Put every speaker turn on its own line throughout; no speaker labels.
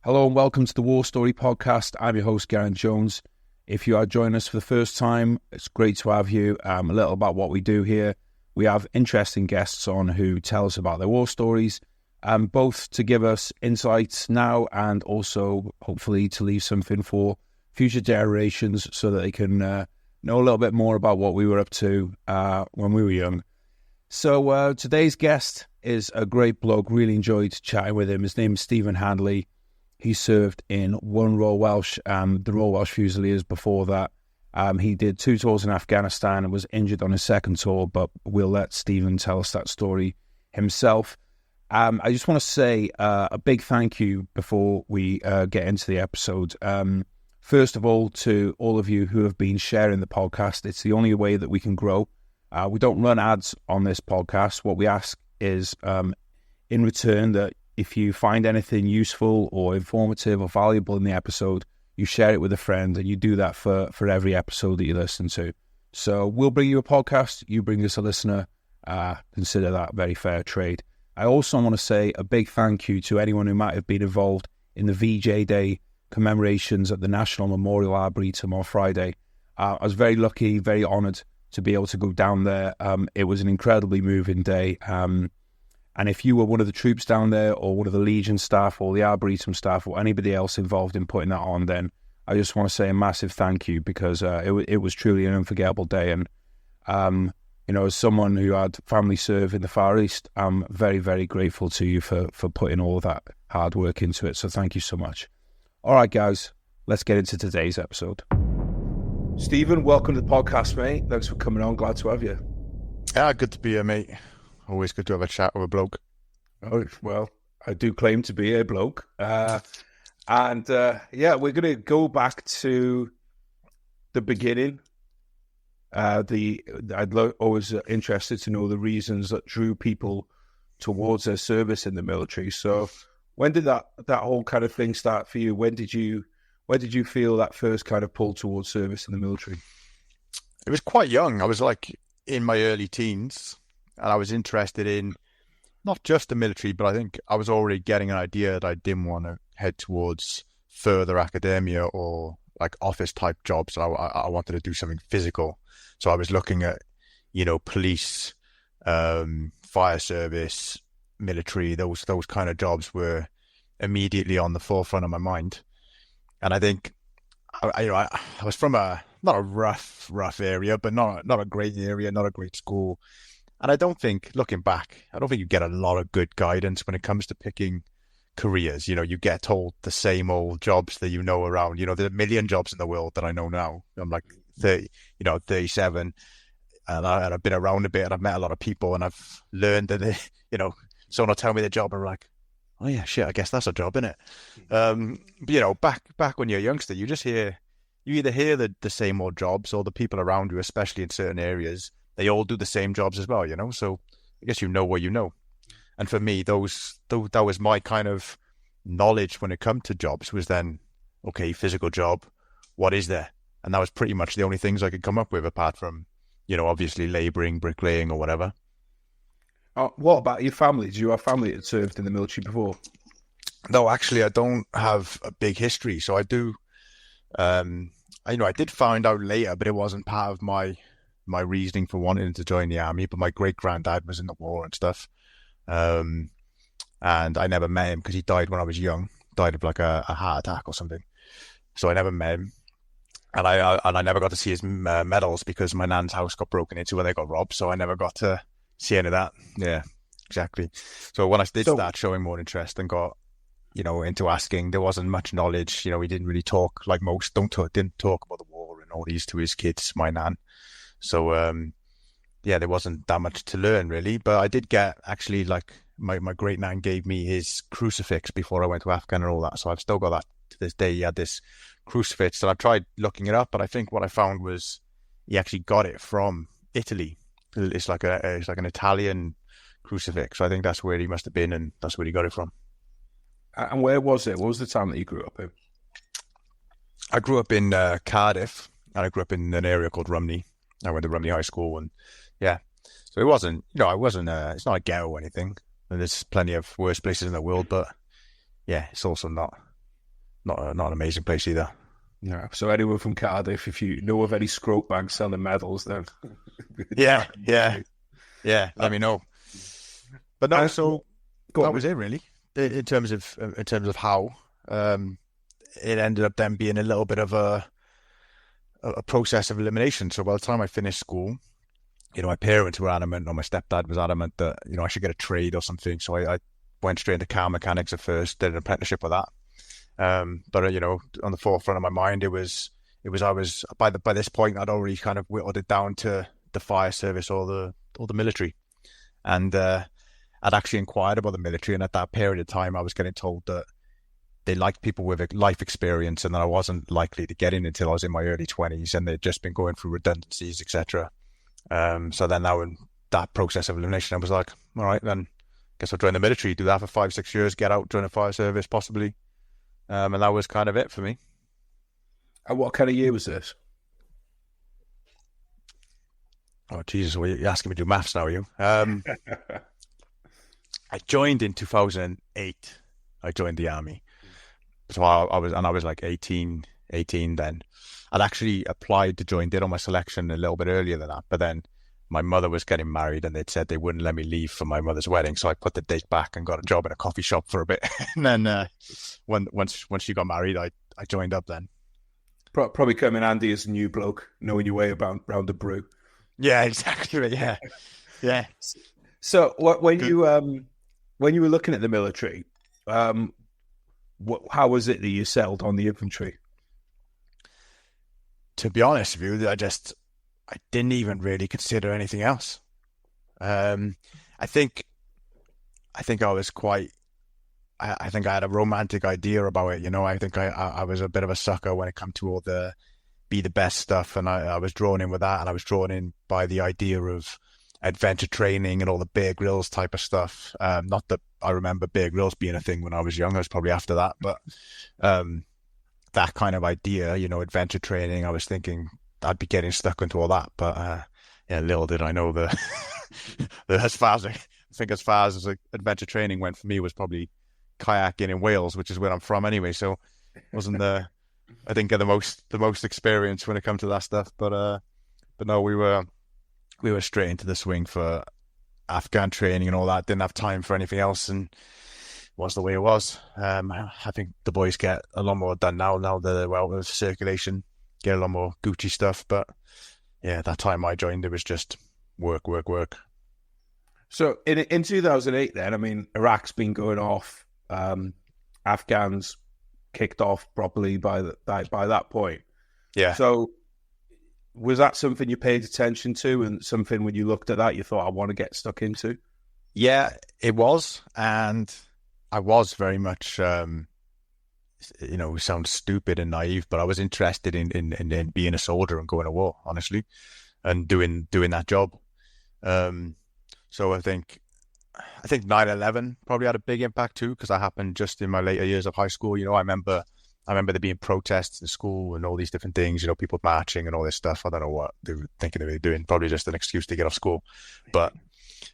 Hello and welcome to the War Story Podcast. I'm your host, Geraint Jones. If you are joining us for the first time, it's great to have you. A little about what we do here. We have interesting guests on who tell us about their war stories, both to give us insights now and also hopefully to leave something for future generations so that they can know a little bit more about what we were up to when we were young. So today's guest is a great bloke. Really enjoyed chatting with him. His name is Stephen Handley. He served in one Royal Welsh, the Royal Welch Fusiliers. Before that, he did 2 tours in Afghanistan and was injured on his second tour, but we'll let Stephen tell us that story himself. I just want to say a big thank you before we get into the episode. First of all, to all of you who have been sharing the podcast. It's the only way that we can grow. We don't run ads on this podcast. What we ask is, in return, that if you find anything useful or informative or valuable in the episode, you share it with a friend, and you do that for every episode that you listen to. So we'll bring you a podcast, you bring us a listener. Consider that very fair trade. I also want to say a big thank you to anyone who might have been involved in the VJ Day commemorations at the National Memorial Arboretum on Friday. I was very lucky, very honoured to be able to go down there. It was an incredibly moving day. And if you were one of the troops down there or one of the Legion staff or the Arboretum staff or anybody else involved in putting that on, then I just want to say a massive thank you because it was truly an unforgettable day. And, as someone who had family serve in the Far East, I'm very, very grateful to you for putting all of that hard work into it. So thank you so much. All right, guys, let's get into today's episode. Stephen, welcome to the podcast, mate. Thanks for coming on. Glad to have you.
Yeah, good to be here, mate. Always good to have a chat with a bloke.
Oh, well, I do claim to be a bloke. We're going to go back to the beginning. Always interested to know the reasons that drew people towards their service in the military. So when did that whole kind of thing start for you? When did you feel that first kind of pull towards service in the military?
It was quite young. I was like in my early teens. And I was interested in not just the military, but I think I was already getting an idea that I didn't want to head towards further academia or like office type jobs. I wanted to do something physical. So I was looking at, police, fire service, military, those kind of jobs were immediately on the forefront of my mind. And I think, I was from not a rough area, but not a great area, not a great school. And I don't think, looking back, you get a lot of good guidance when it comes to picking careers. You get told the same old jobs that around. There's a million jobs in the world that I know now. I'm like 30, 37, and I've been around a bit, and I've met a lot of people, and I've learned that, someone will tell me the job, and I'm like, oh yeah, shit, I guess that's a job, isn't it? But back when you're a youngster, you either hear the same old jobs, or the people around you, especially in certain areas, they all do the same jobs as well, so I guess what you know. And for me, that was my kind of knowledge when it come to jobs was then, okay, physical job, what is there? And that was pretty much the only things I could come up with apart from, obviously labouring, bricklaying or whatever.
What about your family? Did you have family that served in the military before?
No, actually, I don't have a big history. So I do, I did find out later, but it wasn't part of my reasoning for wanting to join the army, but my great-granddad was in the war and stuff. And I never met him because he died when I was young, died of like a heart attack or something. So I never met him. And I never got to see his medals because my nan's house got broken into when they got robbed. So I never got to see any of that. Yeah, exactly. So when I did start showing more interest and got, into asking, there wasn't much knowledge. He didn't really talk like most, didn't talk about the war and all these to his kids, my nan. So, there wasn't that much to learn really, but I did get actually like my great nan gave me his crucifix before I went to Afghan and all that. So I've still got that to this day. He had this crucifix and I tried looking it up, but I think what I found was he actually got it from Italy. It's like an Italian crucifix. So I think that's where he must have been and that's where he got it from.
And where was it? What was the town that you grew up in?
I grew up in Cardiff and I grew up in an area called Rumney. I went to Rumney High School and yeah. So it wasn't, it's not a ghetto or anything. And there's plenty of worse places in the world, but yeah, it's also not not an amazing place either.
No. So anyone from Cardiff, if you know of any scrope bags selling medals, then
Yeah. Let me know. But no, so that was it really. In terms of how it ended up then being a little bit of a process of elimination. So by the time I finished school, my parents were adamant, or my stepdad was adamant that I should get a trade or something. So I went straight into car mechanics at first, did an apprenticeship with that. But on the forefront of my mind, it was I was by this point I'd already kind of whittled it down to the fire service or the military, and I'd actually inquired about the military, and at that period of time, I was getting told that they liked people with life experience, and that I wasn't likely to get in until I was in my early 20s, and they'd just been going through redundancies, etc. So then now in that process of elimination, I was like, all right, then I guess I'll join the military, do that for 5-6 years, get out, join a fire service, possibly. And that was kind of it for me.
And what kind of year was this?
Oh, Jesus, you're asking me to do maths now, are you? I joined in 2008. I joined the army. So I was like 18 then. I'd actually applied to join, did all my selection a little bit earlier than that, but then my mother was getting married and they'd said they wouldn't let me leave for my mother's wedding, so I put the date back and got a job in a coffee shop for a bit. And then once she got married, I joined up then.
Probably come in handy as a new bloke, knowing your way around the brew.
Yeah, exactly. Yeah.
So when you were looking at the military, how was it that you settled on the infantry?
To be honest with you, I didn't even really consider anything else. I think I was quite. I think I had a romantic idea about it. I think I was a bit of a sucker when it came to all the be the best stuff, and I was drawn in with that, and I was drawn in by the idea of adventure training and all the Bear Grylls type of stuff. Not that I remember Bear Grylls being a thing when I was young. I was probably after that, but that kind of idea, adventure training, I was thinking I'd be getting stuck into all that. But little did I know that as far as adventure training went for me was probably kayaking in Wales, which is where I'm from anyway. So wasn't I didn't get the most experience when it comes to that stuff. But no, we were straight into the swing for Afghan training and all that. Didn't have time for anything else, and was the way it was. I think the boys get a lot more done now that with circulation, get a lot more Gucci stuff. But yeah, that time I joined, it was just work.
So in 2008, then, I mean, Iraq's been going off. Afghans kicked off properly by that point.
Yeah.
So was that something you paid attention to, and something when you looked at that you thought, I want to get stuck into?
Yeah, it was, and I was very much, it sounds stupid and naive, but I was interested in being a soldier and going to war, honestly, and doing that job. So I think 9/11 probably had a big impact too, because that happened just in my later years of high school. I remember there being protests in school and all these different things, people marching and all this stuff. I don't know what they were thinking they were doing, probably just an excuse to get off school, but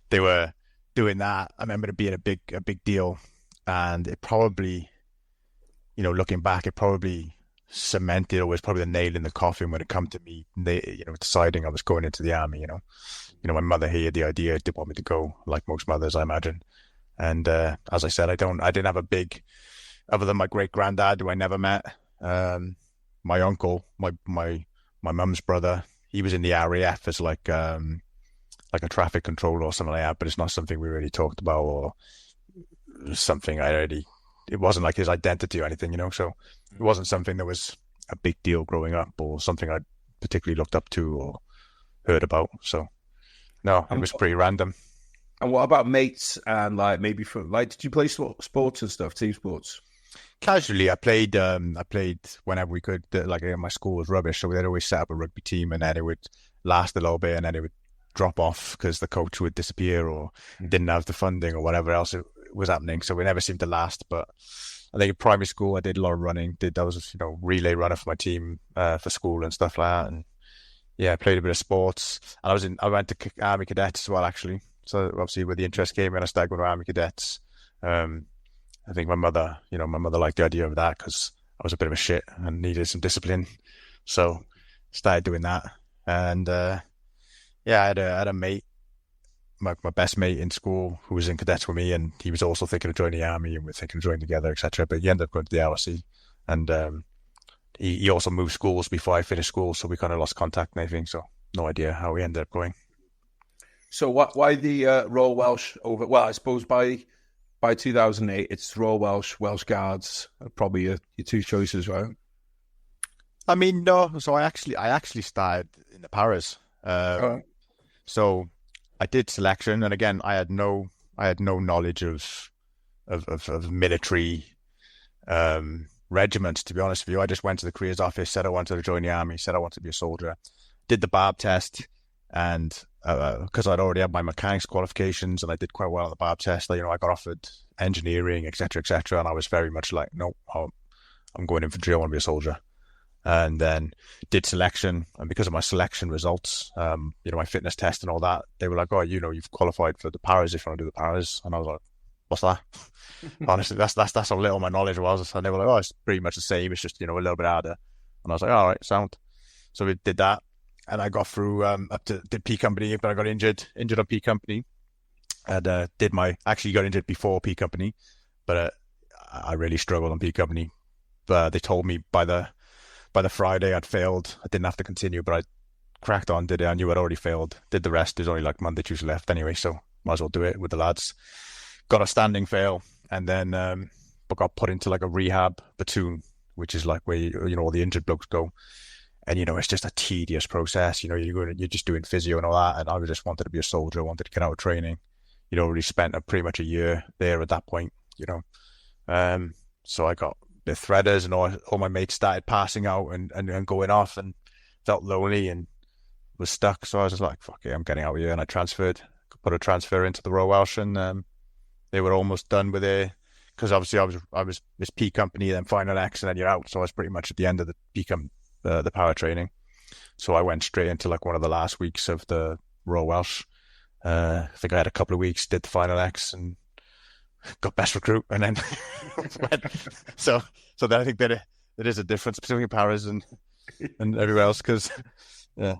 they were doing that. I remember it being a big deal, and it probably, looking back, it probably cemented, or was probably the nail in the coffin when it come to me, deciding I was going into the army. My mother hated the idea, didn't want me to go, like most mothers, I imagine. And as I said, I didn't have a big, other than my great granddad, who I never met. My uncle, my mum's brother, he was in the RAF as like a traffic controller or something like that, but it's not something we really talked about, or something it wasn't like his identity or anything, so it wasn't something that was a big deal growing up, or something I particularly looked up to or heard about. So no, it was pretty random.
And what about mates and maybe did you play sports and stuff, team sports?
Casually, I played whenever we could. My school was rubbish, so they'd always set up a rugby team, and then it would last a little bit, and then it would drop off because the coach would disappear or didn't have the funding or whatever else was happening. So we never seemed to last. But I think in primary school, I did a lot of running. I was relay runner for my team for school and stuff like that. And yeah, I played a bit of sports. And I went to Army Cadets as well, actually. So obviously, where the interest came in, I started going to Army Cadets. I think my mother liked the idea of that because I was a bit of a shit and needed some discipline. So started doing that. And yeah, I had a mate, my best mate in school who was in cadets with me, and he was also thinking of joining the army, and we're thinking of joining together, etc. But he ended up going to the LSE, and he also moved schools before I finished school, so we kind of lost contact and everything. So no idea how we ended up going.
So why the Royal Welsh over? Well, I suppose by 2008, it's Royal Welsh, Welsh Guards, probably your two choices, right?
I mean, no. So I actually started in the paras. So I did selection, and again, I had no knowledge of military regiments. To be honest with you, I just went to the careers office, said I wanted to join the army, said I wanted to be a soldier, did the barb test, and because I'd already had my mechanics qualifications and I did quite well on the barb test, I got offered engineering, etc., etc., and I was very much like, no, I'm going infantry. I want to be a soldier. And then did selection, and because of my selection results, my fitness test and all that, they were like, oh, you've qualified for the paras if you want to do the paras. And I was like, what's that? Honestly, that's how little my knowledge was. And they were like, oh, it's pretty much the same, it's just a little bit harder. And I was like, all right, sound. So we did that, and I got through up to did P company, but I got injured on P company, and actually got injured before P company, but I really struggled on P company. But they told me by the Friday I'd failed. I didn't have to continue, but I cracked on, did it. I knew I'd already failed. Did the rest. There's only like Monday, Tuesday left anyway, so might as well do it with the lads. Got a standing fail, and then but got put into like a rehab platoon, which is like where all the injured blokes go. And it's just a tedious process. You're just doing physio and all that. And I just wanted to be a soldier. I wanted to get out of training. Already spent pretty much a year there at that point. So I got the threaders, and all my mates started passing out and going off, and felt lonely and was stuck. So I was just like, fuck it, I'm getting out of here. And I put a transfer into the Royal Welsh, and they were almost done with it, because obviously I was this P company, then final X, and then you're out. So I was pretty much at the end of the the power training. So I went straight into like one of the last weeks of the Royal Welsh. I think I had a couple of weeks, did the final X, and got best recruit, and then so then I think that there is a difference between paras and everywhere else, because yeah.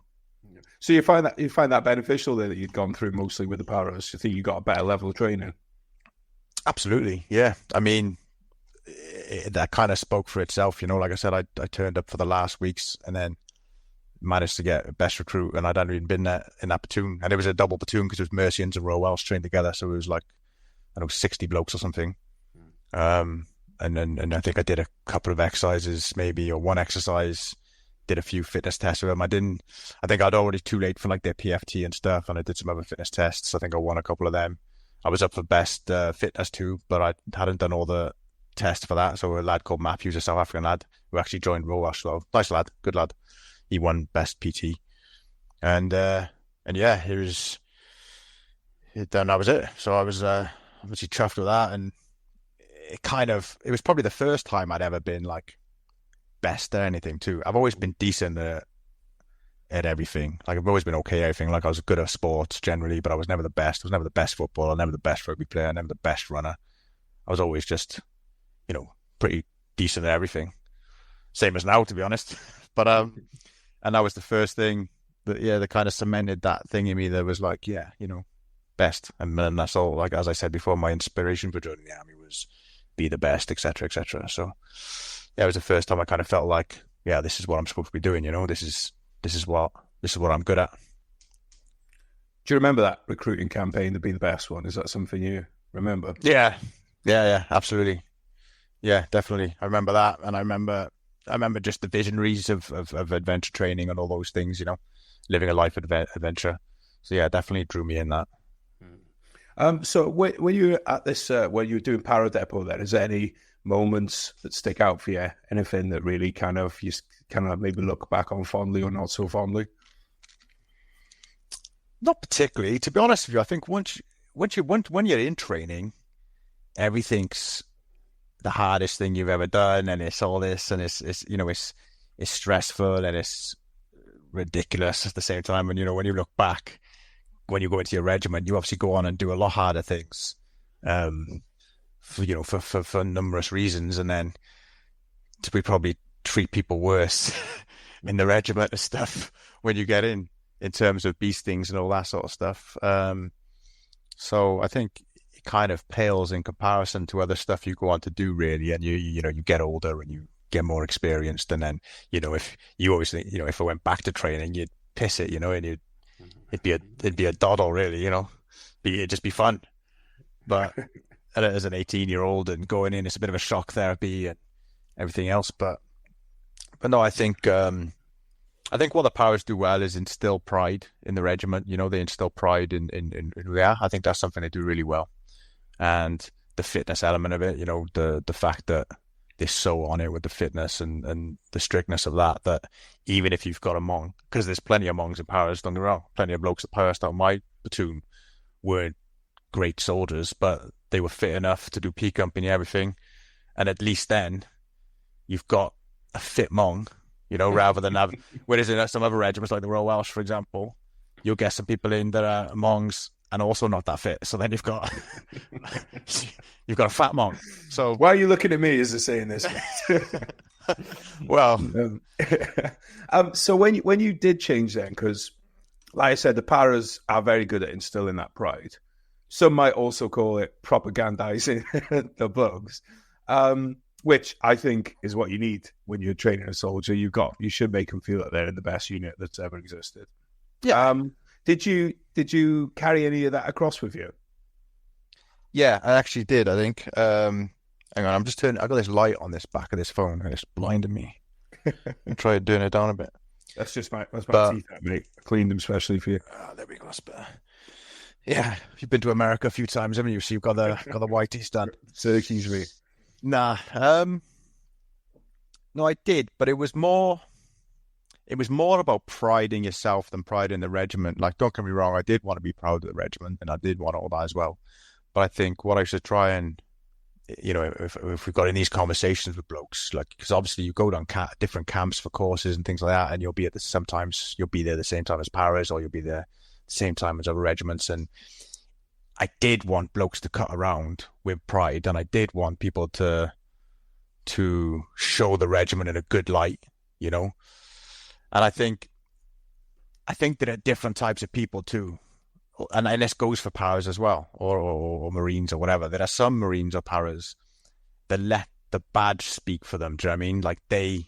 So you find that beneficial there, that you'd gone through mostly with the paras? You think you got a better level of training?
Absolutely, yeah. I mean, that kind of spoke for itself. Like I said, I turned up for the last weeks, and then managed to get best recruit, and I'd hadn't even been there in that platoon, and it was a double platoon because it was Mercians and Royal Welsh trained together, so it was like 60 blokes or something. And I think I did a couple of exercises, maybe, or one exercise, did a few fitness tests with them. I think I'd already too late for like their PFT and stuff, and I did some other fitness tests. I think I won a couple of them. I was up for best fitness too, but I hadn't done all the tests for that. So a lad called Matthew, a South African lad, who actually joined Royal Welsh, well, nice lad, good lad. He won best PT. And yeah, then that was it. So I was obviously chuffed with that, and it was probably the first time I'd ever been like best at anything too. I've always been decent at everything. Like I've always been okay at everything. Like I was good at sports generally, but I was never the best. I was never the best footballer, never the best rugby player, never the best runner. I was always just, pretty decent at everything. Same as now, to be honest. But and that was the first thing that kind of cemented that thing in me that was like, best. And then that's all, like, as I said before, my inspiration for joining the army was be the best, etc., etc. So yeah, it was the first time I kind of felt like, yeah, this is what I'm supposed to be doing. This is what I'm good at.
Do you remember that recruiting campaign to be the best one? Is that something you remember?
Yeah, absolutely. Yeah, definitely. I remember that, and I remember just the visionaries of adventure training and all those things. Living a life of adventure. So yeah, definitely drew me in that.
So when you were at this, when you were doing Para Depot, then is there any moments that stick out for you? Anything that really you maybe look back on fondly or not so fondly?
Not particularly, to be honest with you. I think when you're in training, everything's the hardest thing you've ever done, and it's all this, and it's stressful and it's ridiculous at the same time. And when you look back, when you go into your regiment, you obviously go on and do a lot harder things, for numerous reasons. And then we probably treat people worse in the regiment and stuff when you get in terms of bee stings and all that sort of stuff. So I think it kind of pales in comparison to other stuff you go on to do, really. And you get older and you get more experienced. And then, if you always think, if I went back to training, you'd piss it, and it'd be a doddle, really, it'd just be fun. But as an 18-year-old and going in, it's a bit of a shock therapy and everything else. But no, I think what the Powers do well is instill pride in the regiment. They instill pride in who they are. I think that's something they do really well. And the fitness element of it, the fact that they're so on it with the fitness and the strictness of that even if you've got a Hmong, because there's plenty of Hmongs in Powers, don't get me wrong, plenty of blokes at Powers out my platoon weren't great soldiers, but they were fit enough to do P Company, everything. And at least then you've got a fit Hmong, rather than have, whereas in some other regiments like the Royal Welsh, for example, you'll get some people in that are Hmongs and also not that fit. So then you've got a fat Hmong. So
why are you looking at me as they're saying this?
Well,
so when you did change then, because like I said, the Paras are very good at instilling that pride. Some might also call it propagandizing the bugs, which I think is what you need when you're training a soldier. You should make them feel that they're in the best unit that's ever existed.
Yeah.
Did you carry any of that across with you?
Yeah, I actually did. I think. Hang on, I got this light on this back of this phone, and it's blinding me. I'm trying doing it down a bit.
That's my teeth, mate. I cleaned them specially for you.
Oh, there we go. That's better. Yeah, you've been to America a few times, haven't you? So you've got the white teeth done.
Turkeys, mate.
Nah. No, I did, but it was more about pride in yourself than pride in the regiment. Like, don't get me wrong, I did want to be proud of the regiment, and I did want all that as well. But I think what I should try and, if we've got in these conversations with blokes, like, because obviously you go down different camps for courses and things like that, and sometimes you'll be there the same time as Paras, or you'll be there the same time as other regiments. And I did want blokes to cut around with pride, and I did want people to show the regiment in a good light, And I think there are different types of people too. And this goes for Paras as well, or Marines or whatever. There are some Marines or Paras that let the badge speak for them. Do you know what I mean? Like the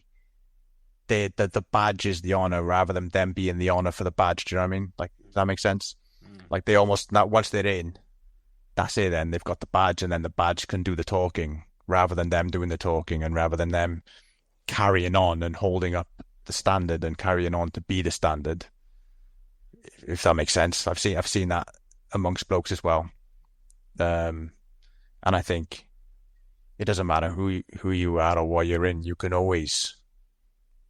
badge is the honor rather than them being the honor for the badge. Do you know what I mean? Like, does that make sense? Like they almost, once they're in, that's it then. They've got the badge, and then the badge can do the talking rather than them doing the talking, and rather than them carrying on and holding up the standard and carrying on to be the standard. If that makes sense. I've seen that amongst blokes as well. And I think it doesn't matter who you are or what you're in, you can always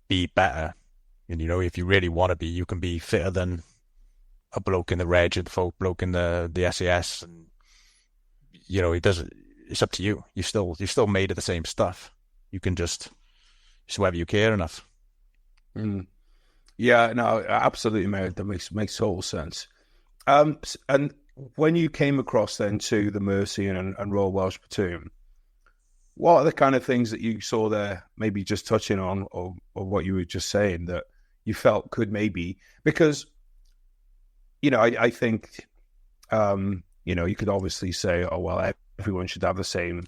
be better. And if you really want to be, you can be fitter than a bloke in the reg and folk bloke in the SAS, and it's up to you. You're still made of the same stuff. You can just whether you care enough.
Yeah, no, absolutely, mate. That makes total sense. And when you came across then to the Mercy and Royal Welsh Platoon, what are the kind of things that you saw there, maybe just touching on, or what you were just saying, that you felt could maybe, because, I think, you could obviously say, oh, well, everyone should have the same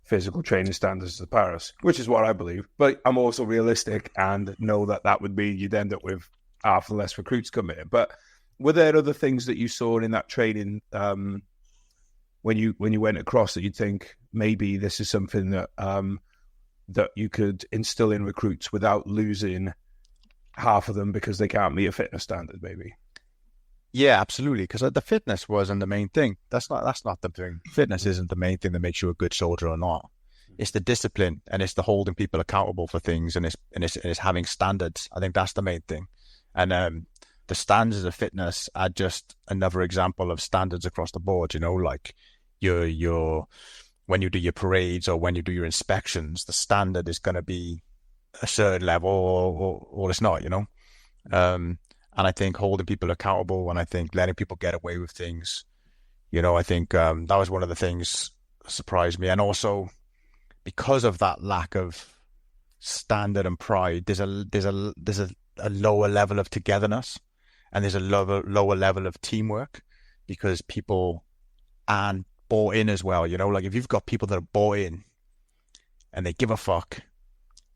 physical training standards as the Paras, which is what I believe. But I'm also realistic and know that would mean you'd end up with half the less recruits coming in. But were there other things that you saw in that training when you went across that you'd think maybe this is something that that you could instill in recruits without losing half of them because they can't meet a fitness standard, maybe?
Yeah, absolutely. Because the fitness wasn't the main thing. That's not the thing. Fitness isn't the main thing that makes you a good soldier or not. It's the discipline, and it's the holding people accountable for things, and it's having standards. I think that's the main thing. And the standards of fitness are just another example of standards across the board. Like your when you do your parades or when you do your inspections, the standard is going to be a certain level, or it's not. And I think holding people accountable, and I think letting people get away with things, I think that was one of the things that surprised me. And also, because of that lack of standard and pride, there's a lower level of togetherness, and there's a lower level of teamwork, because people aren't bought in as well. Like if you've got people that are bought in and they give a fuck,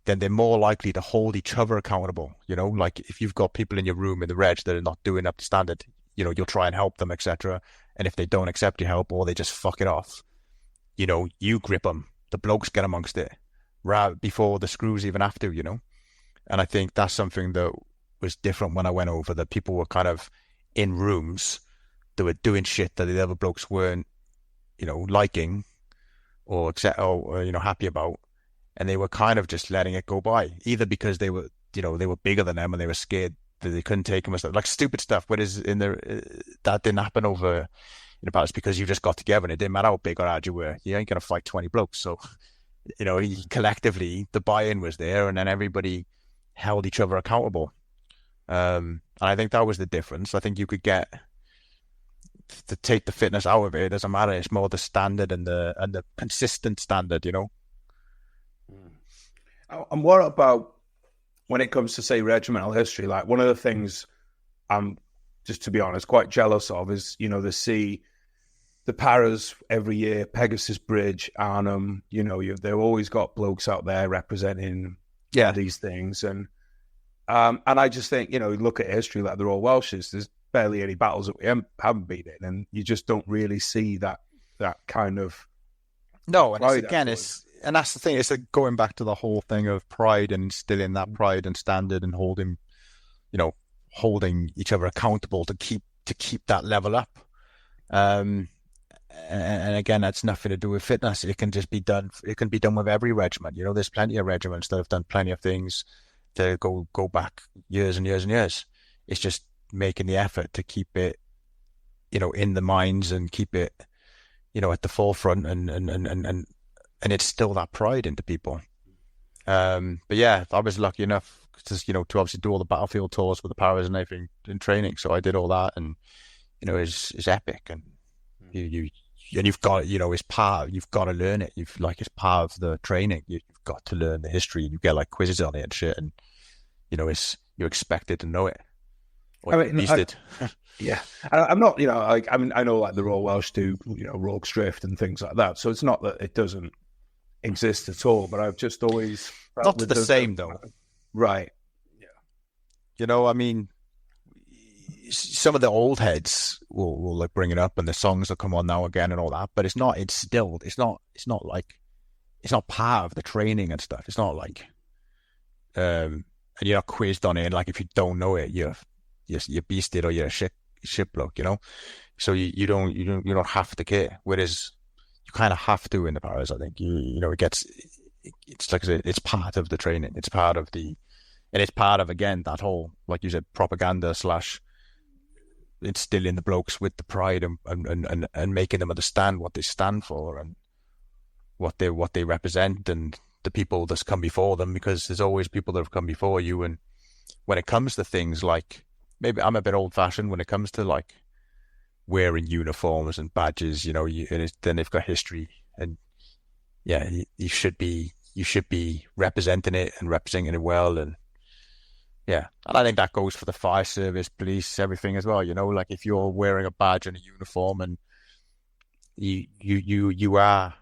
then they're more likely to hold each other accountable. Like if you've got people in your room in the reg that are not doing up to standard, you'll try and help them, etc. And if they don't accept your help, or they just fuck it off, you grip them. The blokes get amongst it right before the screws even have to, And I think that's something that was different when I went over, that people were kind of in rooms that were doing shit that the other blokes weren't, liking or accept or happy about. And they were kind of just letting it go by, either because they were, they were bigger than them and they were scared that they couldn't take them, or stuff like stupid stuff. But that didn't happen over in the past, because you just got together and it didn't matter how big or hard you were. You ain't going to fight 20 blokes. So, collectively the buy-in was there, and then everybody held each other accountable. And I think that was the difference. I think you could get to take the fitness out of it. It doesn't matter. It's more the standard and the consistent standard,
And what about when it comes to, say, regimental history? Like, one of the things I'm, just to be honest, quite jealous of is, the paras every year, Pegasus Bridge, Arnhem, they've always got blokes out there representing these things. And I just think, look at history, like the Royal Welshes, there's barely any battles that we haven't been in, and you just don't really see that kind of...
No, and and that's the thing. It's like going back to the whole thing of pride, and instilling that pride and standard, and holding each other accountable to keep that level up. And again, that's nothing to do with fitness. It can just be done. It can be done with every regiment. There's plenty of regiments that have done plenty of things to go back years and years and years. It's just making the effort to keep it, in the minds, and keep it, at the forefront, and it's still that pride into people. But yeah, I was lucky enough to obviously do all the battlefield tours with the paras and everything in training. So I did all that, and it's epic, and you've got, it's part. You've got to learn it. It's part of the training. You've got to learn the history. You get like quizzes on it and shit, and you're expected to know it.
Yeah, I'm not. I know like the Royal Welsh do, Rogue's Drift and things like that. So it's not that it doesn't exist at all. But I've just always
not the same though.
Right.
Yeah. I mean, some of the old heads will like bring it up, and the songs will come on now again and all that. But it's not. It's not like, it's not part of the training and stuff. It's not like, and you're not quizzed on it. Like if you don't know it, you're beasted, or you're a shit bloke, So you don't have to care. Whereas you kind of have to in the paras. I think it's like I said, it's part of the training. It's part of again that whole, like you said, propaganda / instilling the blokes with the pride and making them understand what they stand for and what they represent, and the people that's come before them, because there's always people that have come before you. And when it comes to things like, maybe I'm a bit old fashioned when it comes to like wearing uniforms and badges, then they've got history, and yeah, you should be representing it and representing it well. And yeah, and I think that goes for the fire service, police, everything as well. Like if you're wearing a badge and a uniform, and you are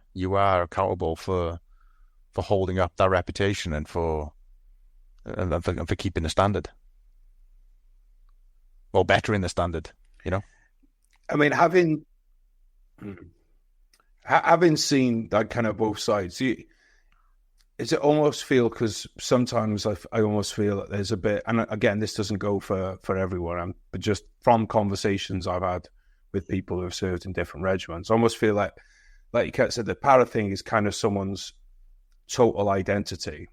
accountable for holding up that reputation and for keeping the standard, or bettering the standard.
I mean, having seen that kind of both sides, is it almost feel, because sometimes I almost feel that there's a bit, and again, this doesn't go for everyone, but just from conversations I've had with people who have served in different regiments, I almost feel like you said, the para thing is kind of someone's total identity.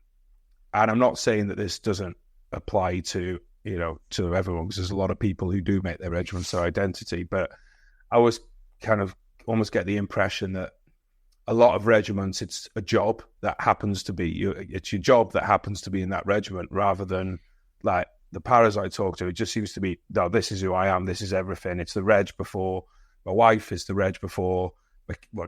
And I'm not saying that this doesn't apply to everyone, because there's a lot of people who do make their regiments their identity, but I was kind of almost get the impression that a lot of regiments, it's a job that happens to be it's your job that happens to be in that regiment, rather than like the paras I talk to. It just seems to be, no, this is who I am, this is everything. It's the reg before my wife, it's the reg before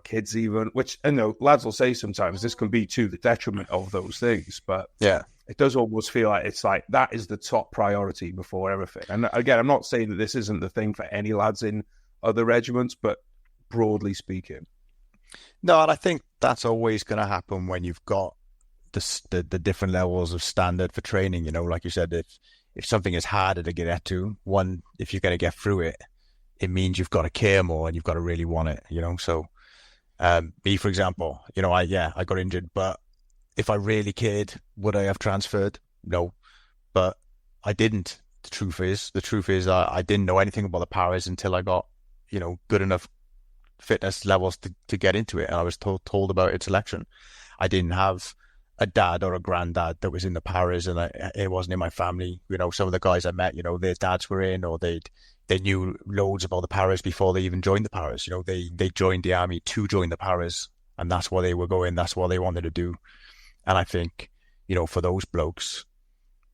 kids even, which I know lads will say sometimes this can be to the detriment of those things, but
Yeah.
it does almost feel like it's like that is the top priority before everything. And again, I'm not saying that this isn't the thing for any lads in other regiments, but broadly speaking.
No, and I think that's always going to happen when you've got the different levels of standard for training. You know, like you said, if something is harder to get to, if you're going to get through it, it means you've got to care more and you've got to really want it. You know, so me, for example, you know, I got injured, but if I really cared, would I have transferred? No, but I didn't. The truth is, I didn't know anything about the paras until I got, you know, good enough fitness levels to get into it, and I was told about its selection. I didn't have a dad or a granddad that was in the paras, and it wasn't in my family. You know, some of the guys I met, you know, their dads were in, or they knew loads about the paras before they even joined the paras. You know, they joined the army to join the paras, and that's where they were going. That's what they wanted to do. And I think, you know, for those blokes,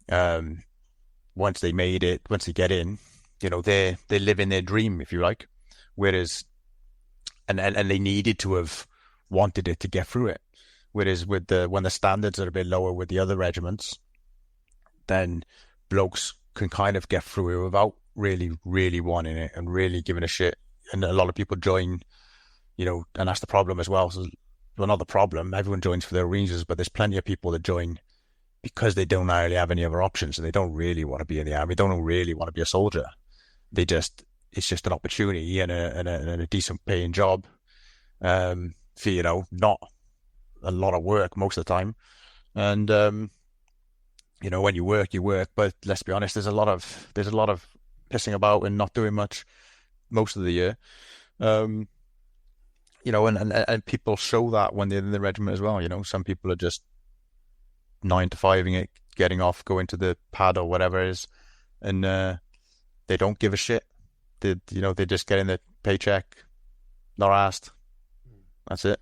once they get in, you know, they live in their dream, if you like. Whereas, and they needed to have wanted it to get through it. Whereas when the standards are a bit lower with the other regiments, then blokes can kind of get through it without really, really wanting it and really giving a shit. And a lot of people join, you know, and that's the problem as well. So, well, not the problem. Everyone joins for their reasons, but there's plenty of people that join because they don't really have any other options, and they don't really want to be in the army. They don't really want to be a soldier. It's just an opportunity and a decent paying job. For, you know, not a lot of work most of the time. And, you know, when you work, but let's be honest, there's a lot of pissing about and not doing much most of the year. You know, and people show that when they're in the regiment as well. You know, some people are just 9 to 5ing it, getting off, going to the pad or whatever it is, and they don't give a shit. They just get in the paycheck, not asked. That's it.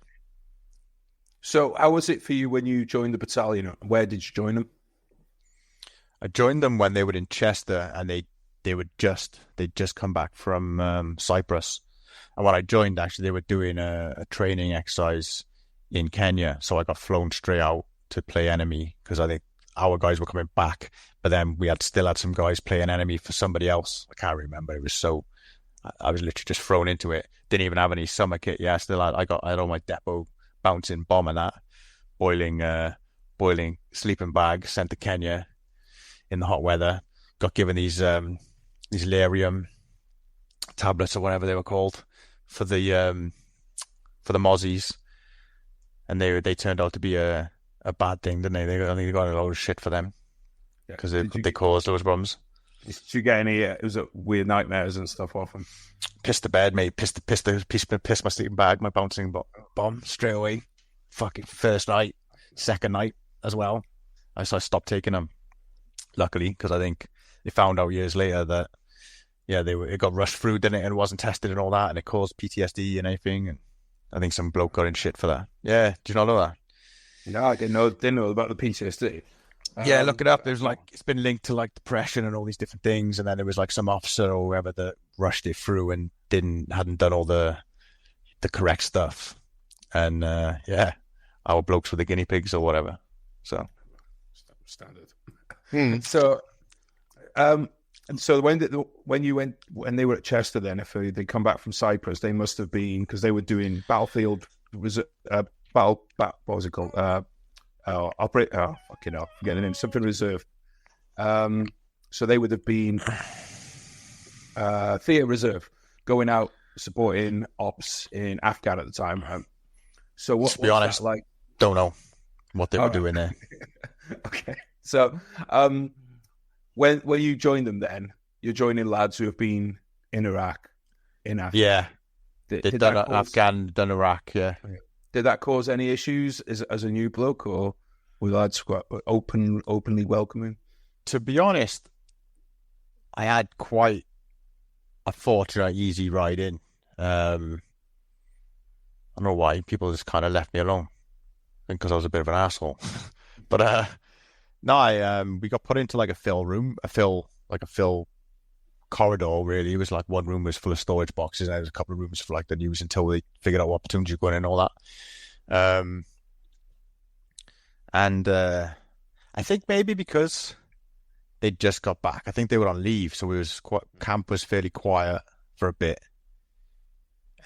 So how was it for you when you joined the battalion? Where did you join them?
I joined them when they were in Chester, and they'd just come back from Cyprus. And when I joined, actually, they were doing a training exercise in Kenya. So I got flown straight out to play enemy because I think our guys were coming back. But then we still had some guys playing enemy for somebody else. I can't remember. It was so... I was literally just thrown into it. Didn't even have any summer kit. Yeah, still I had all my depot bouncing bomb and that. Boiling sleeping bag, sent to Kenya in the hot weather. Got given these Larium tablets or whatever they were called for the mozzies, and they turned out to be a bad thing, didn't they? I think they got a load of shit for them because they caused those problems.
Did you get any? It was weird nightmares and stuff often.
Pissed the bed, mate. Pissed my sleeping bag, my bouncing bomb straight away. Fucking first night, second night as well. I stopped taking them. Luckily, because I think they found out years later that it got rushed through, didn't it? And it wasn't tested and all that, and it caused PTSD and everything. And I think some bloke got in shit for that. Yeah, do you not know that?
No, I didn't know about the PTSD.
Yeah, look it up. There's it's been linked to like depression and all these different things, and then there was like some officer or whoever that rushed it through and hadn't done all the correct stuff, and our blokes were the guinea pigs or whatever. So
standard. So, and so when they were at Chester, then if they come back from Cyprus, they must have been, because they were doing battlefield. Was it what was it called? Operate. Oh, fucking hell, I'm getting the name. Something reserve. So they would have been theatre reserve, going out supporting ops in Afghan at the time. So what?
To be honest, like, don't know what they were doing there.
Okay, so when you join them, then you're joining lads who have been in Iraq, in Afghan.
Yeah, they've done Afghan, done Iraq. Yeah.
Did that cause any issues as a new bloke, or were lads quite openly welcoming?
To be honest, I had quite a fortunate, easy ride in. I don't know why. People just kind of left me alone. I think because I was a bit of an asshole. But no, we got put into like a fill room, a fill corridor, really. It was like one room was full of storage boxes, and there was a couple of rooms for like the news until they figured out what platoons you're going in and all that. And I think maybe because they just got back, I think they were on leave, so camp was fairly quiet for a bit.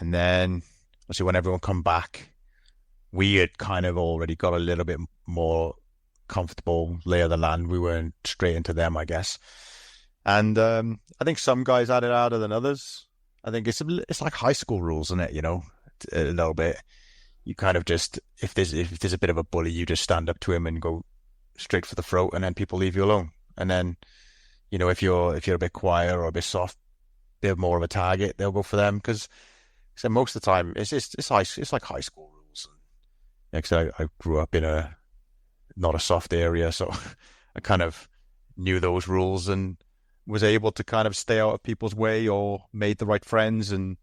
And then, obviously, when everyone come back, we had kind of already got a little bit more comfortable lay of the land. We weren't straight into them, I guess. And I think some guys had it harder than others. I think it's like high school rules, isn't it? You know, a little bit. You kind of just, if there's a bit of a bully, you just stand up to him and go straight for the throat, and then people leave you alone. And then, you know, if you're a bit quiet or a bit soft, they're more of a target. They'll go for them because most of the time it's like high school rules. Because I grew up in not a soft area, so I kind of knew those rules and was able to kind of stay out of people's way or made the right friends. And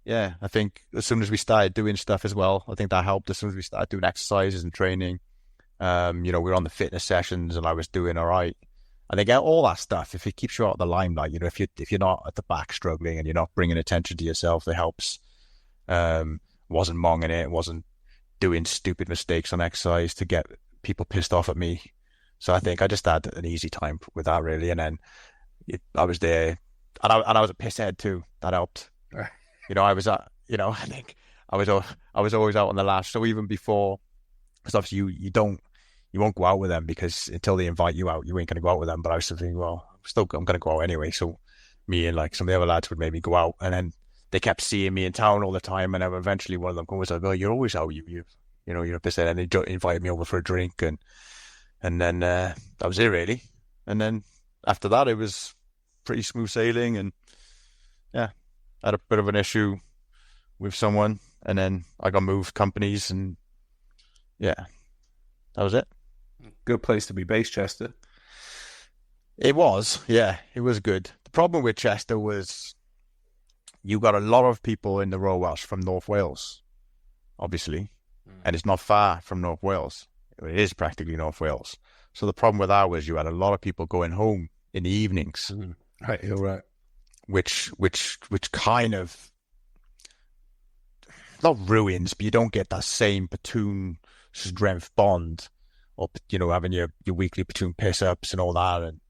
yeah, I think as soon as we started doing stuff as well, I think that helped. As soon as we started doing exercises and training, you know, we were on the fitness sessions and I was doing all right. I think all that stuff, if it keeps you out of the limelight, you know, if you're not at the back struggling and you're not bringing attention to yourself, it helps. Wasn't monging it, wasn't doing stupid mistakes on exercise to get people pissed off at me. So I think I just had an easy time with that, really. And then I was there, and I was a pisshead too. That helped. You know, I think I was always out on the lash. So even before, because obviously you won't go out with them because until they invite you out, you ain't going to go out with them. But I was thinking, well, I'm going to go out anyway. So me and like some of the other lads would maybe go out, and then they kept seeing me in town all the time. And then eventually one of them was like, "Oh, you're always out, you know, you're pisshead." And they invited me over for a drink, and then that was it really. And then after that, it was pretty smooth sailing. And yeah, I had a bit of an issue with someone, and then I got moved companies, and yeah, that was it.
Good place to be based, Chester.
It was, yeah, it was good. The problem with Chester was you got a lot of people in the Royal Welsh from North Wales, obviously, and it's not far from North Wales. It is practically North Wales. So the problem with that was you had a lot of people going home in the evenings.
Right, you're right.
Which kind of not ruins, but you don't get that same platoon strength bond, or you know, having your weekly platoon piss ups and all that, and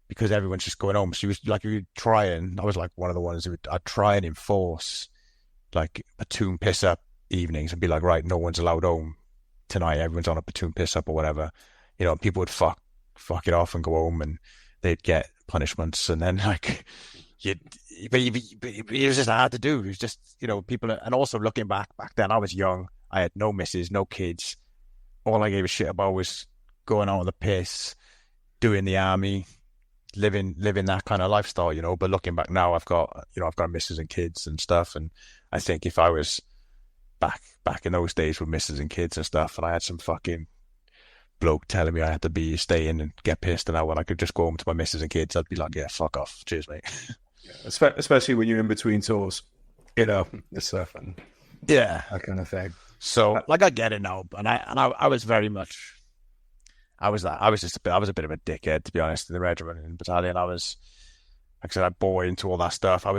because everyone's just going home. So you was like, you trying. I was like one of the ones who I'd try and enforce like platoon piss up evenings and be like, right, no one's allowed home tonight. Everyone's on a platoon piss up or whatever. You know, people would fuck it off and go home, and they'd get punishments, and then like it was just hard to do. It was just, you know, people, and also looking back then, I was young. I had no missus, no kids. All I gave a shit about was going out on the piss, doing the army, living that kind of lifestyle, you know. But looking back now, I've got missus and kids and stuff, and I think if I was back in those days with missus and kids and stuff, and I had some fucking bloke telling me I had to stay in and get pissed, and now when I could just go home to my missus and kids, I'd be like, yeah, fuck off, cheers, mate.
Yeah, especially when you're in between tours, you know, the stuff and
yeah,
that kind of thing.
So like I get it now, and I was very much, I was a bit of a dickhead, to be honest, in the regiment and battalion. I was, like I said, I bought into all that stuff. I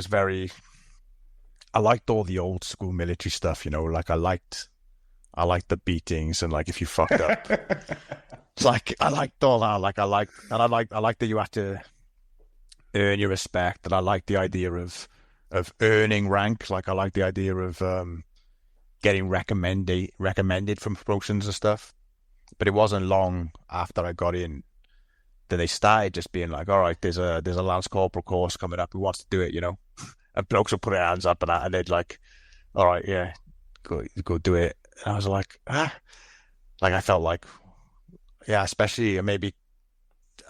liked all the old school military stuff, you know, like I liked the beatings, and like if you fucked up, it's like I liked all that. Like I liked that you had to earn your respect, and I liked the idea of earning rank. Like I liked the idea of getting recommended from promotions and stuff. But it wasn't long after I got in that they started just being like, all right, there's a Lance Corporal course coming up. Who wants to do it, you know? And blokes would put their hands up and they'd like, all right, yeah, go do it. And I was like, like I felt like, yeah, especially maybe,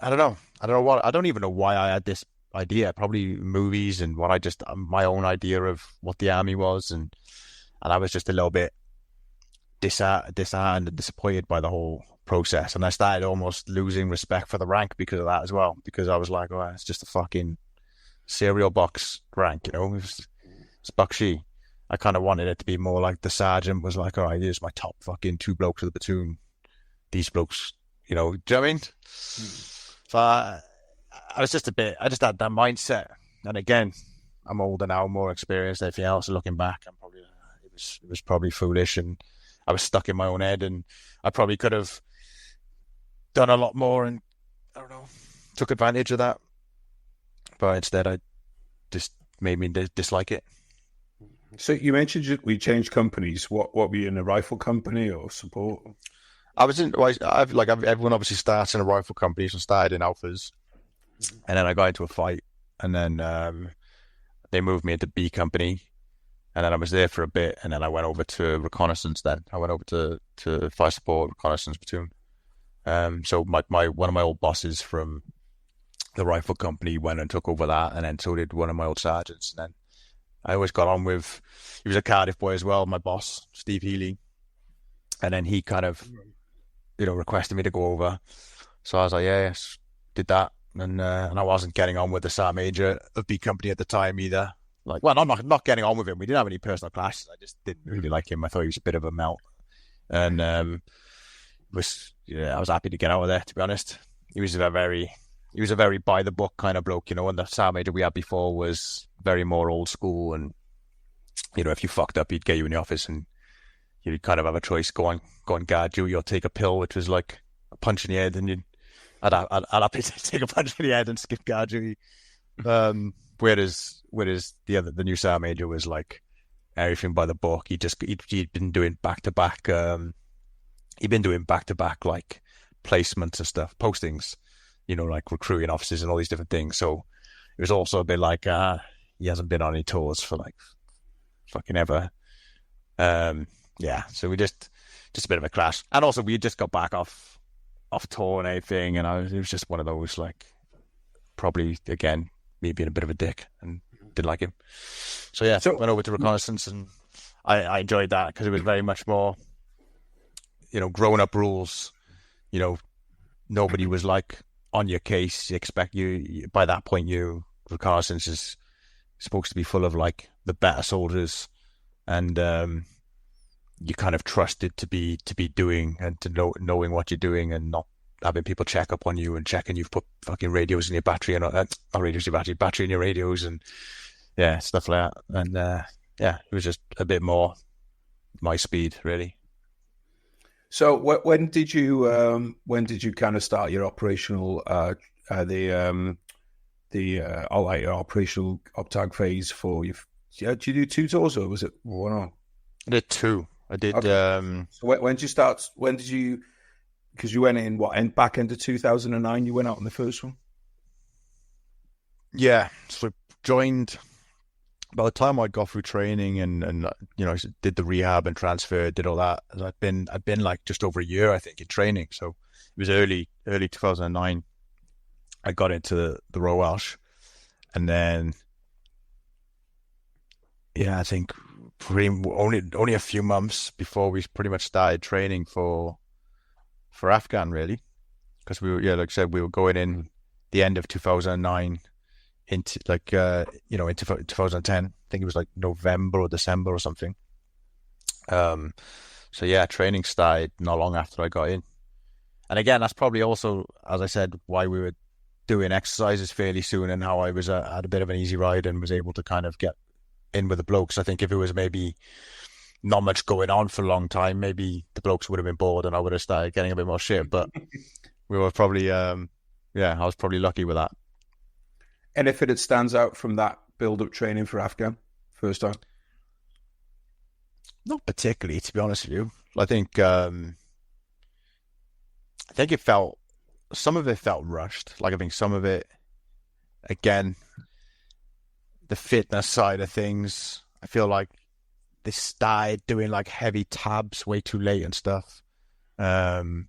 I don't know, I don't even know why I had this idea. Probably movies and my own idea of what the army was, and I was just a little bit disheartened and disappointed by the whole process, and I started almost losing respect for the rank because of that as well. Because I was like, oh, it's just a fucking cereal box rank, you know. It's Bakshi. I kind of wanted it to be more like the sergeant was like, all right, here's my top fucking 2 blokes of the platoon. These blokes, you know, do you know what I mean? So I was just I just had that mindset, And again, I'm older now, more experienced, everything else. And looking back, it was probably foolish, and I was stuck in my own head, and I probably could have done a lot more, and I don't know, took advantage of that. But instead, I just made me dislike it.
So you mentioned we changed companies. What were you in, a rifle company or support?
I was in. Everyone obviously starts in a rifle company, so I started in Alphas, and then I got into a fight, and then they moved me into B company, and then I was there for a bit, and then I went over to reconnaissance. Then I went over to fire support reconnaissance platoon. So my one of my old bosses from the rifle company went and took over that, and then so did one of my old sergeants. And then I always got on with. He was a Cardiff boy as well, my boss, Steve Healy, and then he kind of, requested me to go over. So I was like, yeah, yes, did that. And I wasn't getting on with the sergeant major of B company at the time either. Like, well, I'm not getting on with him. We didn't have any personal clashes. I just didn't really like him. I thought he was a bit of a melt. And I was happy to get out of there, to be honest. He was a very by the book kind of bloke, and the sergeant major we had before was very more old school, and if you fucked up, he'd get you in the office and you'd kind of have a choice: go and guard you, or take a pill, which was like a punch in the head, and I'd happy to take a punch in the head and skip guard duty. Whereas the new sergeant major was like everything by the book. He'd been doing back to back. He'd been doing back to back like placements and stuff, postings, like recruiting officers and all these different things. So it was also a bit like he hasn't been on any tours for like fucking ever. So we just a bit of a clash, and also we just got back off tour and everything, and it was just one of those, like, probably again me being a bit of a dick and didn't like him. So yeah, went over to reconnaissance, and I enjoyed that because it was very much more, grown up rules. Nobody was like on your case. You expect by that point, reconnaissance is supposed to be full of like the better soldiers, and you kind of trusted to be doing and to knowing what you're doing, and not having people check up on you and checking you've put fucking radios in your battery, and not radios in your battery in your radios, and stuff like that. And it was just a bit more my speed, really.
So when did you kind of start your operational your operational OPTAG phase for you? Did you do 2 tours, or was it one? Or?
I did 2. I did.
Okay. So when did you start? When did you? Because you went in back into 2009. You went out on the first one.
Yeah, so I joined. By the time I got through training and did the rehab and transfer, did all that, I'd been like just over a year, I think, in training. So it was early 2009. I got into the Royal Welsh, and then I think only a few months before we pretty much started training for Afghan, really, because we were, like I said, we were going in the end of 2009 into into 2010. I think it was like November or December or something. Training started not long after I got in, and again, that's probably also, as I said, why we were doing exercises fairly soon, and how I was had a bit of an easy ride and was able to kind of get in with the blokes. I think if it was maybe not much going on for a long time, maybe the blokes would have been bored and I would have started getting a bit more shit. But we were probably, I was probably lucky with that.
Anything that stands out from that build-up training for Afghan first time?
Not particularly, to be honest with you. I think some of it felt rushed. Like, I think some of it, again, the fitness side of things, I feel like they started doing like heavy tabs way too late and stuff. And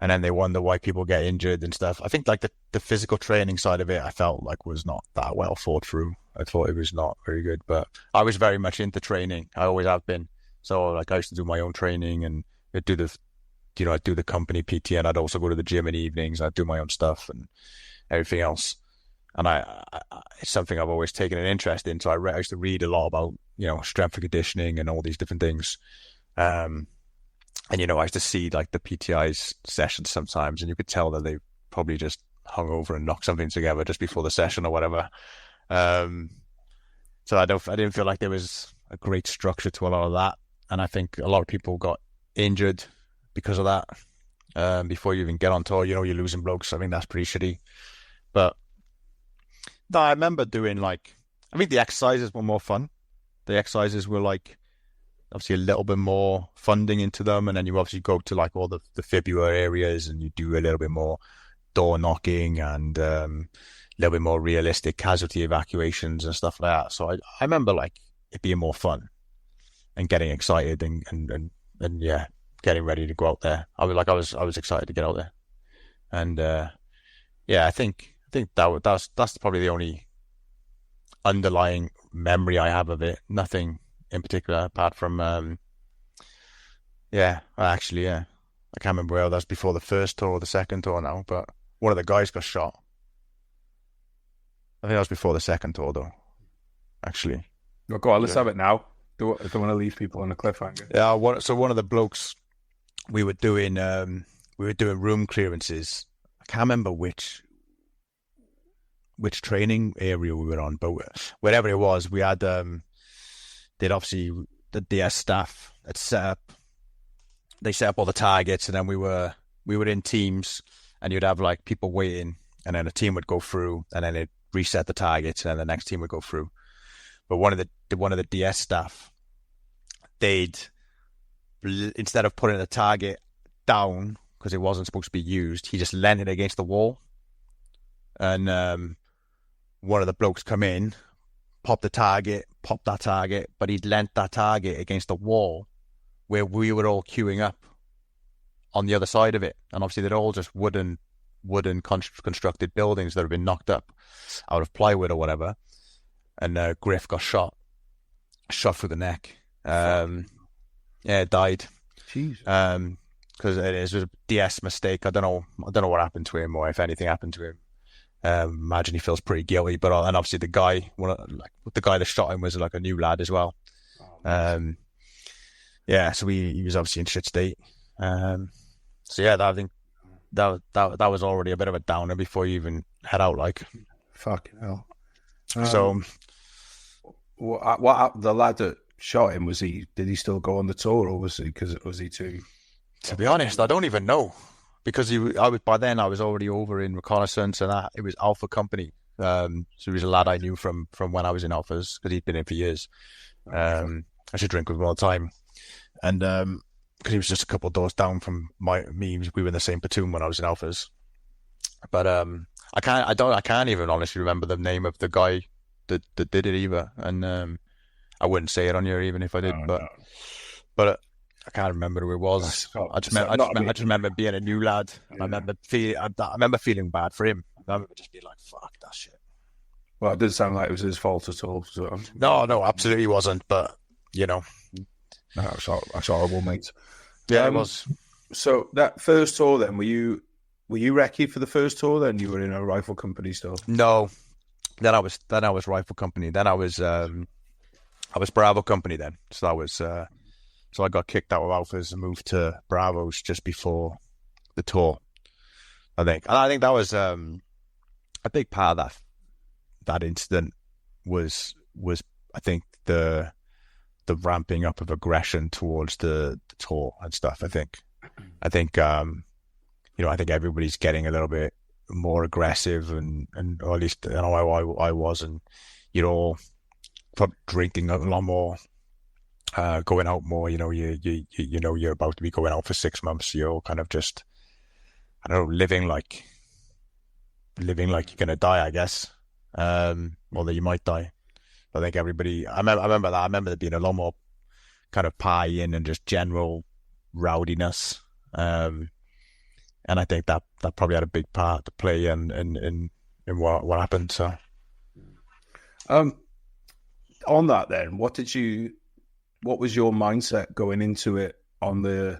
then they wonder why people get injured and stuff. I think like the physical training side of it, I felt like was not that well thought through. I thought it was not very good, but I was very much into training. I always have been. So like I used to do my own training, and I'd do the company PT, and I'd also go to the gym in the evenings. I'd do my own stuff and everything else. And it's something I've always taken an interest in. So I used to read a lot about, strength and conditioning and all these different things. And, I used to see like the PTI's sessions sometimes, and you could tell that they probably just hung over and knocked something together just before the session or whatever. So I didn't feel like there was a great structure to a lot of that, and I think a lot of people got injured because of that. Before you even get on tour, you're losing blokes. I think that's pretty shitty. But no, I remember doing I think the exercises were more fun. The exercises were obviously a little bit more funding into them, and then you obviously go to all the fibular areas and you do a little bit more door knocking and a little bit more realistic casualty evacuations and stuff like that. So I remember it being more fun and getting excited and yeah, getting ready to go out there. I was excited to get out there, and yeah, I think that's probably the only underlying memory I have of it. Nothing in particular apart from yeah, actually, yeah, I can't remember whether that's before the first tour or the second tour now, but one of the guys got shot. I think that was before the second tour though, actually.
Well, go on, let's have it now. Don't want to leave people on a cliffhanger.
Yeah, so one of the blokes we were doing room clearances. I can't remember which training area we were on, but wherever it was, we had they'd obviously the DS staff had set up all the targets, and then we were in teams, and you'd have people waiting, and then a team would go through, and then it'd reset the targets, and then the next team would go through. But one of the DS staff, they'd, instead of putting the target down because it wasn't supposed to be used, he just leant it against the wall, and one of the blokes come in, pop that target, but he'd leant that target against the wall where we were all queuing up on the other side of it. And obviously they're all just wooden constructed buildings that have been knocked up out of plywood or whatever. And Griff got shot through the neck. Yeah, died.
Jeez.
Because it was a DS mistake. I don't know what happened to him, or if anything happened to him. Imagine he feels pretty guilty, but and obviously the guy that shot him was a new lad as well. Yeah, so he was obviously in shit state. So yeah, I think that was already a bit of a downer before you even head out.
Fucking hell.
So
what the lad that shot him, did he still go on the tour, or was he too?
To be honest, I don't even know, because by then I was already over in reconnaissance, and it was Alpha Company. So he was a lad I knew from when I was in Alphas, because he'd been in for years. I should drink with him all the time, and because he was just a couple of doors down from me. We were in the same platoon when I was in Alphas. But I can't even honestly remember the name of the guy that did it either, and I wouldn't say it on here even if I did. But I can't remember who it was. I just remember being a new lad. Yeah. I remember feeling bad for him. I remember just being like, "Fuck that shit."
Well, it didn't sound like it was his fault at all. So.
No, absolutely wasn't. But
no, that's horrible, mate.
Yeah, it was.
So that first tour, then, were you recce for the first tour? Then you were in a rifle company still.
No, then I was rifle company. Then I was Bravo company. Then so that was. So I got kicked out of Alphas and moved to Bravos just before the tour, I think. And I think that was a big part of that incident was I think the ramping up of aggression towards the tour and stuff. I think I think everybody's getting a little bit more aggressive and or at least I know I was, and you're all drinking a lot more. Going out more, you're about to be going out for 6 months. You're kind of just, I don't know, living like you're gonna die, I guess. Or that you might die. I think everybody. I remember that. I remember there being a lot more kind of partying and just general rowdiness. And I think that probably had a big part to play in what happened. So,
on that then, what was your mindset going into it on the,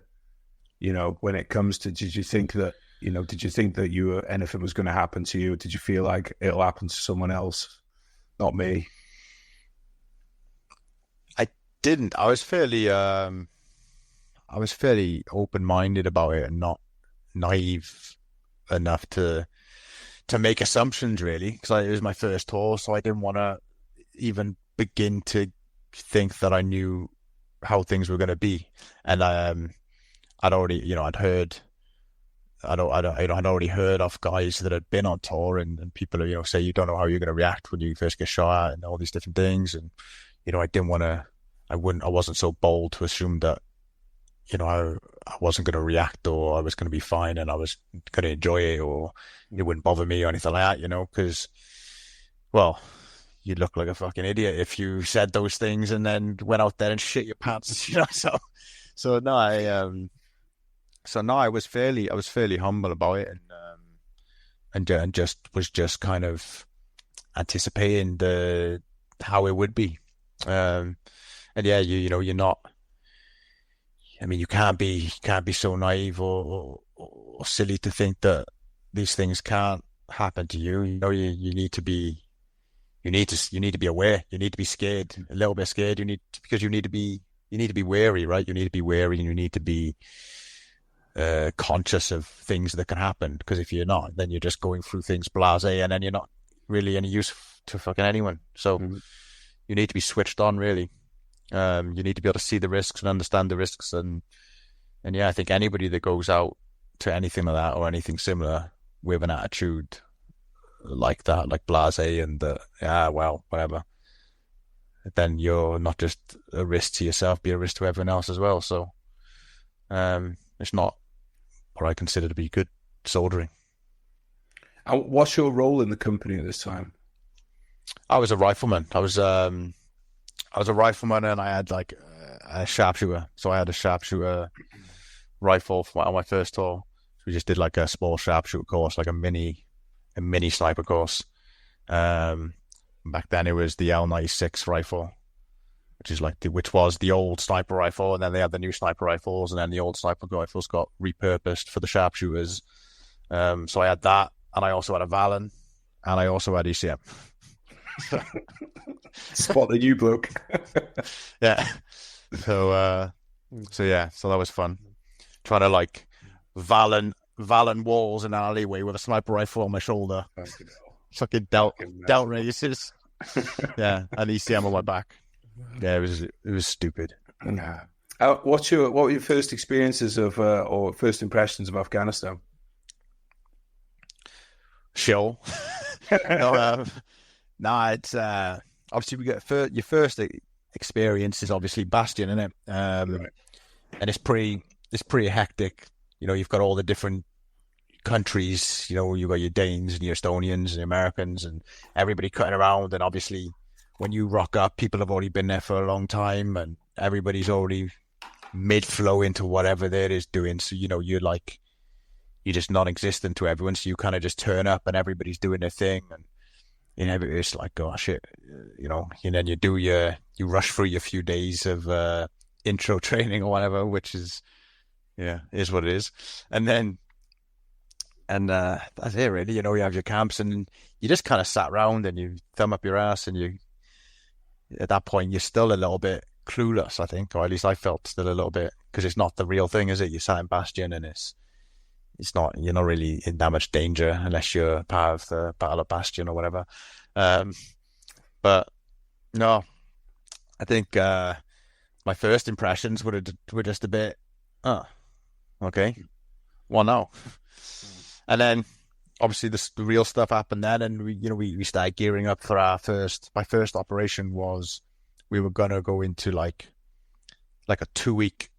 when it comes to, did you think that anything was going to happen to you? Did you feel like it'll happen to someone else, not me?
I didn't. I was fairly open-minded about it and not naive enough to to make assumptions really, because it was my first tour, so I didn't want to even begin to think that I knew how things were going to be. And I'd already, I'd already heard of guys that had been on tour, and people, say you don't know how you're going to react when you first get shot at, and all these different things. And I wasn't so bold to assume that, I wasn't going to react, or I was going to be fine and I was going to enjoy it, or it wouldn't bother me or anything like that, because, well, you'd look like a fucking idiot if you said those things and then went out there and shit your pants, So no, I was fairly humble about it, and just kind of anticipating how it would be. And yeah, you're not. I mean, you can't be so naive or silly to think that these things can't happen to you. You need to be aware. You need to be scared, a little bit scared. Because you need to be wary, right? You need to be wary, and you need to be conscious of things that can happen. Because if you're not, then you're just going through things blasé, and then you're not really any use to fucking anyone. So you need to be switched on, really. You need to be able to see the risks and understand the risks, and yeah, I think anybody that goes out to anything like that or anything similar with an attitude like that, like blasé, and well, whatever, then you're not just a risk to yourself, be a risk to everyone else as well. So it's not what I consider to be good soldering.
And what's your role in the company at this time?
I was a rifleman. I was a rifleman, and I had like a sharpshooter. So I had a sharpshooter rifle on my first tour. So we just did like a small sharpshooter course, like a mini sniper course. Back then it was the L96 rifle, which was the old sniper rifle, and then they had the new sniper rifles, and then the old sniper rifles got repurposed for the sharpshooters. So I had that, and I also had a Valen, and I also had ECM.
Spot the new bloke.
Yeah. So that was fun. Trying to like Valen walls in an alleyway with a sniper rifle on my shoulder. Fucking delt races. Yeah, and ECM on my back. Yeah, it was stupid.
What were your first experiences of or first impressions of Afghanistan?
Chill. No, it's obviously we get your first experience is obviously Bastion, isn't it? Right. And it's pretty hectic. You've got all the different countries. You've got your Danes and your Estonians and your Americans and everybody cutting around. And obviously, when you rock up, people have already been there for a long time, and everybody's already mid-flow into whatever there is doing. So you're just non-existent to everyone. So you kind of just turn up, and everybody's doing their thing, and it's like, oh shit, and then you rush through your few days of intro training or whatever, which is what it is. And that's it really. You have your camps, and you just kind of sat around and you thumb up your ass, and at that point you're still a little bit clueless, I think, or at least I felt still a little bit, because it's not the real thing, is it? You sat in Bastion, and you're not really in that much danger unless you're part of the Battle of Bastion or whatever. But no, I think my first impressions were just a bit, okay, well, no. And then obviously the real stuff happened then, and we started gearing up for my first operation was we were going to go into like a 2 week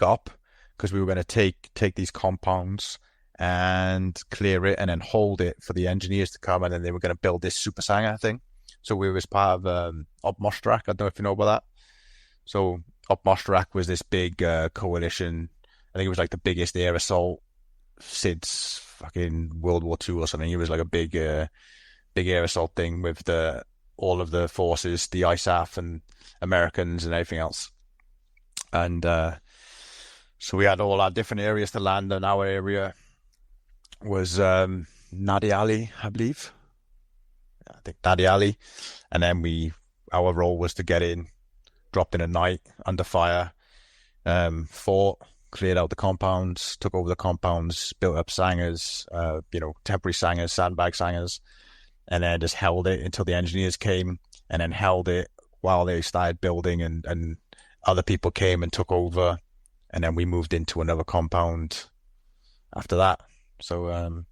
op, because we were going to take these compounds and clear it and then hold it for the engineers to come, and then they were going to build this Super Sanger thing. So we was part of Op Moshtarak. I don't know if you know about that. So Op Moshtarak was this big coalition. I think it was like the biggest air assault since fucking World War II or something. It was like a big air assault thing with all of the forces, the ISAF and Americans and everything else. And so we had all our different areas to land, and our area was Nadi Ali, I believe. I think Nadi Ali. And then our role was to get in, dropped in at night, under fire, fought cleared out the compounds, took over the compounds, built up sangers, temporary sangers, sandbag sangers, and then just held it until the engineers came, and then held it while they started building, and other people came and took over, and then we moved into another compound after that. So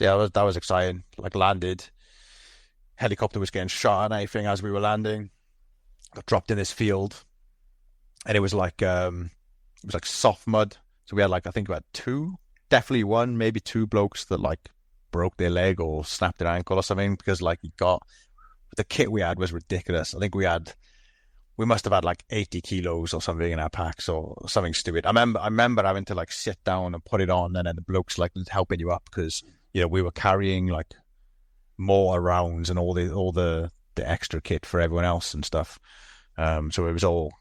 yeah, that was exciting. Like, landed, helicopter was getting shot and everything as we were landing. Got dropped in this field, and it was like soft mud. So we had I think we had definitely one, maybe two blokes that broke their leg or snapped their ankle or something, because the kit we had was ridiculous. I think we must have had 80 kilos or something in our packs or something stupid. I remember having to sit down and put it on, and then the blokes helping you up, because we were carrying more rounds and all the extra kit for everyone else and stuff. So it was all,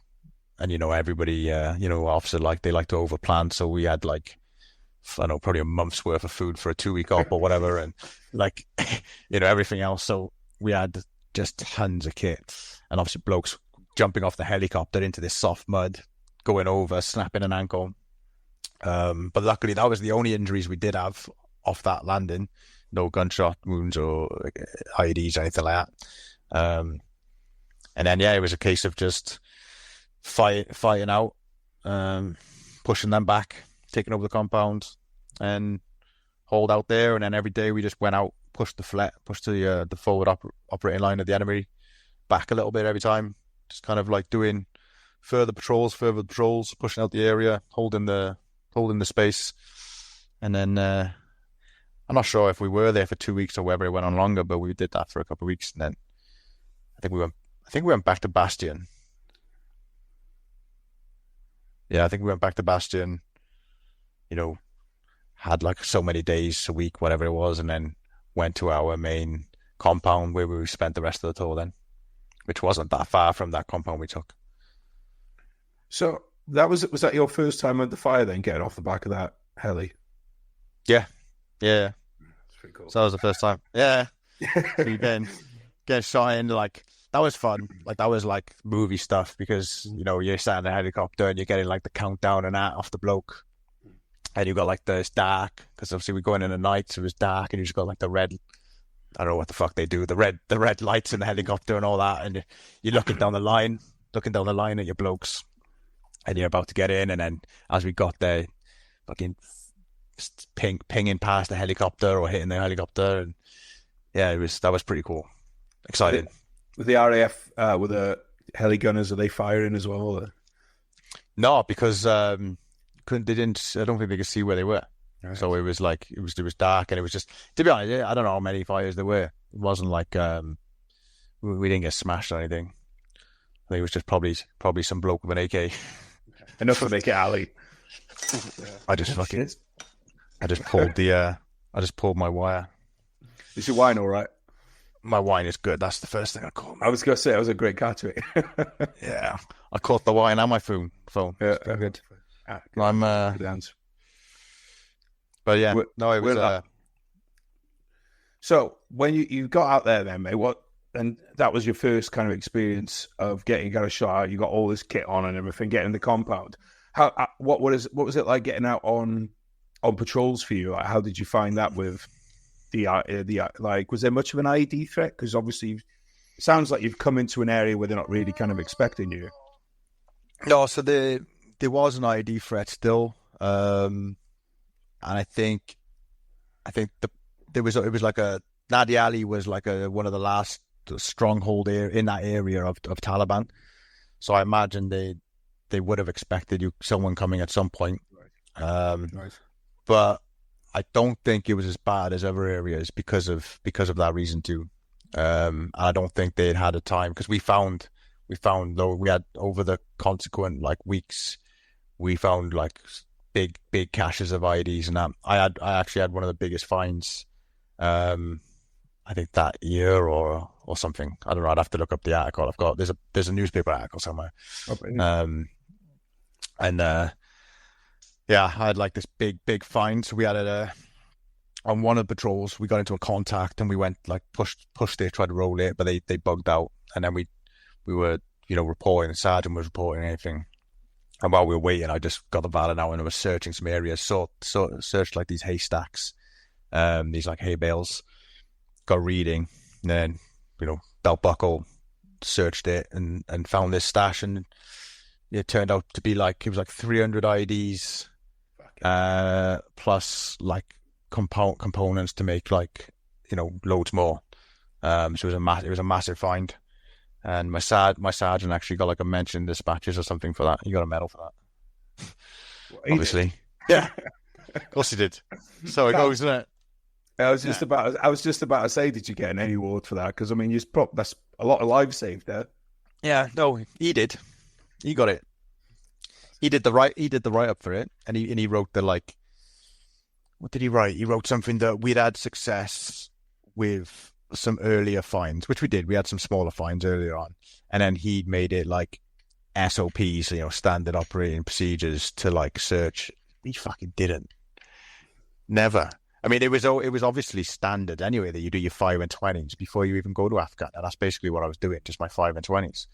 and everybody officer they like to overplan, so we had I don't know, probably a month's worth of food for a 2-week op or whatever, and everything else. So we had just tons of kit, and obviously blokes jumping off the helicopter into this soft mud, going over, snapping an ankle. But luckily that was the only injuries we did have off that landing. No gunshot wounds or IEDs or anything like that. And then, yeah, it was a case of just fighting out, pushing them back, taking over the compound, and hold out there. And then every day we just went out, pushed the forward operating line of the enemy back a little bit every time. Just kind of doing further patrols, pushing out the area, holding the space. And then I'm not sure if we were there for 2 weeks or whether it went on longer, but we did that for a couple of weeks, and then I think we went back to Bastion. Yeah, I think we went back to Bastion. Had so many days a week, whatever it was, and then went to our main compound where we spent the rest of the tour then, which wasn't that far from that compound we took.
So was that your first time at the fire then, getting off the back of that heli?
Yeah.
That's pretty cool.
So that was the first time. Yeah. So you get shot in, that was fun. That was movie stuff, because you're sat in the helicopter and you're getting the countdown and that off the bloke, and you got it's dark, because obviously we're going in at night, so it was dark, and you just got the red, I don't know what the fuck they do, the red lights in the helicopter and all that, and you're looking down the line at your blokes, and you're about to get in, and then as we got there, fucking pinging past the helicopter or hitting the helicopter, and yeah, that was pretty cool, exciting.
With the RAF, with the heli gunners, are they firing as well? Or?
No, because I don't think they could see where they were. Right. So it was it was dark, and it was just, to be honest, I don't know how many fires there were. It wasn't we didn't get smashed or anything. I think it was just probably some bloke with an AK.
Enough to make it alley.
I just pulled my wire.
Is your wine all right?
My wine is good. That's the first thing I caught.
I was going to say, I was a great catch to it.
Yeah. I caught the wine and my phone.
Yeah,
very good.
Good.
I'm
good answer.
But yeah, it was.
So when you got out there then, mate, and that was your first kind of experience of got a shot out, you got all this kit on and everything, getting in the compound. What was it like getting out on patrols for you? How did you find that with the was there much of an IED threat? Because obviously it sounds like you've come into an area where they're not really kind of expecting you.
No, so there was an IED threat still, and I think it was Nadi Ali was one of the last stronghold in that area of Taliban. So I imagine they would have expected someone coming at some point.
Right.
But I don't think it was as bad as other areas because of that reason too. I don't think they'd had a time, because we found though we had over the consequent weeks, we found big caches of IEDs and that. I actually had one of the biggest finds, I think that year or something. I don't know. I'd have to look up the article. There's a newspaper article somewhere. Yeah, I had this big find. So we had on one of the patrols, we got into a contact and we went pushed it, tried to roll it, but they bugged out. And then we were, reporting, the sergeant was reporting anything. And while we were waiting, I just got the Valor out and I was searching some areas, searched like these haystacks, these like hay bales, got reading, and then, belt buckle, searched it and found this stash, and it turned out to be it was like 300 IDs, plus like components to make loads more. So it was a massive find. And my sergeant actually got like a mention in dispatches or something for that. He got a medal for that.
Well,
obviously. Yeah. Of course he did. So it goes, isn't it?
I was just about to say, did you get any award for that? Because I mean, that's a lot of lives saved there.
Yeah, no, he did. He got it. He did the write up for it, and he wrote what did he write? He wrote something that we'd had success with some earlier finds, which we did. We had some smaller finds earlier on, and then he made it like SOPs, standard operating procedures to search. We fucking didn't. Never. I mean, it was obviously standard anyway that you do your 5 and 20s before you even go to Afghan, and that's basically what I was doing, just my 5 and 20s.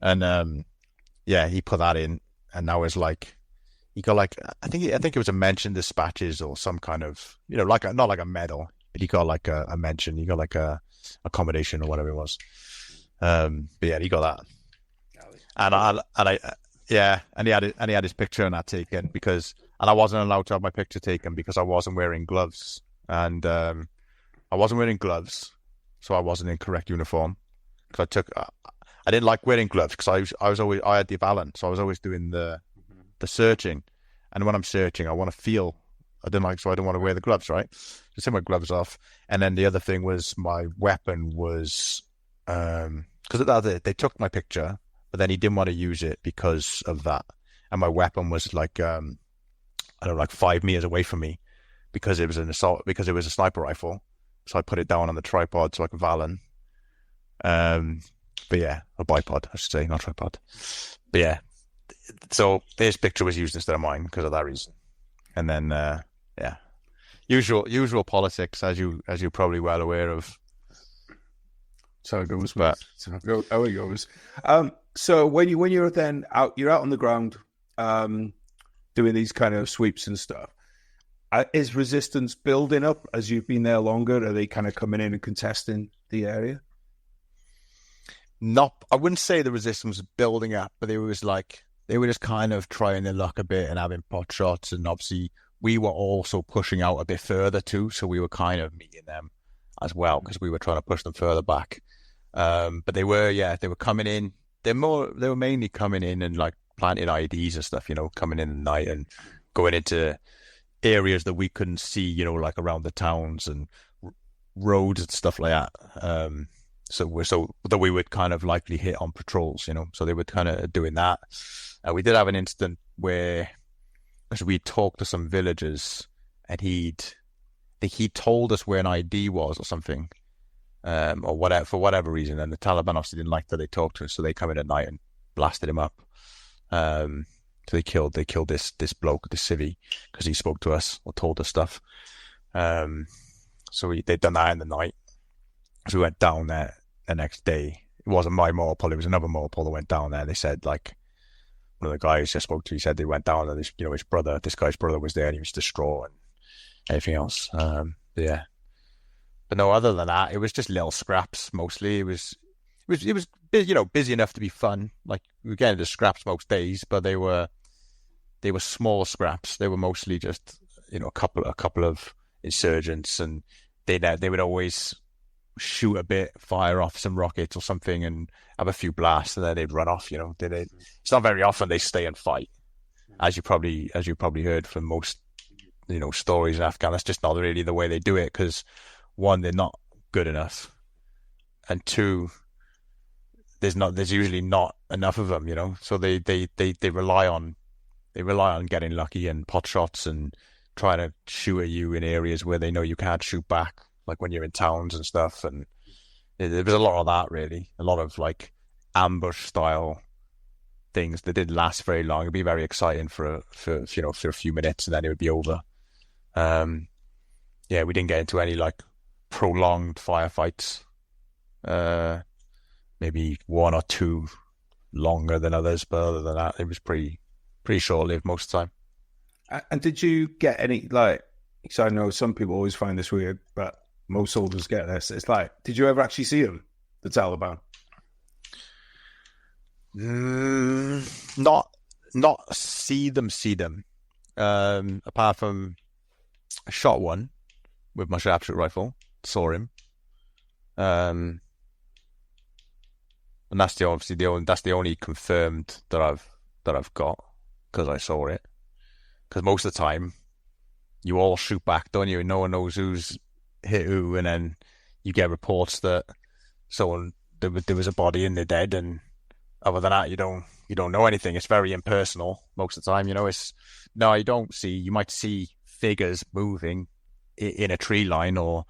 And he put that in, and that was he got I think it was a mention dispatches or some kind of not like a medal, but he got like a mention. He got like a accommodation or whatever it was. But yeah, he got that. And he had his picture on that taken and I wasn't allowed to have my picture taken because I wasn't wearing gloves, and I wasn't wearing gloves, so I wasn't in correct uniform. Because I didn't like wearing gloves because I had the balance, so I was always doing the searching, and when I'm searching, I want to feel. I don't want to wear the gloves, right? Just take my gloves off, and then the other thing was my weapon was because they took my picture, but then he didn't want to use it because of that, and my weapon was like 5 meters away from me because it was a sniper rifle, so I put it down on the tripod so I could Valen. But yeah, a bipod, I should say, not tripod. But yeah, so his picture was used instead of mine because of that reason. And then usual politics, as you're probably well aware of.
So it goes, but how it goes. So when you're then out, you're out on the ground, doing these kind of sweeps and stuff. Is resistance building up as you've been there longer? Are they kind of coming in and contesting the area?
I wouldn't say the resistance was building up, but they were just kind of trying their luck a bit and having pot shots, and obviously we were also pushing out a bit further too, so we were kind of meeting them as well because we were trying to push them further back. But they were coming in. They were mainly coming in and like planting IEDs and stuff, coming in at night and going into areas that we couldn't see, like around the towns and roads and stuff like that. So that we would kind of likely hit on patrols, so they were kind of doing that. We did have an incident where we talked to some villagers and he told us where an ID was or something, or whatever, for whatever reason. And the Taliban obviously didn't like that they talked to us, so they come in at night and blasted him up. So they killed this bloke, this civvy, because he spoke to us or told us stuff. So they'd done that in the night. So we went down there the next day. It wasn't my morpol, it was another morpol that went down there. They said, like, one of the guys I spoke to, he said they went down and this guy's brother was there and he was distraught and everything else. Yeah. But no, other than that, it was just little scraps mostly. It was busy enough to be fun. Like, we were getting the scraps most days, but they were small scraps. They were mostly just, a couple of insurgents, and they would always shoot a bit, fire off some rockets or something, and have a few blasts, and then they'd run off. It's not very often they stay and fight, as you probably heard from most stories in Afghanistan. That's just not really the way they do it, because one, they're not good enough, and two, there's usually not enough of them. So they rely on getting lucky and pot shots and trying to shoot at you in areas where they know you can't shoot back, like when you're in towns and stuff. And there was a lot of that, really. A lot of like ambush style things that didn't last very long. It'd be very exciting for a few minutes, and then it would be over. We didn't get into any like prolonged firefights. Maybe one or two longer than others, but other than that, it was pretty pretty short-lived most of the time.
And did you get any, like, because I know some people always find this weird, but most soldiers get this. It's like, did you ever actually see them, the Taliban?
Not see them. Apart from I shot one with my sharpshooter rifle, saw him. And that's the only confirmed that I've got, because I saw it. Because most of the time, you all shoot back, don't you? And no one knows who's hit who, and then you get reports that there was a body and they're dead, and other than that, you don't know anything. It's very impersonal most of the time. You don't see. You might see figures moving in a tree line or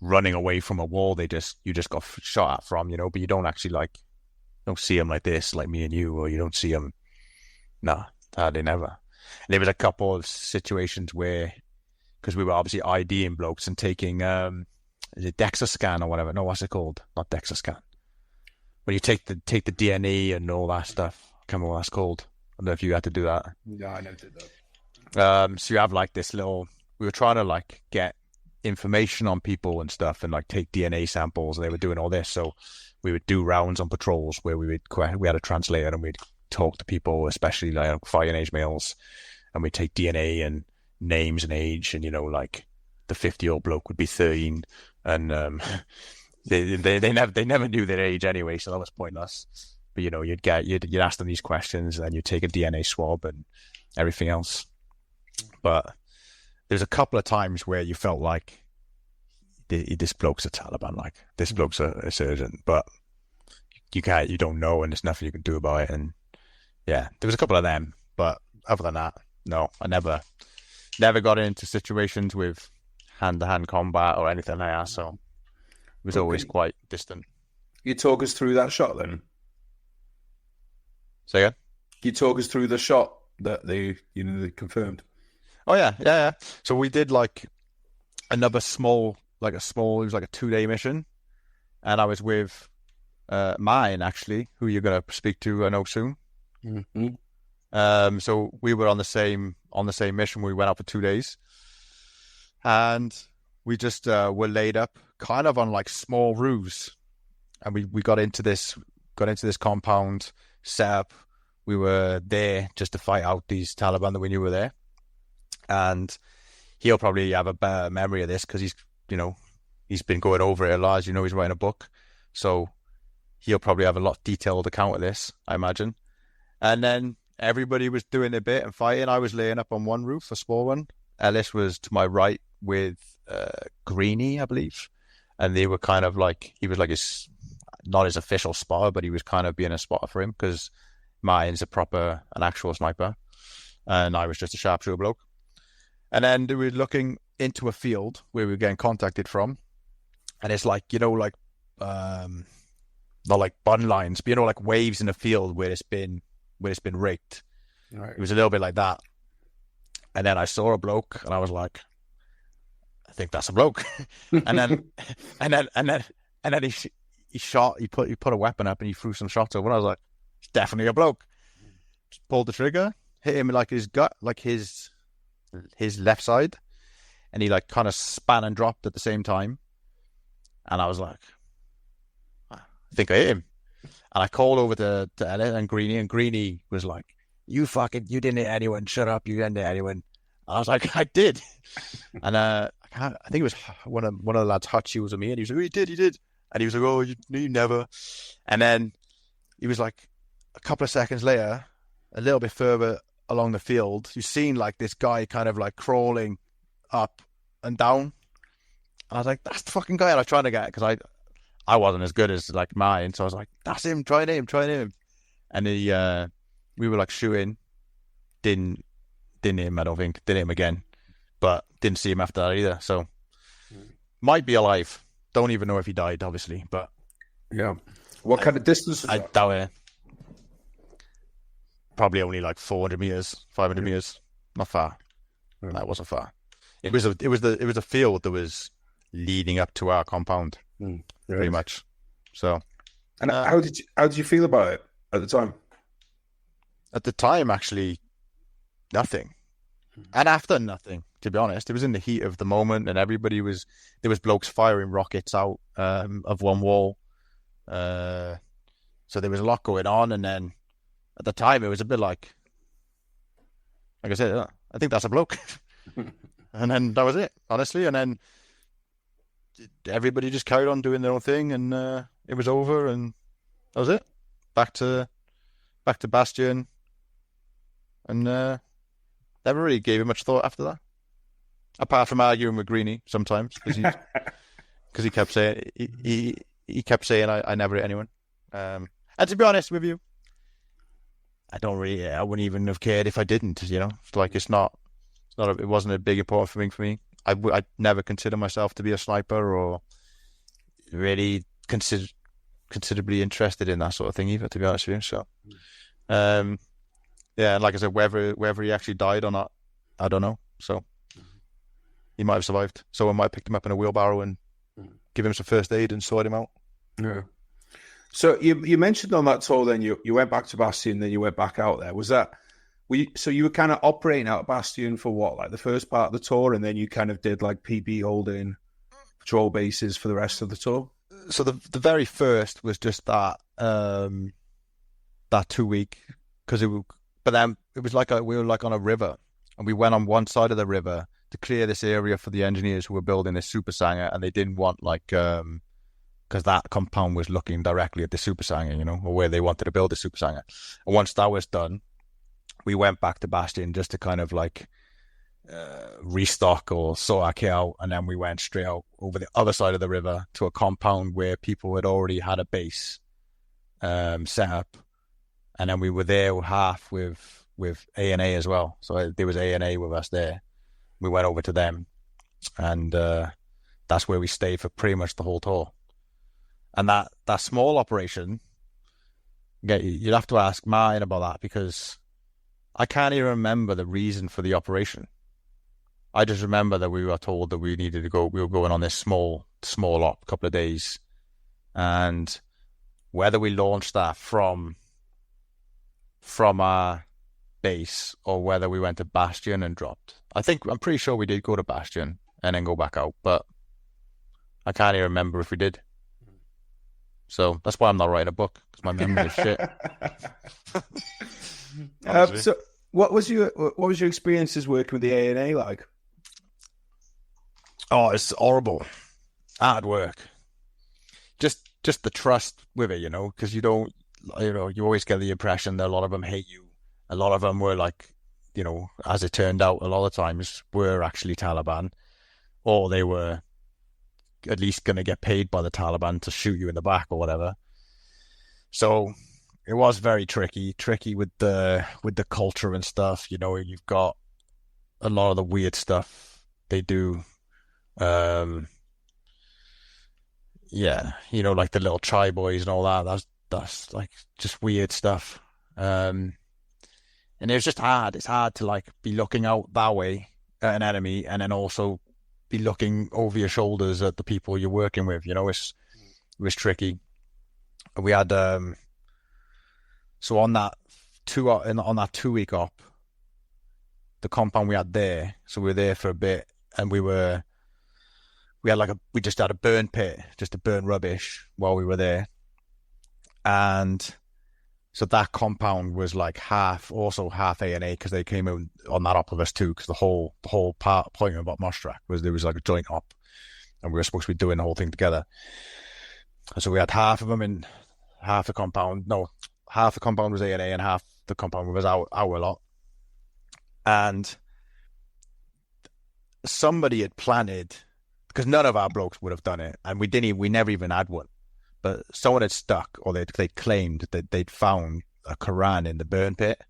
running away from a wall you just got shot at from, but you don't actually don't see them like this, like me and you, or you don't see them. Nah, hardly never. And there was a couple of situations where, because we were obviously IDing blokes and taking, is it DEXA scan or whatever? No, what's it called? Not DEXA scan. When you take the DNA and all that stuff. I can't remember what that's called. I don't know if you had to do that.
No, I never did that.
So you have this little, we were trying to get information on people and stuff, and take DNA samples, and they were doing all this. So we would do rounds on patrols where we had a translator, and we'd talk to people, especially fighting age males, and we'd take DNA and names and age, and the 50-year-old bloke would be 13, and they never knew their age anyway, so that was pointless. But you'd ask them these questions, and then you'd take a DNA swab and everything else. But there's a couple of times where you felt like this bloke's a Taliban, this bloke's a surgeon, but you don't know, and there's nothing you can do about it. And yeah, there was a couple of them, but other than that, no, I never got into situations with hand-to-hand combat or anything like that, so it was always quite distant.
You talk us through that shot then?
Say again?
You talk us through the shot that they confirmed?
Oh yeah. So we did another small, it was a 2-day mission, and I was with mine, actually, who you're going to speak to, I know, soon.
Mm-hmm.
So we were on the same mission. We went out for 2 days, and we just were laid up kind of on small roofs, and we got into this compound set up. We were there just to fight out these Taliban that we knew were there, and he'll probably have a better memory of this because he's been going over it a lot. He's writing a book, so he'll probably have a lot detailed account of this, I imagine. And then everybody was doing their bit and fighting. I was laying up on one roof, a small one. Ellis was to my right with Greenie, I believe, and they were kind of he was his, not his official spotter, but he was kind of being a spotter for him because Martin's an actual sniper, and I was just a sharpshooter bloke. And then we were looking into a field where we were getting contacted from, and it's not bun lines, but waves in a field where it's been raked.
Right.
It was a little bit like that. And then I saw a bloke, and I was like, I think that's a bloke. and then he shot. He put a weapon up, and he threw some shots over. And I was like, it's definitely a bloke. Just pulled the trigger, hit him his gut, his left side, and he kind of span and dropped at the same time. And I was like, I think I hit him. And I called over to Elliot and Greenie was like, you didn't hit anyone, shut up, you didn't hit anyone. And I was like, I did. And I think it was one of the lads hot shoes with me, and he was like, oh, you did. And he was like, oh, you never. And then he was like, a couple of seconds later, a little bit further along the field, you've seen this guy kind of crawling up and down. And I was like, that's the fucking guy. And I was trying to get it because I wasn't as good as mine. So I was like, that's him, try him. And we were shooting. Didn't hit him, I don't think. Didn't hit him again. But didn't see him after that either. So might be alive. Don't even know if he died, obviously. But
yeah. What kind of distance?
I doubt it. Probably only 400 meters, 500 meters. Not far.
Yeah.
That wasn't far. It was a field that was leading up to our compound, pretty much. So,
and how did you feel about it at the time?
At the time, actually, nothing. And after nothing, to be honest, it was in the heat of the moment, and there was blokes firing rockets out of one wall. So there was a lot going on, and then at the time, it was a bit like I said, I think that's a bloke. And then that was it, honestly. And then everybody just carried on doing their own thing, and it was over, and that was it. Back to Bastion, and never really gave it much thought after that. Apart from arguing with Greenie sometimes, because he kept saying he kept saying I never hit anyone. And to be honest with you, I wouldn't even have cared if I didn't. You know, it wasn't a big important thing for me. I'd never consider myself to be a sniper or really considerably interested in that sort of thing either, to be honest with you. So, yeah, and like I said, whether he actually died or not, I don't know. So he might have survived. Someone might have picked him up in a wheelbarrow and give him some first aid and sort him out.
Yeah. So you mentioned on that tour, then you went back to Bastion, then you went back out there. So you were kind of operating out of Bastion for what, like the first part of the tour, and then you kind of did like PB holding patrol bases for the rest of the tour?
So the very first was just that 2 week, but then it was like we were like on a river, and we went on one side of the river to clear this area for the engineers who were building this super sanger, and they didn't want because that compound was looking directly at the super sanger, you know, or where they wanted to build the super sanger. And once that was done, we went back to Bastion just to kind of like restock or sort our kit out, and then we went straight out over the other side of the river to a compound where people had already had a base set up, and then we were there half with A&A as well. So there was A&A with us there. We went over to them, and that's where we stayed for pretty much the whole tour. And that small operation, you'd have to ask mine about that, because I can't even remember the reason for the operation. I just remember that we were told that we needed to go. We were going on this small op, couple of days, and whether we launched that from our base or whether we went to Bastion and dropped. I'm pretty sure we did go to Bastion and then go back out, but I can't even remember if we did. So that's why I'm not writing a book, because my memory is shit.
So what was your experiences working with the A&A like?
Oh, it's horrible. Hard work. Just the trust with it, you know, because you always get the impression that a lot of them hate you. A lot of them were like, you know, as it turned out, a lot of times were actually Taliban, or they were at least going to get paid by the Taliban to shoot you in the back or whatever. So it was very tricky with the culture and stuff. You know, you've got a lot of the weird stuff they do. Yeah, you know, like the little chai boys and all that. That's like just weird stuff. And it was just hard. It's hard to like be looking out that way at an enemy and then also be looking over your shoulders at the people you're working with. You know, it was tricky. We had so on that 2 week op, the compound we had there. So we were there for a bit, and we just had a burn pit just to burn rubbish while we were there, and so that compound was like half A&A, because they came in on that op with us too, because the whole point of Mostrak was there was like a joint op, and we were supposed to be doing the whole thing together. And so we had half of them in half the compound. No, half the compound was A&A and half the compound was our lot. And somebody had planted, because none of our blokes would have done it, and we never even had one. But someone had stuck, or they claimed that they'd found a Quran in the burn pit,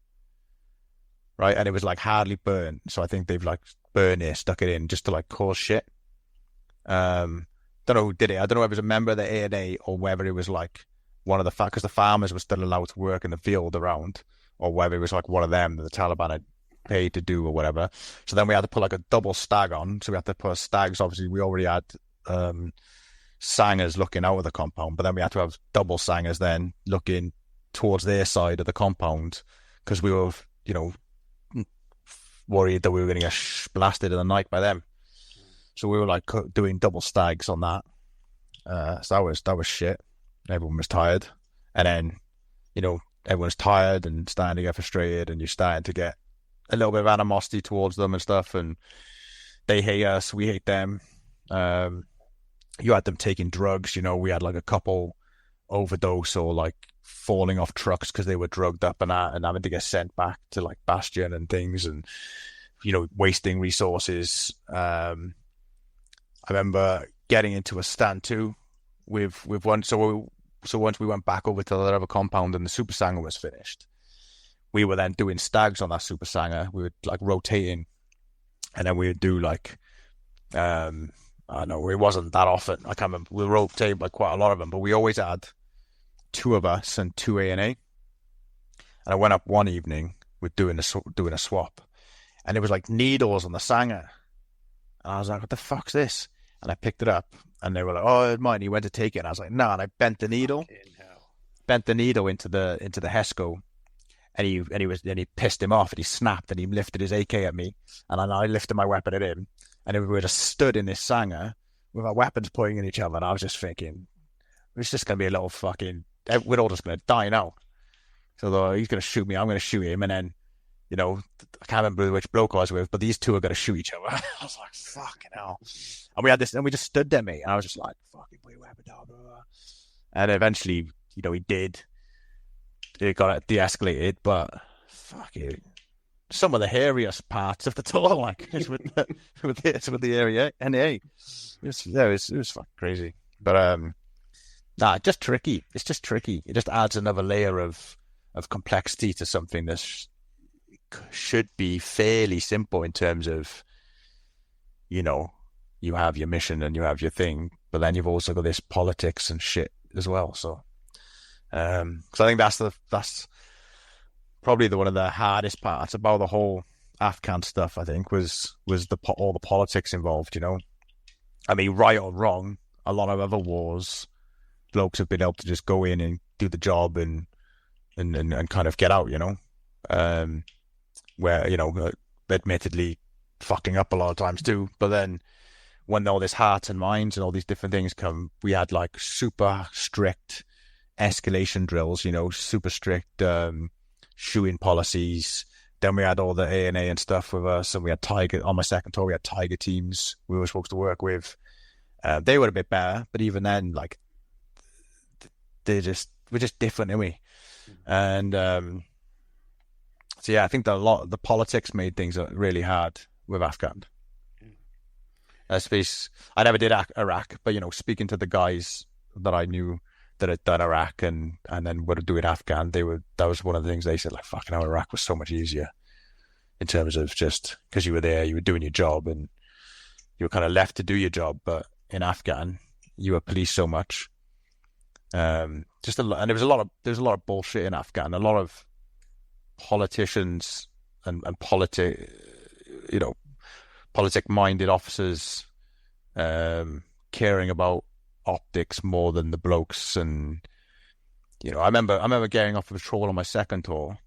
right? And it was like hardly burned. So I think they've like burned it, stuck it in just to like cause shit. Don't know who did it. I don't know if it was a member of the A&A or whether it was like one of the because the farmers were still allowed to work in the field around, or whether it was like one of them that the Taliban had paid to do or whatever. So then we had to put like a double stag on. So we had to put stags. Obviously, we already had sangers looking out of the compound, but then we had to have double sangers then looking towards their side of the compound, because we were, worried that we were going to get blasted in the night by them. So we were like doing double stags on that. So that was shit. Everyone was tired, and then everyone's tired and starting to get frustrated, and you're starting to get a little bit of animosity towards them and stuff, and they hate us, we hate them. You had them taking drugs. We had like a couple overdose or like falling off trucks because they were drugged up and having to get sent back to like Bastion and things, and wasting resources. I remember getting into a stand too with one. So once we went back over to the other compound and the Super Sanger was finished, we were then doing stags on that Super Sanger. We were like rotating, and then we would do like, I don't know, it wasn't that often. I can't remember. We rotated like quite a lot of them, but we always had 2 of us and 2 A&A. And I went up one evening with doing a swap, and it was like needles on the Sanger. And I was like, what the fuck's this? And I picked it up, and they were like, oh, it's mine. He went to take it, and I was like, no. And I bent the needle into the Hesco, and he pissed him off, and he snapped, and he lifted his AK at me, and then I lifted my weapon at him, and we were just stood in this Sanger with our weapons pointing at each other, and I was just thinking, it's just going to be a little fucking, we're all just going to die now. So he's going to shoot me, I'm going to shoot him, and then, I can't remember which bloke I was with, but these 2 are going to shoot each other. I was like, fucking hell. And we had this, and we just stood there, mate, and I was just like, fucking put your weapon down, blah, blah. And eventually, he did. It got de-escalated, but fuck it. Some of the hairiest parts of the tour, like, is with the area NA. It was fucking crazy. But just tricky. It's just tricky. It just adds another layer of complexity to something that should be fairly simple in terms of, you have your mission and you have your thing, but then you've also got this politics and shit as well. So, because I think that's probably one of the hardest parts about the whole Afghan stuff. I think was all the politics involved. I mean, right or wrong, a lot of other wars, blokes have been able to just go in and do the job and kind of get out. Where admittedly fucking up a lot of times too, but then when all this heart and minds and all these different things come, we had like super strict escalation drills, super strict shooting policies. Then we had all the A&A and stuff with us, and we had Tiger on my second tour. We had Tiger teams we were supposed to work with. They were a bit better, but even then, like, we're just different, aren't we? And so yeah, I think that a lot of the politics made things really hard with Afghan. I never did Iraq, but speaking to the guys that I knew that had done Iraq and then would do it Afghan, that was one of the things they said, like, fucking hell, Iraq was so much easier in terms of just because you were there, you were doing your job, and you were kind of left to do your job. But in Afghan, you were policed so much. Just a lot, and there was a lot of bullshit in Afghan. A lot of politicians and politic-minded officers caring about optics more than the blokes. And I remember getting off a patrol on my second tour,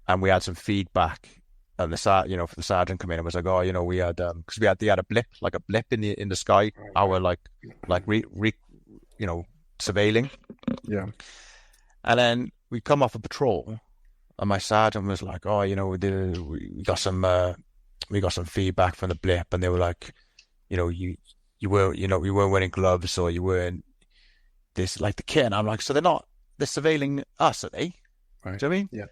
and we had some feedback, and the for the sergeant come in and was like, oh, we had because they had a blip in the sky, our surveilling.
Yeah.
And then we come off a patrol, and my sergeant was like, oh, we got some feedback from the blip, and they were like, you weren't wearing gloves, or you weren't this, like, the kit. And I'm like, so they're surveilling us, are they?
Right.
Do you know what I mean?
Yeah.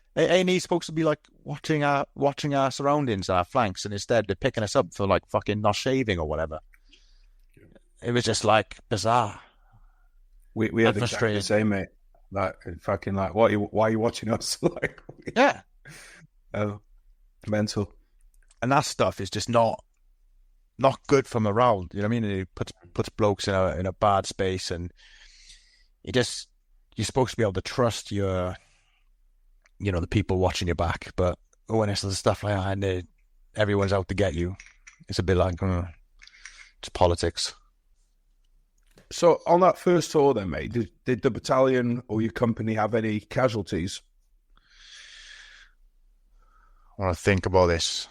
A&E's supposed to be like watching our surroundings, our flanks, and instead they're picking us up for like fucking not shaving or whatever. Yeah. It was just like bizarre.
We had exactly the same, mate. Like, fucking, like, why are you watching us? Like,
yeah.
Oh, mental.
And that stuff is just not good for morale. You know what I mean? It puts blokes in a bad space, and you're supposed to be able to trust the people watching your back. But when it's stuff like that and everyone's out to get you, it's a bit like it's politics.
So on that first tour then, mate, did the battalion or your company have any casualties?
want to think about this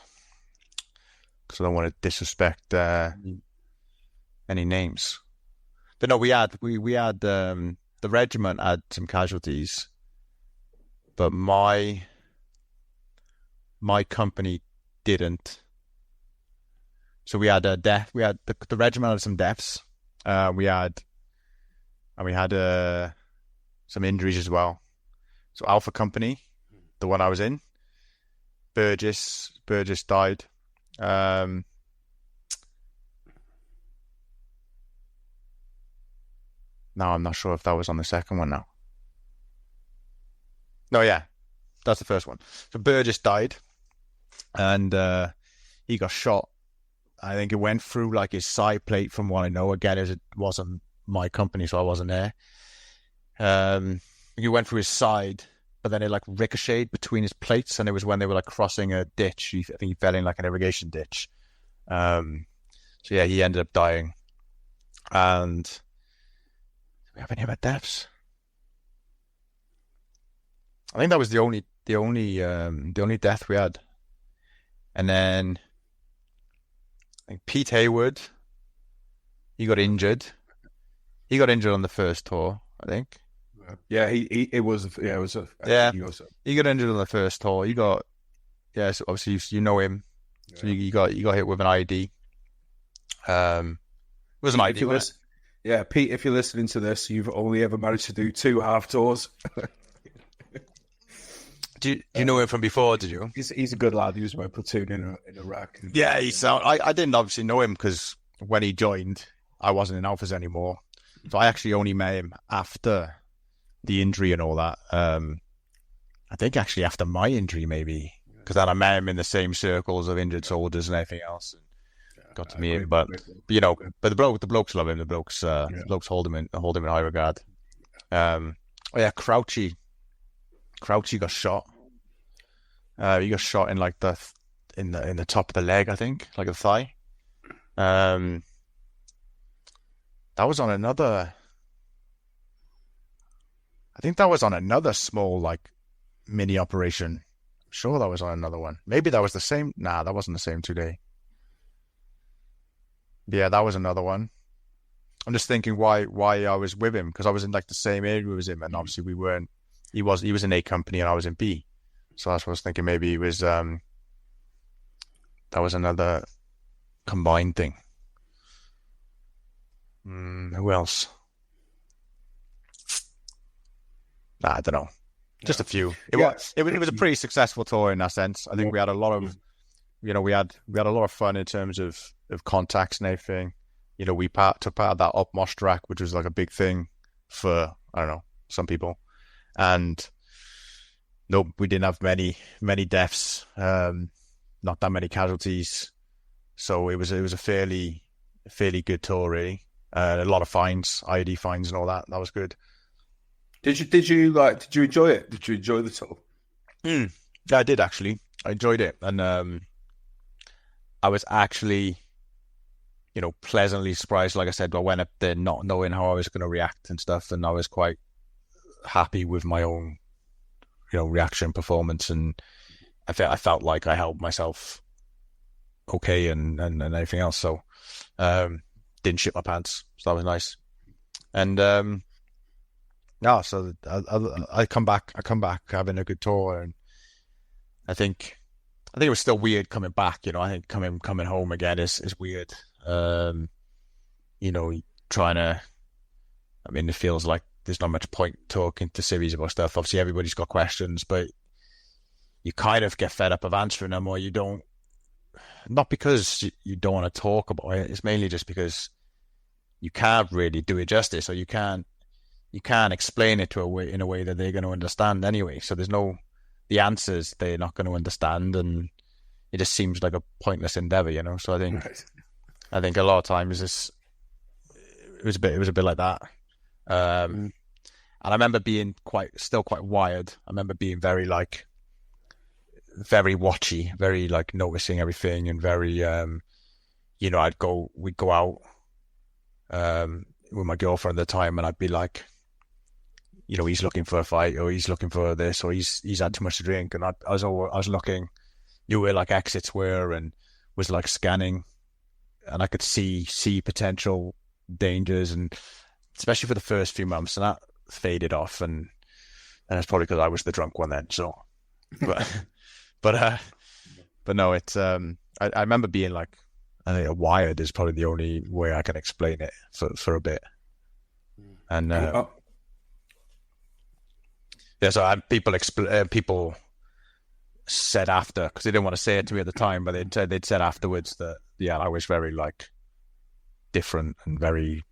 because I don't want to disrespect any names. But no, we had the regiment had some casualties, but my company didn't. So we had a death. We had the regiment had some deaths. We had some injuries as well. So Alpha Company, the one I was in, Burgess died. Now I'm not sure if that was on the second one now. No, yeah, that's the first one. So Burgess died, and he got shot. I think it went through like his side plate, from what I know. Again, it wasn't my company, so I wasn't there. He went through his side, but then it like ricocheted between his plates, and it was when they were like crossing a ditch. I think he fell in like an irrigation ditch. So yeah, he ended up dying. And do we have any other deaths? I think that was the only death we had. And then I think Pete Hayward, he got injured. He got injured on the first tour, I think.
Yeah, he got
injured on the first tour. So obviously you know him. Yeah. So you got hit with an ID. It was an ID.
Yeah, Pete, if you're listening to this, you've only ever managed to do 2 half tours.
Do you know him from before? Did you?
He's a good lad. He was my platoon in Iraq.
Yeah, I didn't obviously know him because when he joined, I wasn't in Alphas anymore. So I actually only met him after the injury and all that. I think actually after my injury, maybe, because then I met him in the same circles of injured soldiers and everything else. And got to meet him, but the blokes love him. The blokes hold him in high regard. Crouchy got shot. He got shot in like in the top of the leg, I think, like the thigh. That was on another. I think that was on another small like mini operation. I'm sure that was on another one. Maybe that was the same. Nah, that wasn't the same today. Yeah, that was another one. I'm just thinking why I was with him, because I was in like the same area as him, and obviously we weren't. He was in A company and I was in B, so that's what I was thinking. Maybe he was that was another combined thing. Who else? I don't know. Just a few. It was a pretty successful tour in that sense. I think we had a lot of, we had a lot of fun in terms of contacts and everything. We took part of that Op Mostrack, which was like a big thing for, I don't know, some people. And no, we didn't have many deaths, not that many casualties. So it was a fairly good tour, really. A lot of fines, IED fines and all that. That was good.
Did you enjoy it? Did you enjoy the tour?
Yeah, I did actually. I enjoyed it, and I was actually, pleasantly surprised. Like I said, I went up there not knowing how I was going to react and stuff, and I was quite happy with my own, reaction, performance, and I felt like I held myself okay and everything else. So didn't shit my pants, so that was nice. And so I come back having a good tour, and I think it was still weird coming back. I think coming home again is weird. Trying to. I mean, it feels like there's not much point talking to civvies about stuff. Obviously, everybody's got questions, but you kind of get fed up of answering them, or you don't. Not because you don't want to talk about it. It's mainly just because you can't really do it justice, or you can't explain it in a way that they're going to understand anyway. So there's the answers they're not going to understand, and it just seems like a pointless endeavor, So I think a lot of times it was a bit like that. And I remember being still quite wired. I remember being very watchy, very noticing everything, and very we'd go out with my girlfriend at the time, and I'd be like, he's looking for a fight, or he's looking for this, or he's had too much to drink, and I was looking, knew where like exits were and was like scanning, and I could see potential dangers, and especially for the first few months, and that faded off, and that's probably because I was the drunk one then. So, but but no, it's I remember being like, I think wired is probably the only way I can explain it for a bit, and yeah, so people said after, because they didn't want to say it to me at the time, but they'd said afterwards that I was very like different and very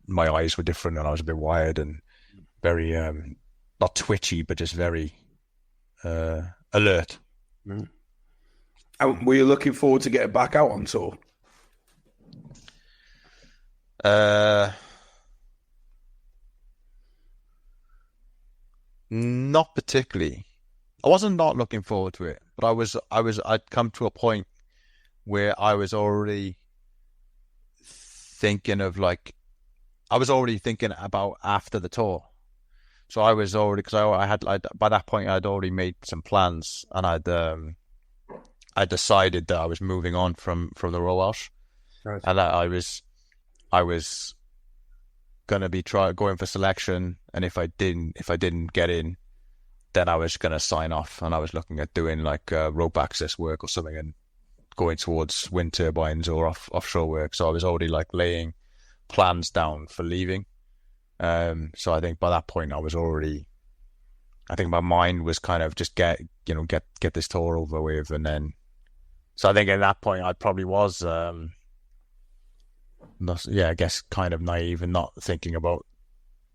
my eyes were different and I was a bit wired and very not twitchy but just very alert.
Were you looking forward to getting back out on tour?
Not particularly. I wasn't not looking forward to it, but I'd come to a point where I was already thinking of like, I was already thinking about after the tour. So I was already, because I by that point I'd already made some plans, and I decided that I was moving on from the Royal Welsh, right. And that I was gonna be going for selection, and if I didn't get in, then I was gonna sign off, and I was looking at doing like rope access work or something, and going towards wind turbines or offshore work. So I was already like laying plans down for leaving. So I think by that point I think my mind was kind of just get this tour over with, and then so I think at that point I probably was I guess kind of naive and not thinking about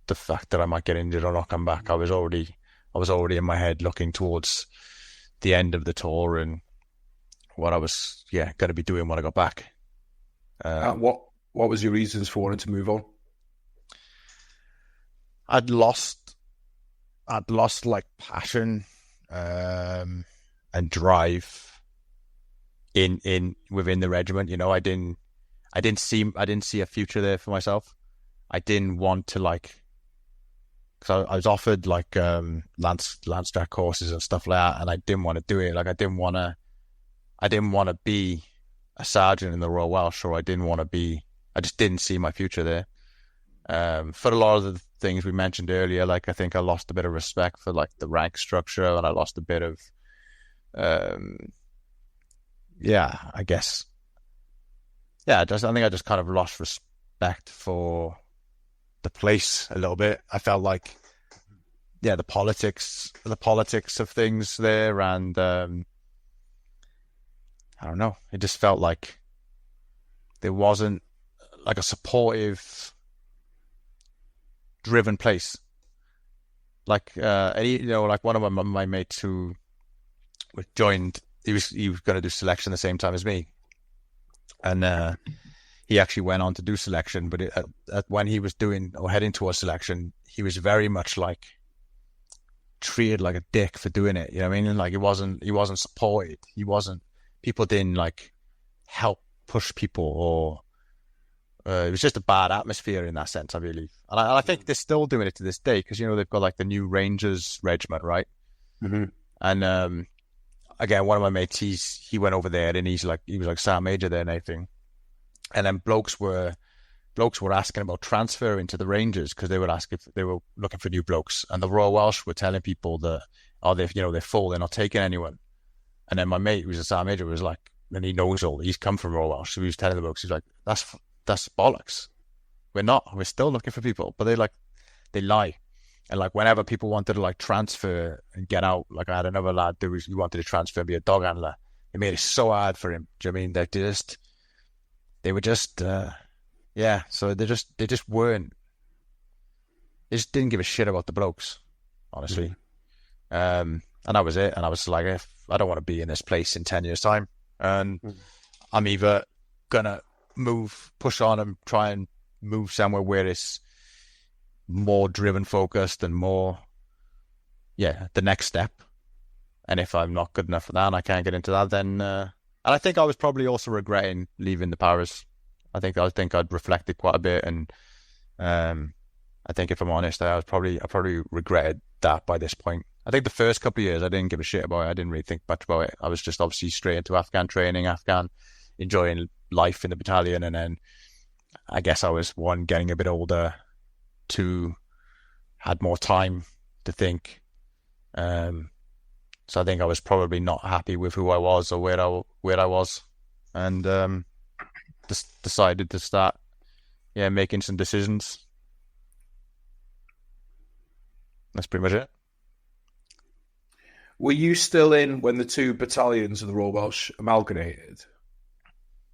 the fact that I might get injured or not come back. I was already in my head looking towards the end of the tour and what I was going to be doing when I got back.
What was your reasons for wanting to move on?
I'd lost like passion and drive in within the regiment. I didn't see a future there for myself. I didn't want to because I was offered like lance track courses and stuff like that, and I didn't want to do it. Like I didn't want to be a sergeant in the Royal Welsh, or I just didn't see my future there. For a lot of the things we mentioned earlier, like I think I lost a bit of respect for like the rank structure, and I lost a bit of, I think I just kind of lost respect for the place a little bit. I felt like, the politics of things there, and I don't know. It just felt like there wasn't like a supportive, driven place. Like like one of my mates who joined, he was going to do selection the same time as me, and he actually went on to do selection. But when he was doing or heading towards selection, he was very much like treated like a dick for doing it. You know what I mean? Like he wasn't supported. People didn't like help push people, or it was just a bad atmosphere in that sense, I believe. And I think they're still doing it to this day, because they've got like the new Rangers regiment, right?
Mm-hmm.
And again, one of my mates, he went over there, and he was like Sergeant Major there and everything. And then blokes were asking about transferring to the Rangers, because they would ask if they were looking for new blokes, and the Royal Welsh were telling people that they're full, they're not taking anyone. And then my mate, who was a Sergeant Major, was like, and he knows all, he's come from Royal Welsh, so he was telling the blokes, he's like, that's bollocks. We're still looking for people. But they lie. And like whenever people wanted to like transfer and get out, like I had another lad who wanted to transfer and be a dog handler. It made it so hard for him. Do you know what I mean? So they just weren't. They just didn't give a shit about the blokes, honestly. And that was it. And I was like, I don't want to be in this place in 10 years' time. And I'm either gonna push on and try and move somewhere where it's more driven focused and more the next step. And if I'm not good enough for that and I can't get into that, then and I think I was probably also regretting leaving the Paras. I think I'd reflected quite a bit, and I think if I'm honest, I probably regretted that by this point. I think the first couple of years I didn't give a shit about it. I didn't really think much about it. I was just obviously straight into Afghan training, enjoying life in the battalion, and then I guess I was, one, getting a bit older, two, had more time to think. So I think I was probably not happy with who I was or where I was, and just decided to start, making some decisions. That's pretty much it.
Were you still in when the two battalions of the Royal Welsh amalgamated?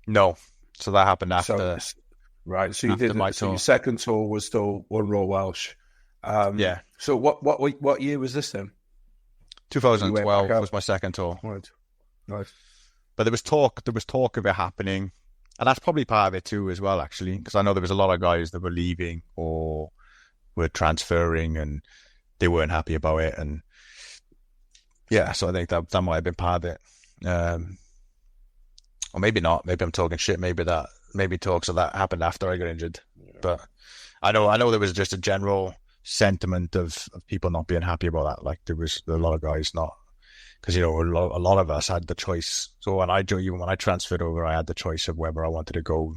No, so that happened after.
Right, so you did. So your second tour was still one Royal Welsh.
Yeah.
So what year was this then?
2012 was my second tour.
Right.
But there was talk of it happening, and that's probably part of it too, as well, actually, because I know there was a lot of guys that were leaving or were transferring, and they weren't happy about it, and so I think that might have been part of it. Or maybe not. Maybe I'm talking shit. Maybe talks of that happened after I got injured. Yeah. But I know there was just a general sentiment of people not being happy about that. Like, there was a lot of guys not, because a lot of us had the choice. So when I transferred over, I had the choice of whether I wanted to go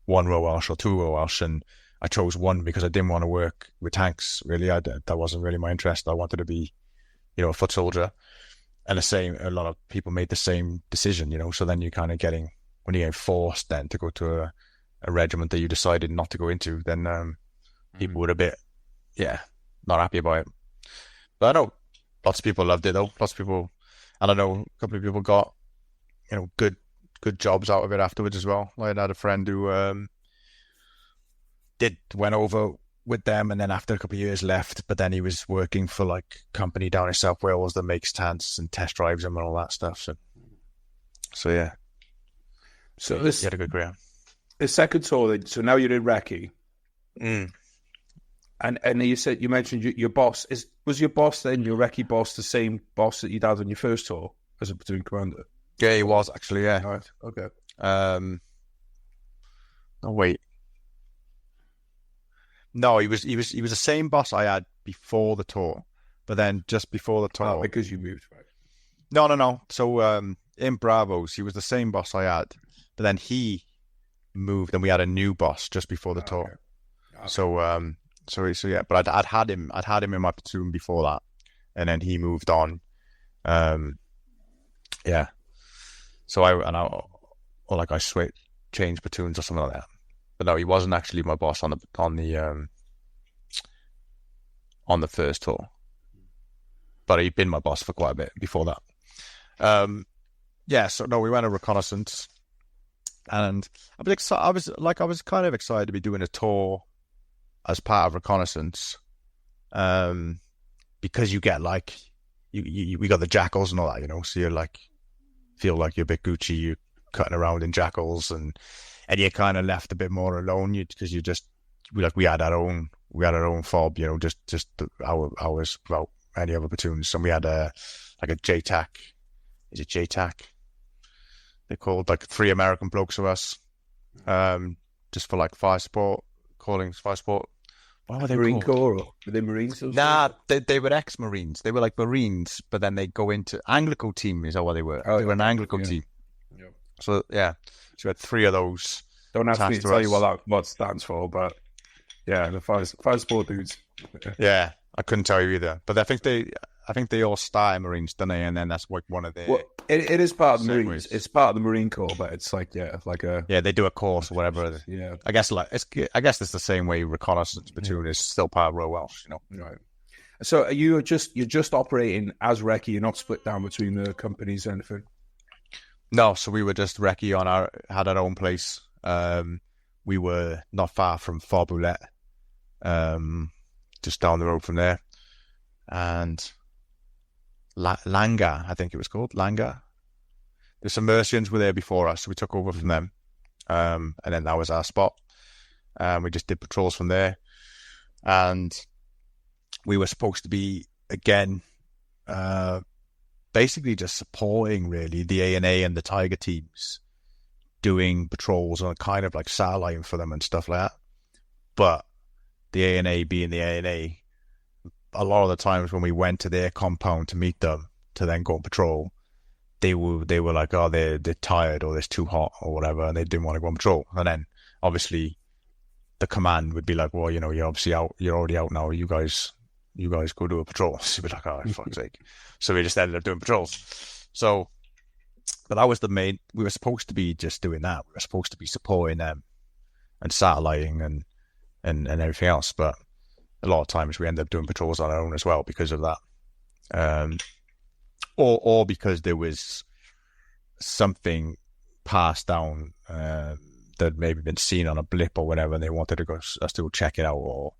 one Royal Welsh or two Royal Welsh, and I chose one because I didn't want to work with tanks. Really, that wasn't really my interest. I wanted to be, a foot soldier. And a lot of people made the same decision, So then you're kind of when you're getting forced then to go to a regiment that you decided not to go into, then people were a bit, not happy about it. But I know lots of people loved it though. Lots of people, and I know a couple of people got, good jobs out of it afterwards as well. I had a friend who went over with them, and then after a couple of years left, but then he was working for like a company down in South Wales that makes tanks and test drives them and all that stuff. So yeah. So
this,
you had a good career.
The second tour, so now you're in recce. And you mentioned your boss was your boss then, your recce boss, the same boss that you'd had on your first tour as a platoon commander?
Yeah, he was actually. Yeah.
All right. Okay.
Oh wait. No, he was the same boss I had before the tour, but then just before the tour,
because you moved, right?
No. So in Bravos, he was the same boss I had, but then he moved, and we had a new boss just before the tour. Okay. So yeah, but I'd had him in my platoon before that, and then he moved on. Yeah. So I changed platoons or something like that. But no, he wasn't actually my boss on the first tour. But he'd been my boss for quite a bit before that. So no, we went on reconnaissance, and I was kind of excited to be doing a tour as part of reconnaissance, because you get we got the jackals and all that, so you're feel like you're a bit Gucci, you're cutting around in jackals, and you're kind of left a bit more alone, because we had our own fob, just ours without any other platoons. And we had a JTAC. Is it JTAC? They're called 3 American blokes of us, just for fire support, calling fire support. What were they
Marine
called?
Corps? Or were they Marines?
Nah, they were ex-Marines. They were like Marines, but then they go into Anglican team. Is that what they were? They were an Anglican team. Yeah. So yeah, so we had 3 of those.
Don't ask me to tell you what that stands for, but yeah, the fire support dudes.
Yeah, I couldn't tell you either. But I think they all start in Marines, don't they? And then that's one of the.
Well, it is part of the Marines. It's part of the Marine Corps, but it's they do
a course or whatever.
Yeah,
I guess it's the same way reconnaissance platoon is still part of Royal Welsh,
Right. So you're just operating as recce. You're not split down between the companies or anything.
No, so we were just recce had our own place. We were not far from Fort Boulette, just down the road from there, and Langa, I think it was called Langa. The Mercians were there before us, so we took over from them, and then that was our spot. We just did patrols from there, and we were supposed to be again, basically just supporting really the A&A and the Tiger teams, doing patrols on kind of satellite for them and stuff like that. But the A&A being the A&A, a lot of the times when we went to their compound to meet them to then go on patrol, they were like, oh, they're tired or it's too hot or whatever, and they didn't want to go on patrol. And then obviously the command would be like, well, you know, you're obviously out, you're already out now. You guys go do a patrol. So we'd be like, oh, for fuck's sake. So we just ended up doing patrols. So, but that was the main. We were supposed to be just doing that. We were supposed to be supporting them and satelliting and everything else. But a lot of times we end up doing patrols on our own as well because of that. Or because there was something passed down that had maybe been seen on a blip or whatever, and they wanted us to go check it out or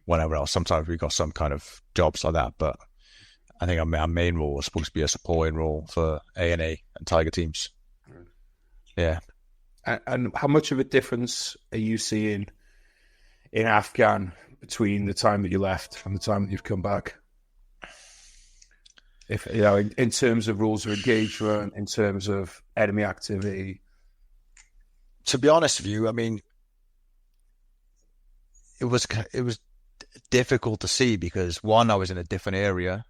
whatever else. Sometimes we got some kind of jobs like that, but I think our main role was supposed to be a supporting role for A&A and Tiger teams. Yeah.
And how much of a difference are you seeing in Afghan between the time that you left and the time that you've come back? If you know, in terms of rules of engagement, in terms of enemy activity.
To be honest with you, I mean, it was difficult to see because one, I was in a different area,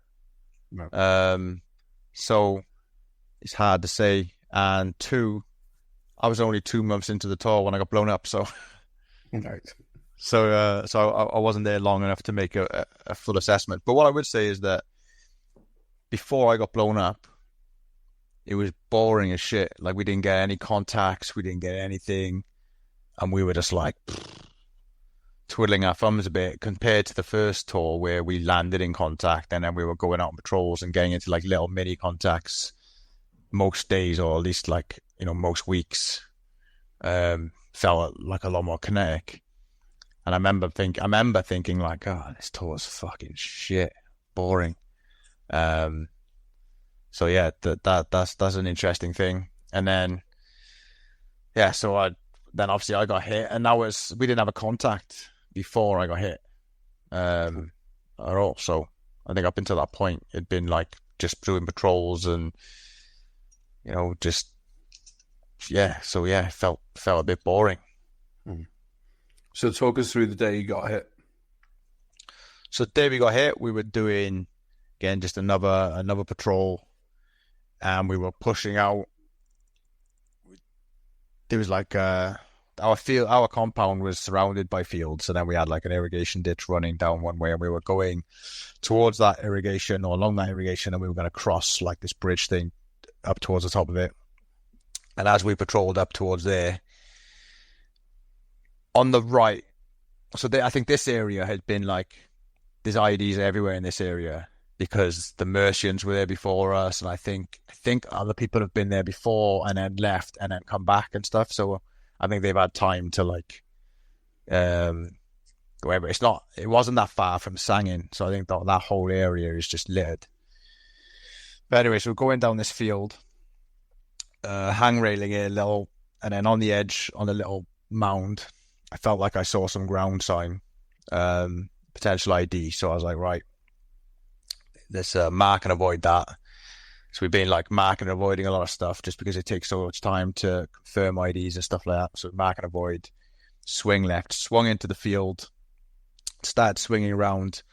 so it's hard to say, and two, I was only 2 months into the tour when I got blown up, so
right.
So I wasn't there long enough to make a full assessment. But what I would say is that before I got blown up, it was boring as shit. Like, we didn't get any contacts, we didn't get anything, and we were just like twiddling our thumbs a bit compared to the first tour where we landed in contact and then we were going out on patrols and getting into like little mini contacts most days, or at least like, you know, most weeks. Felt like a lot more kinetic. And I remember thinking like, oh, this tour's fucking shit, boring. So yeah, that's an interesting thing. And then, yeah, so obviously I got hit, and we didn't have a contact before I got hit, at all. So I think up until that point, it'd been like just doing patrols and, you know, just, yeah. So yeah, it felt a bit boring.
Mm. So talk us through the day you got hit.
So the day we got hit, we were doing, again, just another patrol, and we were pushing out. There was like our compound was surrounded by fields, so then we had like an irrigation ditch running down one way, and we were going towards that irrigation or along that irrigation, and we were going to cross like this bridge thing up towards the top of it. And as we patrolled up towards there, on the right, so I think this area had been like, there's IEDs everywhere in this area because the Mercians were there before us, and I think other people have been there before and then left and then come back and stuff. So I think they've had time to like go over. It wasn't that far from Sangin, so I think that whole area is just littered. But anyway, so we're going down this field, hang railing it a little, and then on the edge, on a little mound, I felt like I saw some ground sign, potential ID. So I was like, right, let's mark and avoid that. So we've been like marking and avoiding a lot of stuff just because it takes so much time to confirm IDs and stuff like that. So mark and avoid, swing left, swung into the field, started swinging around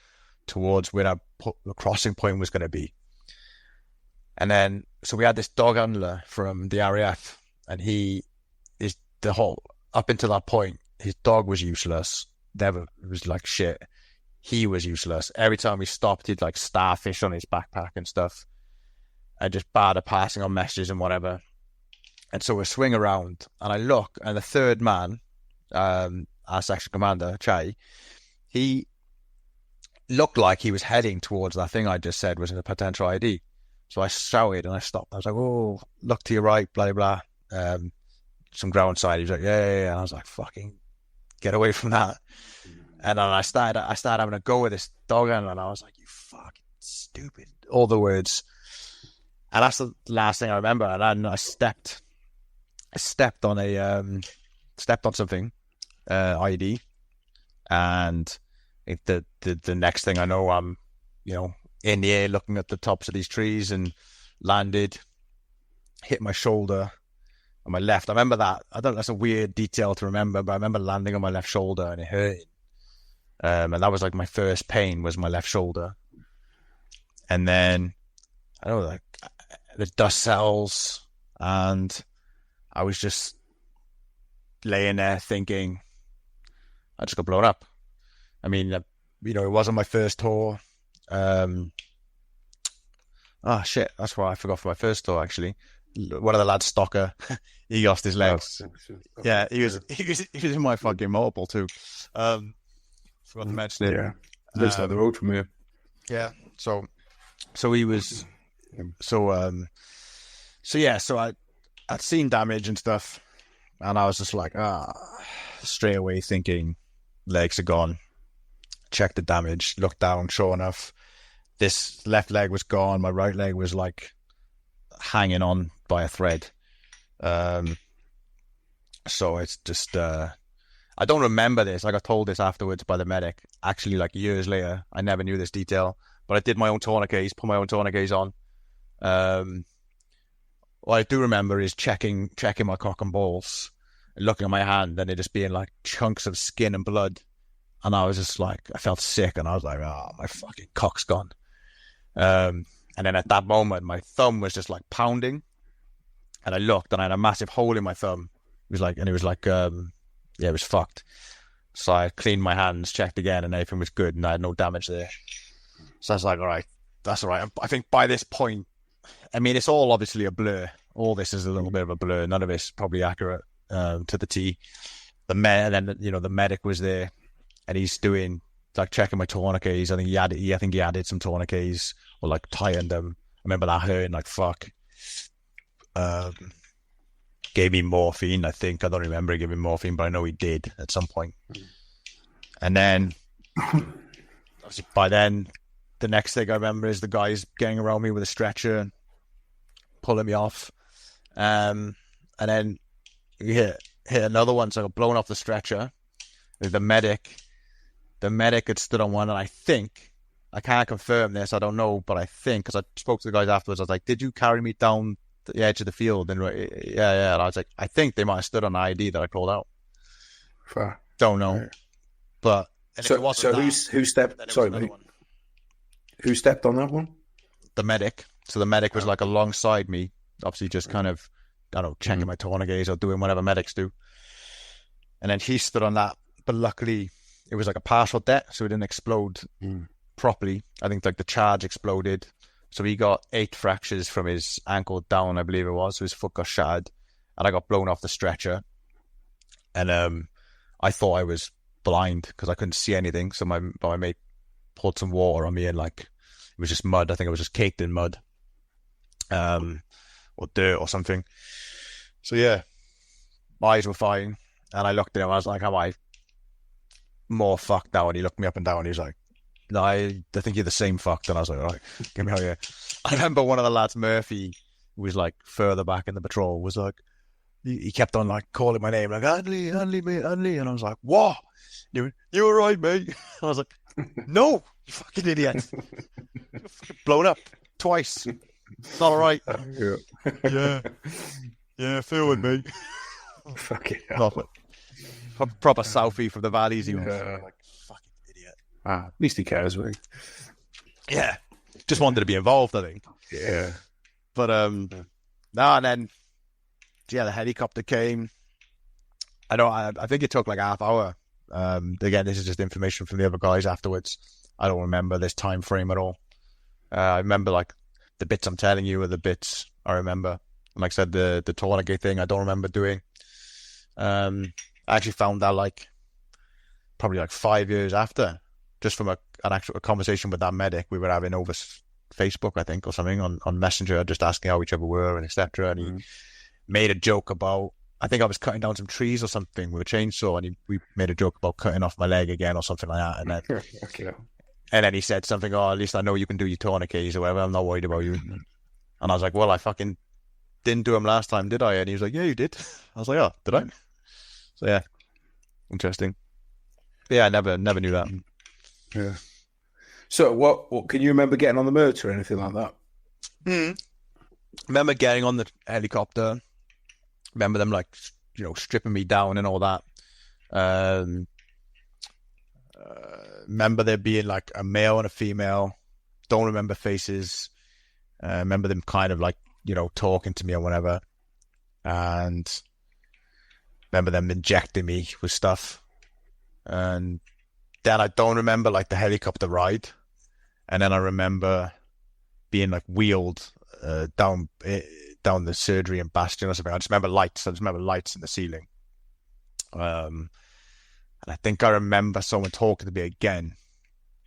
towards where the crossing point was going to be. And then, so we had this dog handler from the RAF, and up until that point, his dog was useless. Never, it was like shit. He was useless. Every time we stopped, he'd like starfish on his backpack and stuff, and just bad at passing on messages and whatever. And so we swing around, and I look, and the third man, our section commander, Chai, he looked like he was heading towards that thing I just said was a potential ID. So I shouted and I stopped. I was like, "Oh, look to your right, blah, blah, blah." Some ground side. He was like, yeah. And I was like, fucking get away from that. And then I started having a go with this dog handler, and I was like, you fucking stupid. All the words. And that's the last thing I remember. And then I stepped on something, ID. And the next thing I know, I'm, you know, in the air looking at the tops of these trees, and landed, hit my shoulder on my left. I remember that. I don't know, that's a weird detail to remember, but I remember landing on my left shoulder and it hurt. And that was like my first pain was my left shoulder. And then, I don't know, like the dust settles, and I was just laying there thinking, I just got blown up. I mean, it wasn't my first tour. Oh shit, that's why I forgot for my first tour, actually. One of the lads, Stocker, he lost his legs. Yeah, he was in my fucking multiple too. Forgot to mention it.
Yeah, lives down the road from here.
Yeah, so he was, so I'd seen damage and stuff, and I was just like, straight away thinking, legs are gone. Check the damage, look down, sure enough, this left leg was gone, my right leg was like hanging on by a thread. So it's just, I don't remember this. I got told this afterwards by the medic. Actually, like years later, I never knew this detail, but I did my own tourniquets, put my own tourniquets on. What I do remember is checking my cock and balls, and looking at my hand, and it just being like chunks of skin and blood. And I was just like, I felt sick, and I was like, my fucking cock's gone. And then at that moment, my thumb was just like pounding, and I looked, and I had a massive hole in my thumb. It was fucked. So I cleaned my hands, checked again, and everything was good, and I had no damage there. So I was like, all right, that's all right. I think by this point, I mean, it's all obviously a blur. All this is a little bit of a blur. None of it's probably accurate to the T. The medic was there, and he's doing like checking my tourniquets. I think he added some tourniquets, or like tying them. I remember that hurting like fuck. Gave me morphine, I think. I don't remember giving morphine, but I know he did at some point. And then, obviously, by then, the next thing I remember is the guys getting around me with a stretcher and pulling me off. And then you hit another one, so I got blown off the stretcher. The medic had stood on one, and I think, I can't confirm this, I don't know, but I think, because I spoke to the guys afterwards, I was like, did you carry me down the edge of the field? And yeah, and I was like, I think they might have stood on the ID that I called out.
Fair.
Don't know. Right. But
who stepped? Sorry, mate. Who stepped on that one?
The medic. So the medic was like alongside me, obviously just kind of, I don't know, checking my tourniquets or doing whatever medics do. And then he stood on that, but luckily it was like a partial debt, so it didn't explode properly. I think like the charge exploded. So he got 8 fractures from his ankle down, I believe it was. So his foot got shattered, and I got blown off the stretcher. And I thought I was blind because I couldn't see anything. So my mate poured some water on me, and like it was just mud. I think I was just caked in mud, or dirt or something. So yeah, my eyes were fine, and I looked at him. I was like, "Am I more fucked now?" And he looked me up and down. And he was like, "No, I think you're the same fucked." And I was like, "All right, get me out of here." I remember one of the lads, Murphy, who was like further back in the patrol, was like, he kept on like calling my name, like, Handley, mate, Handley. And I was like, "What? You all right, mate?" I was like, "No, you fucking idiot. You're fucking blown up twice. It's not all right." Yeah, forward, mate.
Fucking
proper Southie from the valleys. He was like, fucking idiot.
At least he cares, mate.
Yeah, just wanted to be involved, I think.
Yeah,
but and then the helicopter came. I think it took like half hour. Again, this is just information from the other guys afterwards. I don't remember this time frame at all. I remember like the bits I'm telling you are the bits I remember. And like I said, the tourniquet thing I don't remember doing. I actually found that like probably like 5 years after, just from an actual conversation with that medic we were having over Facebook, I think, or something on Messenger, just asking how each other were and etc. And he made a joke about, I think I was cutting down some trees or something with a chainsaw, and we made a joke about cutting off my leg again or something like that. And then, and then he said something, "Oh, at least I know you can do your tourniquets or whatever. I'm not worried about you." And I was like, "Well, I fucking didn't do them last time, did I?" And he was like, "Yeah, you did." I was like, "Oh, did I?" So yeah, interesting. But yeah, I never knew that.
Yeah. So what can you remember getting on the Merch or anything like that?
Remember getting on the helicopter. Remember them like, stripping me down and all that. Remember there being like a male and a female. Don't remember faces. Remember them kind of like, talking to me or whatever. And remember them injecting me with stuff. And then I don't remember like the helicopter ride. And then I remember being like wheeled down the surgery in Bastion or something. I just remember lights. I just remember lights in the ceiling. And I think I remember someone talking to me again,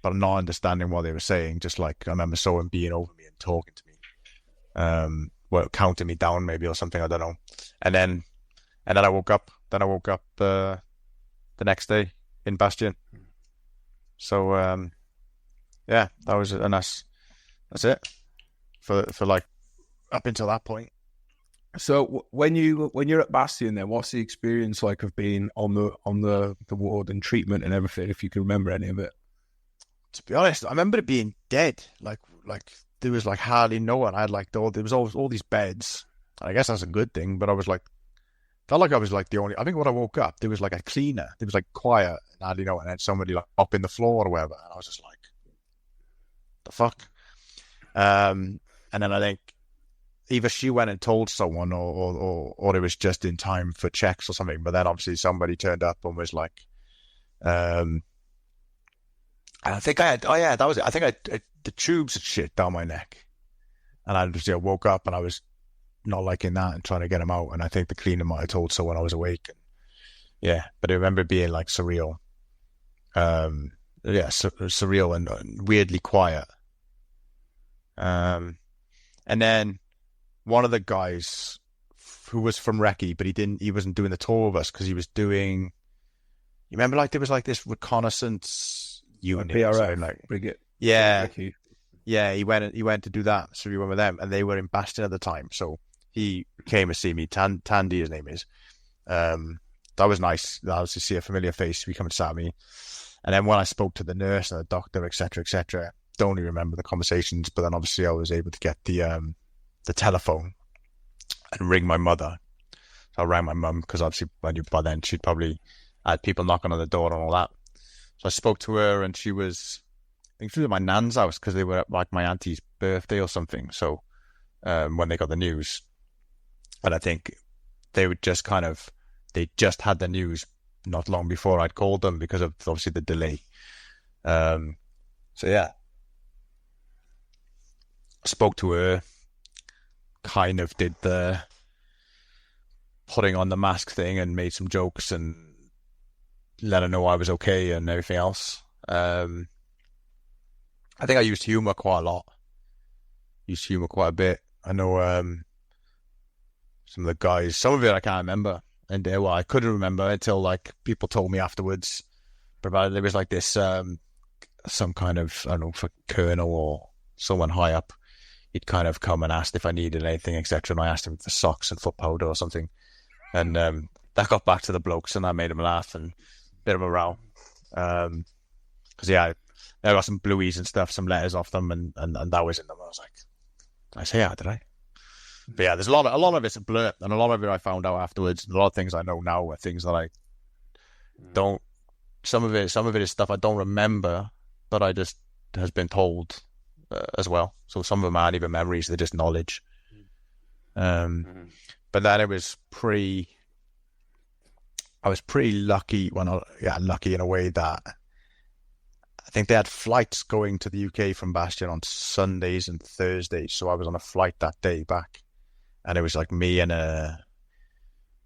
but not understanding what they were saying. Just like I remember someone being over me and talking to me, counting me down maybe or something. I don't know. And then I woke up. Then I woke up the next day in Bastion. So yeah, that was and that's it for like up until that point.
So when you're at Bastion, then what's the experience like of being on the ward and treatment and everything? If you can remember any of it.
To be honest, I remember it being dead. Like there was like hardly no one. I had like there was all these beds. And I guess that's a good thing. But I was like, felt like I was like the only. I think when I woke up, there was like a cleaner. There was like quiet and hardly no one. And then somebody like up in the floor or whatever. And I was just like, the fuck. And then I think either she went and told someone or it was just in time for checks or something. But then obviously somebody turned up and was like, and I think I had, that was it. I think I the tubes had shit down my neck. And I just woke up and I was not liking that and trying to get them out. And I think the cleaner might have told someone I was awake. And, yeah, but I remember it being like surreal. Surreal and weirdly quiet. And then one of the guys who was from Recce, but he wasn't doing the tour of us because he was doing, you remember like there was like this reconnaissance unit.
PRF,
like
Brigade.
Yeah. Yeah, he went to do that. So we went with them and they were in Bastion at the time. So he came to see me. Tandy, his name is. That was nice. That was to see a familiar face. He come and sat me. And then when I spoke to the nurse and the doctor, etc., don't really remember the conversations, but then obviously I was able to get the telephone and ring my mother. So I rang my mum because obviously by then she'd probably had people knocking on the door and all that. So I spoke to her and she was, I think she was at my nan's house because they were at like my auntie's birthday or something. So when they got the news, and I think they would just they just had the news not long before I'd called them because of obviously the delay. So yeah, I spoke to her, kind of did the putting on the mask thing and made some jokes and let her know I was okay and everything else. I think I used humour quite a lot. Used humour quite a bit. I know some of the guys, some of it I can't remember. And I couldn't remember until like people told me afterwards. But there was like this, some kind of, I don't know, for colonel or someone high up. He'd kind of come and asked if I needed anything, etc. And I asked him for socks and foot powder or something. And that got back to the blokes and that made them laugh and a bit of a row. Because I got some blueies and stuff, some letters off them, and that was in them. I was like, did I say that, did I? But yeah, there's a lot of it's a blur, and a lot of it I found out afterwards. And a lot of things I know now are things that I don't. Some of it is stuff I don't remember, but I just has been told as well. So some of them aren't even memories; they're just knowledge. But then I was pretty lucky lucky in a way that I think they had flights going to the UK from Bastion on Sundays and Thursdays. So I was on a flight that day back, and it was like me and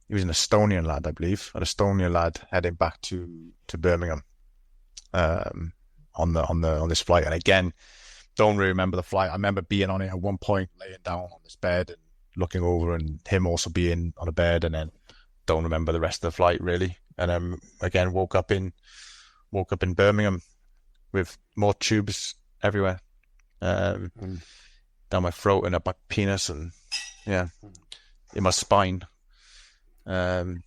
he was an Estonian lad, I believe, an Estonian lad heading back to Birmingham on this flight. And again, don't really remember the flight. I remember being on it at one point, laying down on this bed and looking over, and him also being on a bed, and then don't remember the rest of the flight really. And again, woke up in Birmingham with more tubes everywhere, down my throat and up my penis, and in my spine. So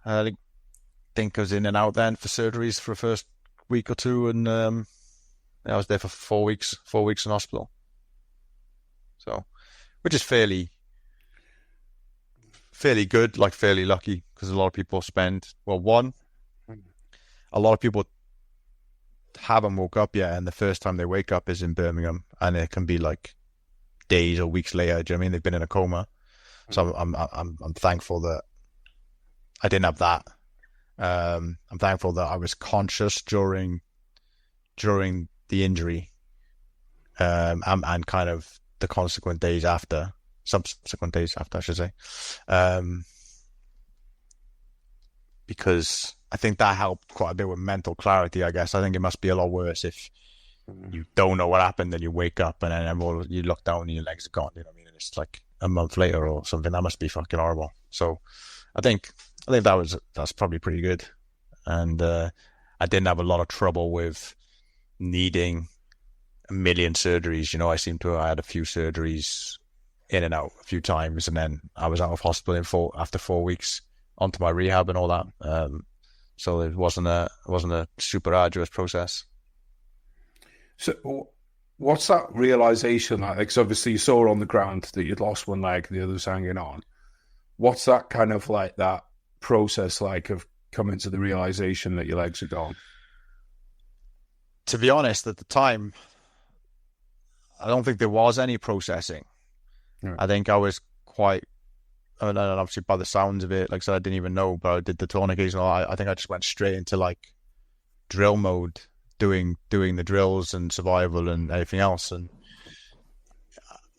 I think I was in and out then for surgeries for the first week or two, and I was there for 4 weeks in hospital. So, which is fairly good, like fairly lucky, because a lot of people spend, well, one, a lot of people haven't woke up yet, and the first time they wake up is in Birmingham, and it can be like days or weeks later. Do you know what I mean? They've been in a coma. So I'm thankful that I didn't have that. I'm thankful that I was conscious during the injury, and kind of the subsequent days after, I should say, because I think that helped quite a bit with mental clarity. I guess I think it must be a lot worse if you don't know what happened and you wake up and then you look down and your legs are gone. You know what I mean? And it's like a month later or something. That must be fucking horrible. So I think that's probably pretty good. And I didn't have a lot of trouble with needing a million surgeries. You know, I had a few surgeries in and out a few times, and then I was out of hospital after 4 weeks onto my rehab and all that. So it wasn't a super arduous process.
So what's that realization like? Because obviously you saw on the ground that you'd lost one leg, the other's hanging on. What's that kind of like, that process like of coming to the realization that your legs are gone?
To be honest, at the time, I don't think there was any processing. Right. I think I was quite, and obviously by the sounds of it, like I said, I didn't even know, but I did the tourniquets and all. I think I just went straight into like drill mode, doing the drills and survival and everything else. And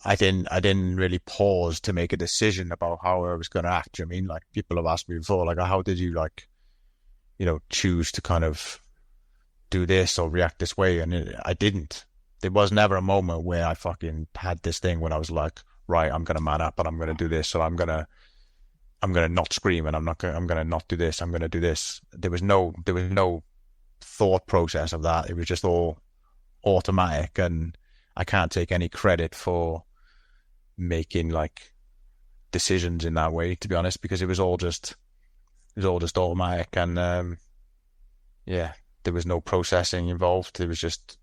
I didn't really pause to make a decision about how I was going to act. I mean, like, people have asked me before, like, how did you, like, you know, choose to kind of do this or react this way? And I didn't. There was never a moment where I fucking had this thing when I was like, right, I'm going to man up and I'm going to do this, or I'm going to not scream and I'm going to not do this. I'm going to do this. There was no thought process of that. It was just all automatic, and I can't take any credit for making like decisions in that way, to be honest, because it was all just automatic, and yeah, there was no processing involved. It was just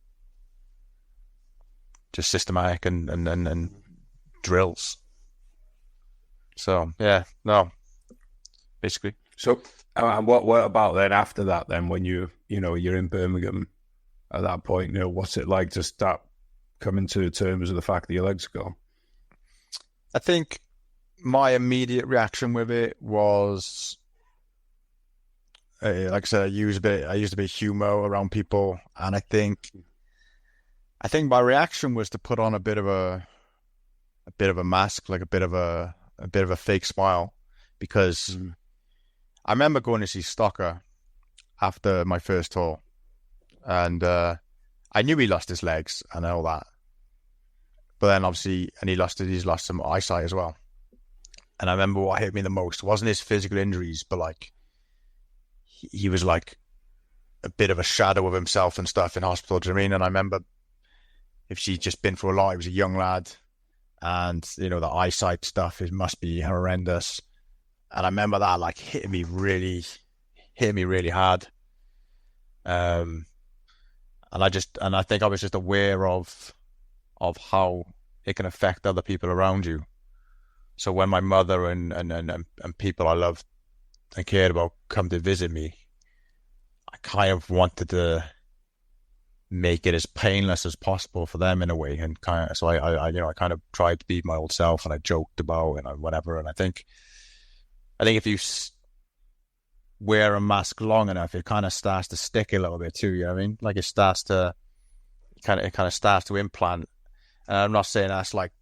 systematic and drills. So yeah, no, basically.
So what about then after that? Then when you're in Birmingham at that point, you know, what's it like to start coming to terms with the fact that your legs are gone?
I think my immediate reaction with it was, like I said, I used a bit of humor around people, and I think my reaction was to put on a bit of a mask, like a bit of a fake smile, because I remember going to see Stocker after my first tour, and I knew he lost his legs and all that, but then obviously, and he's lost some eyesight as well. And I remember what hit me the most wasn't his physical injuries, but like he was like a bit of a shadow of himself and stuff in hospital. Do you know what I mean? And I remember, if she'd just been through a lot, he was a young lad, and you know, the eyesight stuff must be horrendous. And I remember that like hit me really hard. And I think I was just aware of how it can affect other people around you. So when my mother and people I loved and cared about come to visit me, I kind of wanted to make it as painless as possible for them in a way, and so I kind of tried to be my old self, and I joked about and whatever. And I think if you wear a mask long enough, it kind of starts to stick a little bit too. You know what I mean? Like it kind of starts to implant. And I'm not saying that's like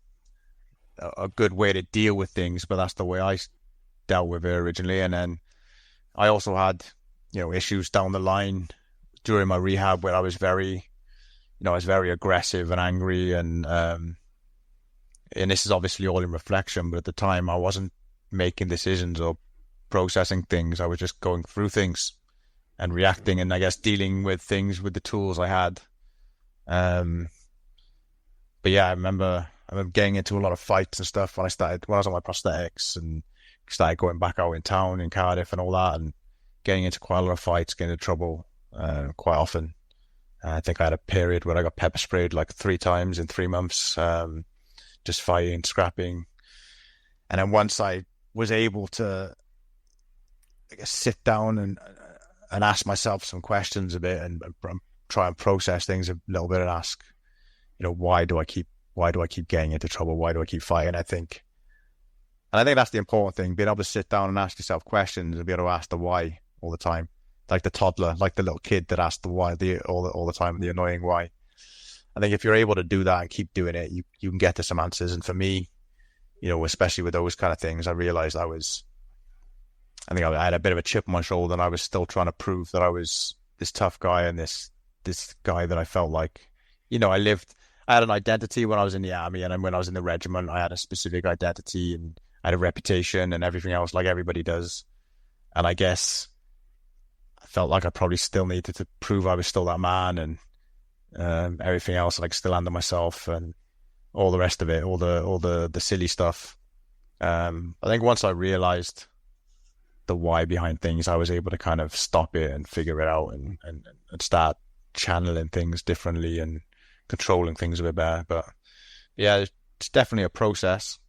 a good way to deal with things, but that's the way I dealt with it originally. And then I also had, you know, issues down the line during my rehab where I was very aggressive and angry, and this is obviously all in reflection, but at the time I wasn't making decisions or processing things. I was just going through things and reacting, and I guess dealing with things with the tools I had. But yeah, I remember getting into a lot of fights and stuff when I was on my prosthetics and started going back out in town in Cardiff and all that, and getting into quite a lot of fights, getting into trouble quite often. I think I had a period where I got pepper sprayed like 3 times in 3 months, just fighting, scrapping. And then once I was able to, I guess, sit down and ask myself some questions a bit and try and process things a little bit and ask, why do I keep getting into trouble? Why do I keep fighting? I think that's the important thing, being able to sit down and ask yourself questions and be able to ask the why all the time. Like the toddler, like the little kid that asks the why all the time, the annoying why. I think if you're able to do that and keep doing it, you can get to some answers. And for me, especially with those kind of things, I realized I had a bit of a chip on my shoulder, and I was still trying to prove that I was this tough guy and this guy that I felt like, I had an identity when I was in the army, and then when I was in the regiment, I had a specific identity and I had a reputation and everything else like everybody does. And I guess I felt like I probably still needed to prove I was still that man, and everything else like still under myself and all the rest of it, all the silly stuff. I think once I realized the why behind things, I was able to kind of stop it and figure it out and start channeling things differently and controlling things a bit better. But yeah, it's definitely a process.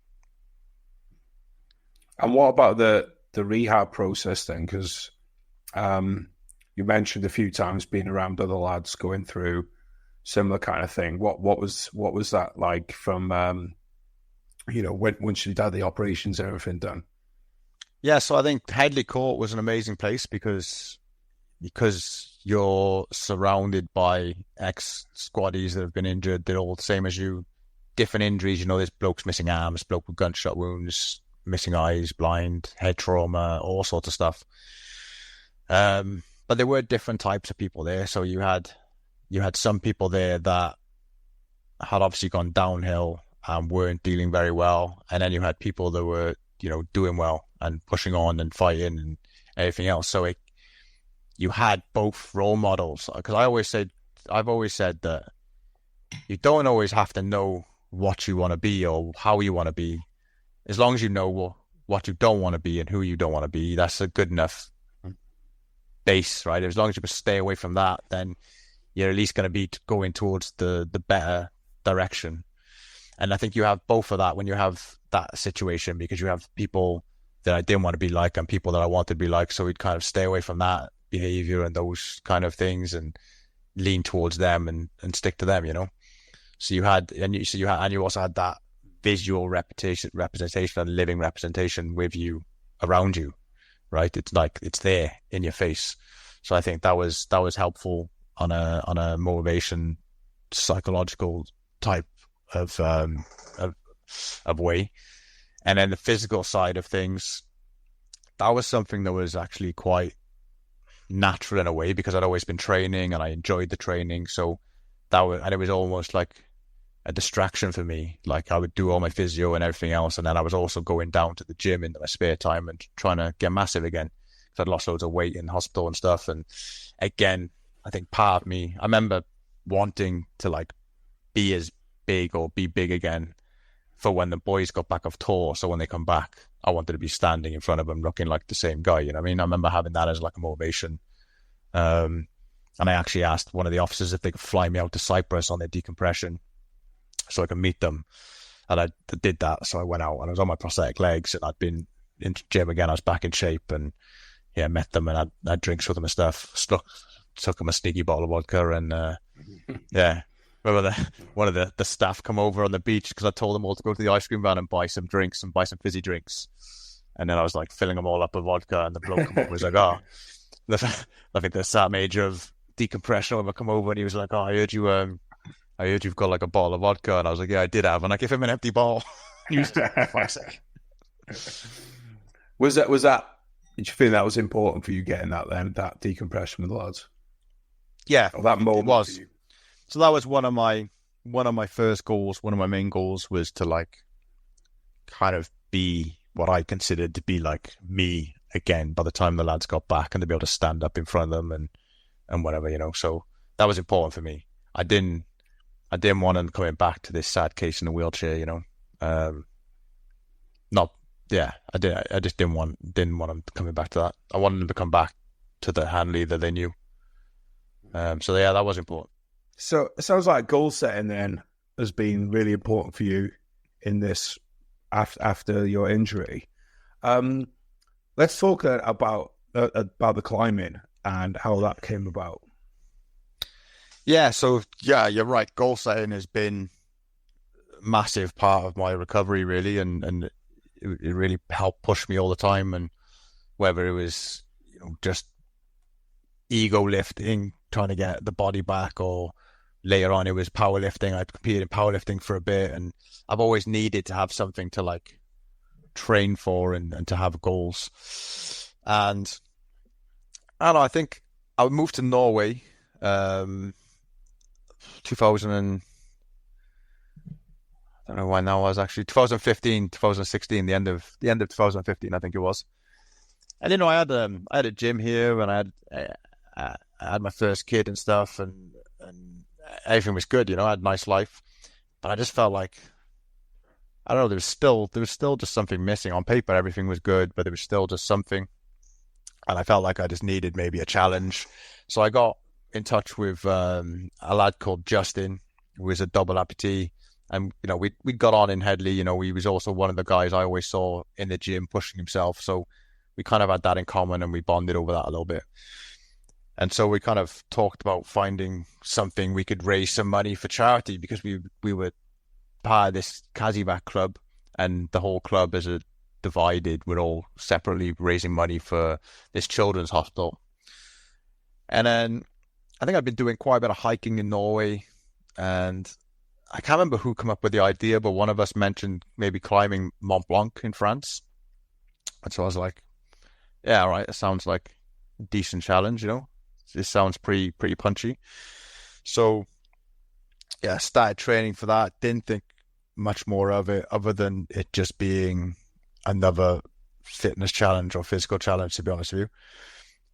And what about the rehab process then? Because you mentioned a few times being around other lads going through similar kind of thing. What was that like from once you'd had the operations and everything done?
Yeah, so I think Handley Court was an amazing place because you're surrounded by ex-squaddies that have been injured. They're all the same as you. Different injuries, there's blokes missing arms, bloke with gunshot wounds, missing eyes, blind, head trauma, all sorts of stuff. But there were different types of people there. So you had some people there that had obviously gone downhill and weren't dealing very well. And then you had people that were, doing well and pushing on and fighting and everything else. So you had both role models. Because I've always said that you don't always have to know what you want to be or how you want to be. As long as you know what you don't want to be and who you don't want to be, that's a good enough base, right? As long as you stay away from that, then you're at least going to be going towards the better direction. And I think you have both of that when you have that situation, because you have people that I didn't want to be like and people that I wanted to be like. So we'd kind of stay away from that behavior and those kind of things and lean towards them and stick to them, So you also had that visual representation and living representation with you, around you, right? It's like it's there in your face. So I think that was helpful on a motivation, psychological type of way. And then the physical side of things, that was something that was actually quite natural in a way, because I'd always been training and I enjoyed the training. So it was almost like a distraction for me. Like I would do all my physio and everything else, and then I was also going down to the gym in my spare time and trying to get massive again, because I'd lost loads of weight in hospital and stuff. And again, I think part of me, I remember wanting to like be as big or be big again for when the boys got back off tour. So when they come back, I wanted to be standing in front of them looking like the same guy. You know what I mean? I remember having that as like a motivation. And I actually asked one of the officers if they could fly me out to Cyprus on their decompression so I could meet them. And I did that. So I went out and I was on my prosthetic legs and I'd been into gym again. I was back in shape and yeah, met them and I had drinks with them and stuff. Took them a sneaky bottle of vodka and yeah. Remember one of the staff come over on the beach because I told them all to go to the ice cream van and buy some drinks and buy some fizzy drinks. And then I was like filling them all up with vodka and the bloke come over was like, I think the Sam age of decompression over come over and he was like, I heard you've got like a bottle of vodka. And I was like, yeah, I did have. And I gave him an empty bottle. He was classic.
Was that, did you feel that was important for you getting that then, that decompression with the lads?
Yeah.
Or that moment
it was.
For you?
So that was one of my first goals. One of my main goals was to like kind of be what I considered to be like me again by the time the lads got back, and to be able to stand up in front of them and whatever, you know. So that was important for me. I didn't want them coming back to this sad case in a wheelchair, you know. I just didn't want them coming back to that. I wanted them to come back to the Handley that they knew. So yeah, that was important.
So it sounds like goal setting then has been really important for you in this after your injury. Let's talk about the climbing. and how that came about.
Yeah, so yeah, you're right. Goal setting has been a massive part of my recovery, really, and it really helped push me all the time. And whether it was, just ego lifting, trying to get the body back, or later on it was powerlifting. I competed in powerlifting for a bit, and I've always needed to have something to like train for and to have goals. And I don't know, I think I moved to Norway 2000 and I don't know when that was, actually 2015, 2016, the end of 2015, I think it was. And I had a gym here, and I had my first kid and stuff, and everything was good. I had a nice life, but I just felt like, I don't know, there was still just something missing. On paper, everything was good, but there was still just something, and I felt like I just needed maybe a challenge. So I got in touch with a lad called Justin, who was a double amputee, and we got on in Handley. He was also one of the guys I always saw in the gym pushing himself, so we kind of had that in common, and we bonded over that a little bit. And so we kind of talked about finding something we could raise some money for charity, because we were part of this Kazibak club, and the whole club is divided. We're all separately raising money for this children's hospital. And then I think I've been doing quite a bit of hiking in Norway, and I can't remember who came up with the idea, but one of us mentioned maybe climbing Mont Blanc in France. And so I was like, yeah, all right, it sounds like a decent challenge, This sounds pretty punchy. So yeah, I started training for that. Didn't think much more of it, other than it just being another fitness challenge or physical challenge, to be honest with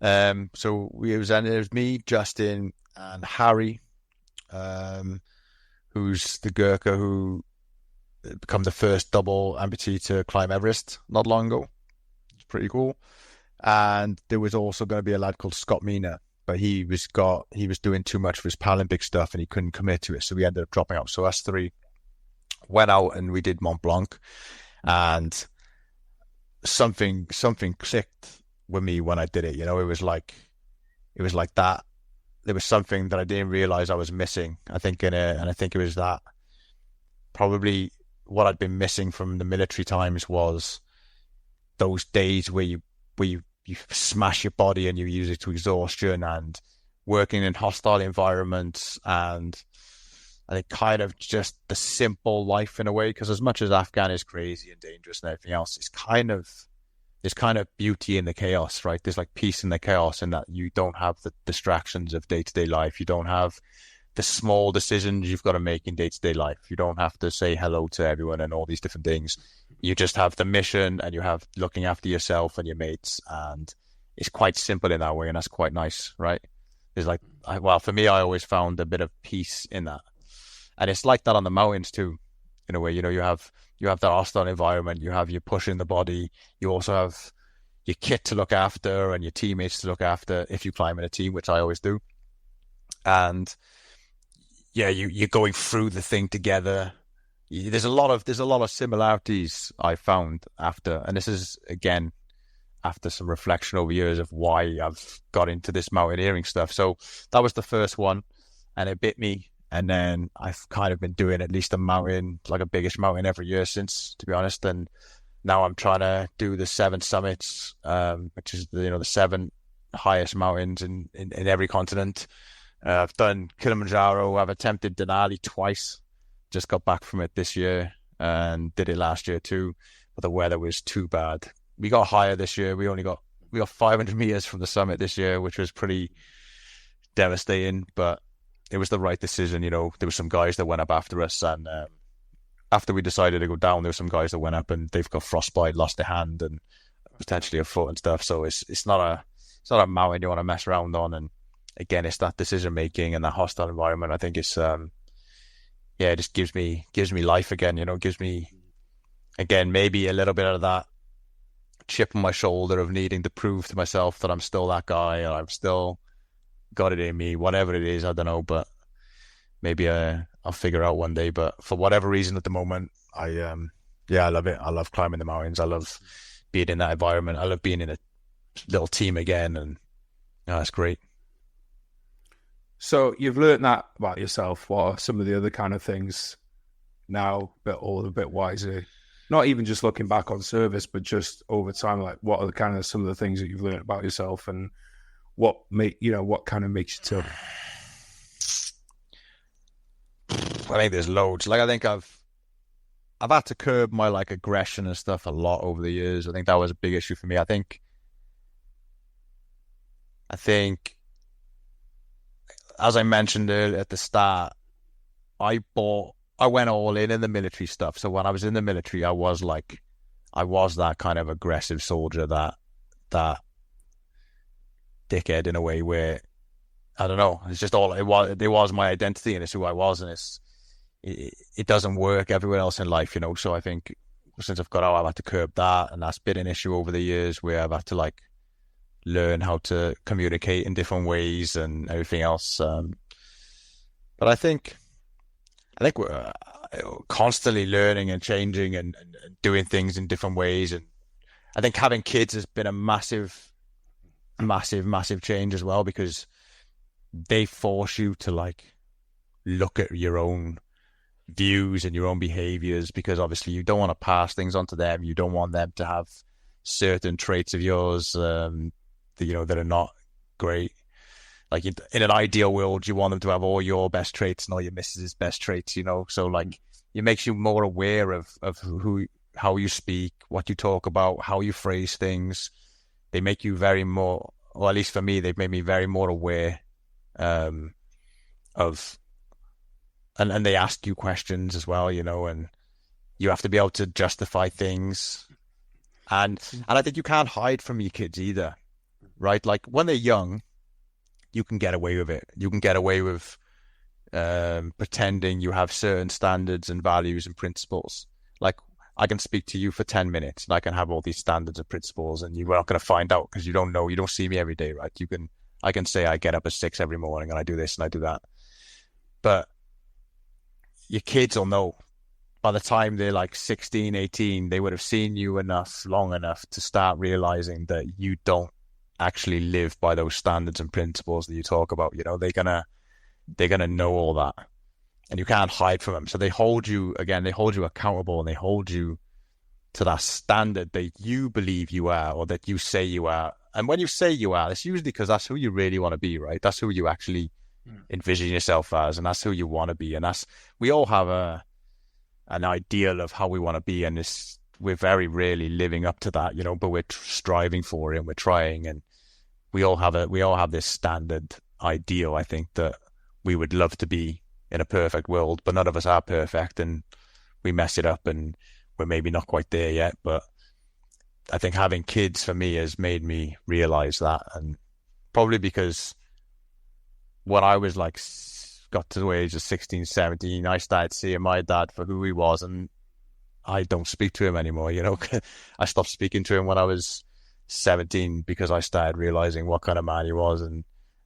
you. So it was me, Justin, and Harry, who's the Gurkha who became the first double amputee to climb Everest not long ago. It's pretty cool. And there was also going to be a lad called Scott Mina, but he was doing too much of his Paralympic stuff and he couldn't commit to it, so we ended up dropping out. So us three went out and we did Mont Blanc, and something clicked with me when I did it. It was like that. There was something that I didn't realize I was missing, I think, and I think it was that probably what I'd been missing from the military times was those days where you smash your body and you use it to exhaustion, and working in hostile environments, and I think kind of just the simple life in a way, because as much as Afghan is crazy and dangerous and everything else, there's kind of beauty in the chaos, right? There's like peace in the chaos, in that you don't have the distractions of day-to-day life. You don't have the small decisions you've got to make in day-to-day life. You don't have to say hello to everyone and all these different things. You just have the mission, and you have looking after yourself and your mates, and it's quite simple in that way, and that's quite nice, right? There's for me, I always found a bit of peace in that. And it's like that on the mountains too, in a way. You have that hostile environment, you have your pushing the body, you also have your kit to look after and your teammates to look after if you climb in a team, which I always do. And yeah, you're going through the thing together. There's a lot of similarities I found after, and this is again after some reflection over years of why I've got into this mountaineering stuff. So that was the first one, and it bit me. And then I've kind of been doing at least a mountain, like a biggish mountain every year since, to be honest. And now I'm trying to do the 7 summits, which is the 7 highest mountains in every continent. I've done Kilimanjaro. I've attempted Denali twice. Just got back from it this year and did it last year too, but the weather was too bad. We got higher this year. We got 500 meters from the summit this year, which was pretty devastating, but it was the right decision. There were some guys that went up after us, and after we decided to go down, there were some guys that went up and they've got frostbite, lost their hand and potentially a foot and stuff. So it's not a mountain you want to mess around on. And again, it's that decision making and that hostile environment. I think it's it just gives me life again. Gives me again maybe a little bit of that chip on my shoulder of needing to prove to myself that I'm still that guy, and I've still got it in me, whatever it is. I don't know, but maybe I'll figure out one day. But for whatever reason at the moment, I love it. I love climbing the mountains. I love being in that environment. I love being in a little team again, and No, that's great.
So you've learned that about yourself. What are some of the other kind of things now, but all a bit wiser? Not even just looking back on service, but just over time. Like, what are the kind of some of the things that you've learned about yourself, and what kind of makes you tough?
I think there's loads. Like, I think I've had to curb my like aggression and stuff a lot over the years. I think that was a big issue for me. I think as I mentioned earlier at the start, I went all in the military stuff. So when I was in the military, I was that kind of aggressive soldier, that dickhead in a way, where I don't know. It's just all it was. It was my identity, and it's who I was, and it doesn't work everywhere else in life, you know. So I think since I've got out, I've had to curb that, and that's been an issue over the years where I've had to like learn how to communicate in different ways and everything else. But I think we're constantly learning and changing and doing things in different ways. And I think having kids has been a massive, massive, massive change as well, because they force you to like look at your own views and your own behaviors, because obviously you don't want to pass things on to them. You don't want them to have certain traits of yours that are not great. Like in an ideal world, you want them to have all your best traits and all your missus's best traits, you know. So like it makes you more aware of how you speak, what you talk about, how you phrase things. They make you very more, or at least for me, they've made me very more aware of, and they ask you questions as well, you know, and you have to be able to justify things. And I think you can't hide from your kids either, right? Like when they're young, you can get away with it. You can get away with pretending you have certain standards and values and principles. Like I can speak to you for 10 minutes and I can have all these standards and principles, and you're not going to find out because you don't know. You don't see me every day, right? I can say I get up at 6 every morning and I do this and I do that. But your kids will know. By the time they're like 16, 18, they would have seen you long enough to start realizing that you don't actually live by those standards and principles that you talk about. You know, they're gonna know all that, and you can't hide from them. So they hold you accountable, and they hold you to that standard that you believe you are, or that you say you are. And when you say you are, it's usually because that's who you really want to be, right? That's who you actually envision yourself as, and that's who you want to be. And we all have an ideal of how we want to be, and we're very rarely living up to that, you know, but we're striving for it and we're trying, and we all have this standard ideal, I think, that we would love to be in a perfect world, but none of us are perfect, and we mess it up, and we're maybe not quite there yet. But I think having kids for me has made me realize that, and probably because when I was like got to the age of 16, 17, I started seeing my dad for who he was, and I don't speak to him anymore, you know. I stopped speaking to him when I was 17 because I started realizing what kind of man he was. And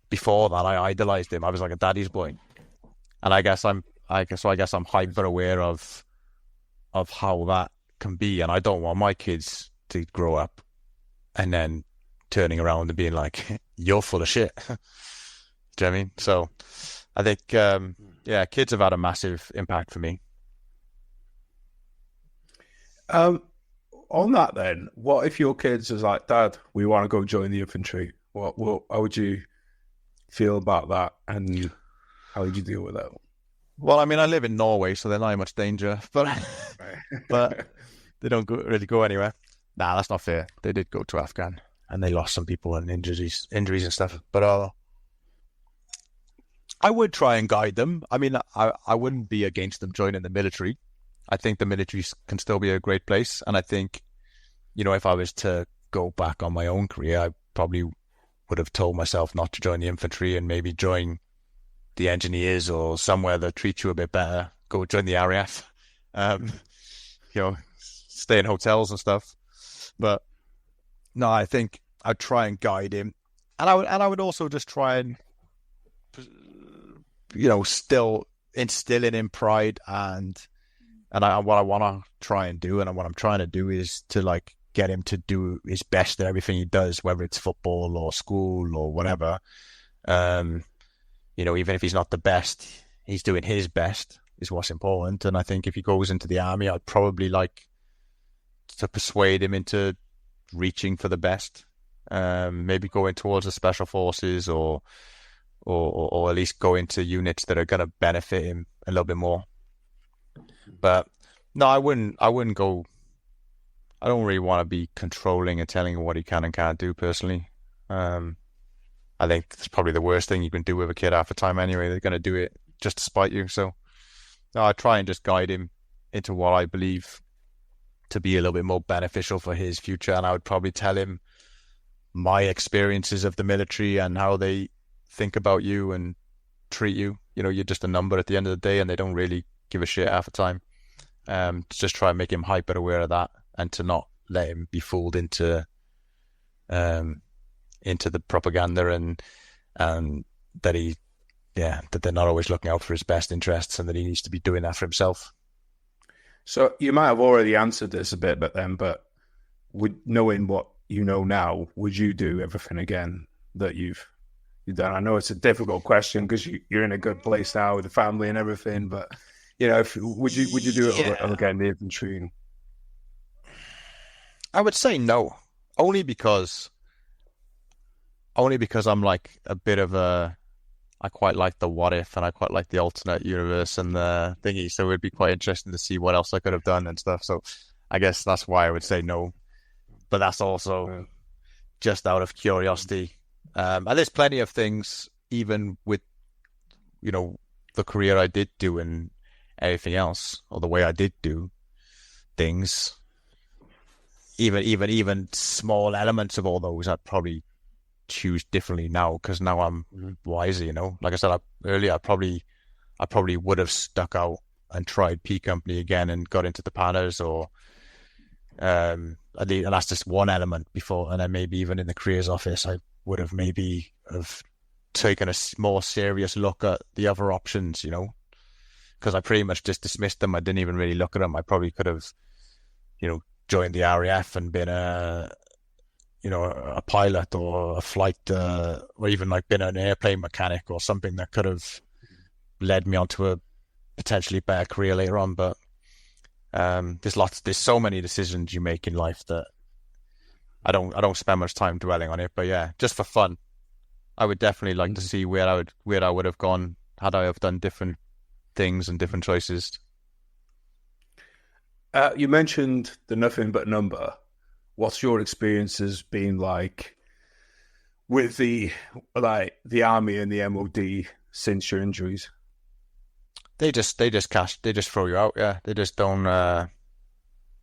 before that, I idolized him. I was like a daddy's boy. And I guess I'm hyper aware of how that can be. And I don't want my kids to grow up and then turning around and being like, you're full of shit. Do you know what I mean? So I think, kids have had a massive impact for me.
On that then, what if your kids is like, Dad, we want to go join the infantry? How would you feel about that, and how would you deal with that?
Well, I mean, I live in Norway, so they're not in much danger, but they don't really go anywhere. Nah, that's not fair. They did go to Afghan, and they lost some people and injuries and stuff. But I would try and guide them. I mean, I wouldn't be against them joining the military. I think the military can still be a great place. And I think, you know, if I was to go back on my own career, I probably would have told myself not to join the infantry and maybe join the engineers or somewhere that treats you a bit better. Go join the RAF, you know, stay in hotels and stuff. But no, I think I'd try and guide him. And I would also just try and, you know, still instill in him pride and what I want to try and do, and what I'm trying to do is to like get him to do his best at everything he does, whether it's football or school or whatever. You know, even if he's not the best, he's doing his best is what's important. And I think if he goes into the army, I'd probably like to persuade him into reaching for the best. Maybe going towards the special forces or at least go into units that are going to benefit him a little bit more. But no, I wouldn't go. I don't really want to be controlling and telling him what he can and can't do personally. I think it's probably the worst thing you can do with a kid half the time anyway. They're going to do it just to spite you. So no, I try and just guide him into what I believe to be a little bit more beneficial for his future. And I would probably tell him my experiences of the military and how they think about you and treat you. You know, you're just a number at the end of the day, and they don't really give a shit half the time. To just try and make him hyper aware of that, and to not let him be fooled into the propaganda and that that they're not always looking out for his best interests, and that he needs to be doing that for himself.
So you might have already answered this a bit, but knowing what you know now, would you do everything again that you've done? I know it's a difficult question because you're in a good place now with the family and everything, but you know, would you do it again, the infantry?
I would say no, only because I'm like a bit of I quite like the what if, and I quite like the alternate universe and the thingy. So it'd be quite interesting to see what else I could have done and stuff. So I guess that's why I would say no. But that's also just out of curiosity. And there's plenty of things, even with, you know, the career I did do and everything else, or the way I did do things. Even small elements of all those, I'd probably choose differently now, because now I'm wiser, you know. Like I said earlier, I probably would have stuck out and tried P Company again and got into the Panners, or and that's just one element before. And then maybe even in the careers office, I would have maybe have taken a more serious look at the other options, you know, because I pretty much just dismissed them. I didn't even really look at them. I probably could have, you know, joined the RAF and been a pilot or a flight, or even like been an airplane mechanic or something that could have led me onto a potentially better career later on. But there's so many decisions you make in life that I don't spend much time dwelling on it. But yeah, just for fun, I would definitely like to see where I would have gone had I have done different things and different choices.
You mentioned the nothing but number. What's your experiences been like with the army and the MOD since your injuries?
They just throw you out. Yeah, they just don't. They're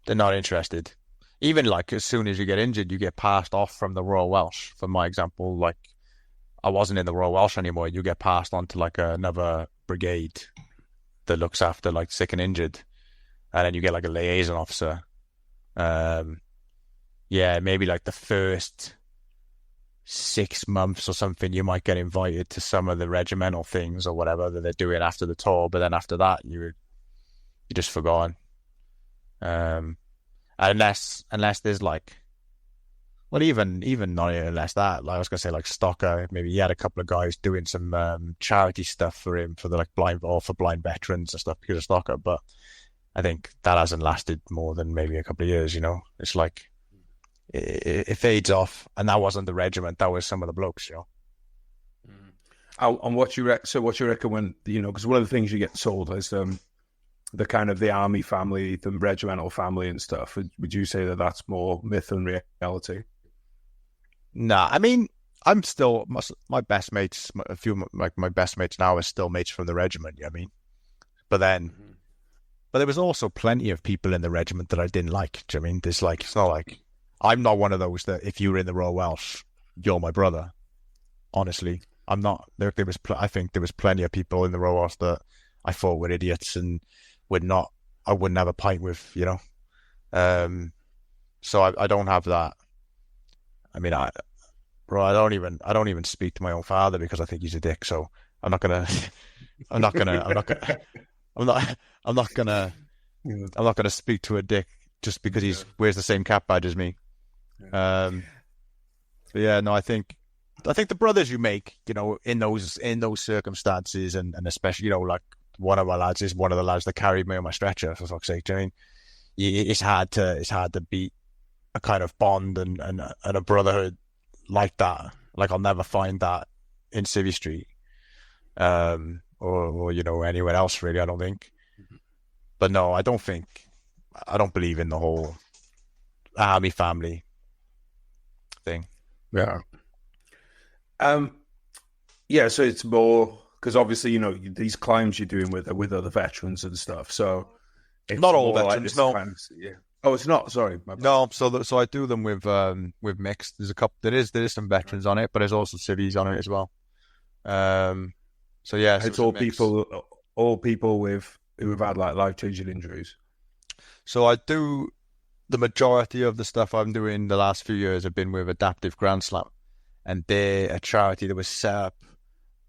not interested. Even like as soon as you get injured, you get passed off from the Royal Welsh. For my example, like I wasn't in the Royal Welsh anymore. You get passed on to like another brigade that looks after like sick and injured, and then you get like a liaison officer. Yeah, maybe like the first 6 months or something, you might get invited to some of the regimental things or whatever that they're doing after the tour. But then after that, you're just forgotten. Unless there's like, well, even not unless that, like I was gonna say, like Stocker, maybe he had a couple of guys doing some charity stuff for him for the like blind veterans and stuff because of Stocker. But I think that hasn't lasted more than maybe a couple of years. You know, it's like it fades off, and that wasn't the regiment; that was some of the blokes. You know.
And what you reckon when, you know, because one of the things you get sold is the kind of the army family, the regimental family and stuff. Would you say that that's more myth than reality?
Nah, I mean, I'm still my best mates. A few like my best mates now are still mates from the regiment. You know what I mean? But then, but there was also plenty of people in the regiment that I didn't like. Do you know what I mean? There's like, it's not like I'm not one of those that if you were in the Royal Welsh, you're my brother. Honestly, I'm not. I think there was plenty of people in the Royal Welsh that I thought were idiots and I wouldn't have a pint with, you know. So I don't have that. I mean, I don't even speak to my own father because I think he's a dick. So I'm not gonna speak to a dick just because he wears the same cap badge as me. But yeah, no, I think the brothers you make, you know, in those circumstances, and especially, you know, like one of my lads is one of the lads that carried me on my stretcher, for fuck's sake. I mean, it's hard to beat a kind of bond and a brotherhood like that. Like, I'll never find that in Civvy Street, or you know, anywhere else really, I don't think. But no, I don't believe in the whole army family thing.
Yeah. Yeah, so it's more because obviously, you know, these climbs you're doing with other veterans and stuff. So it's
not all
veterans,
no.
Kind of, yeah. Oh, it's not. Sorry, my bad.
No. So I do them with mixed. There's a couple. There is some veterans on it, but there's also civvies on it as well. So yeah, so
it's all people who have had like life-changing injuries.
So I do the majority of the stuff I'm doing the last few years have been with Adaptive Grand Slam, and they're a charity that was set up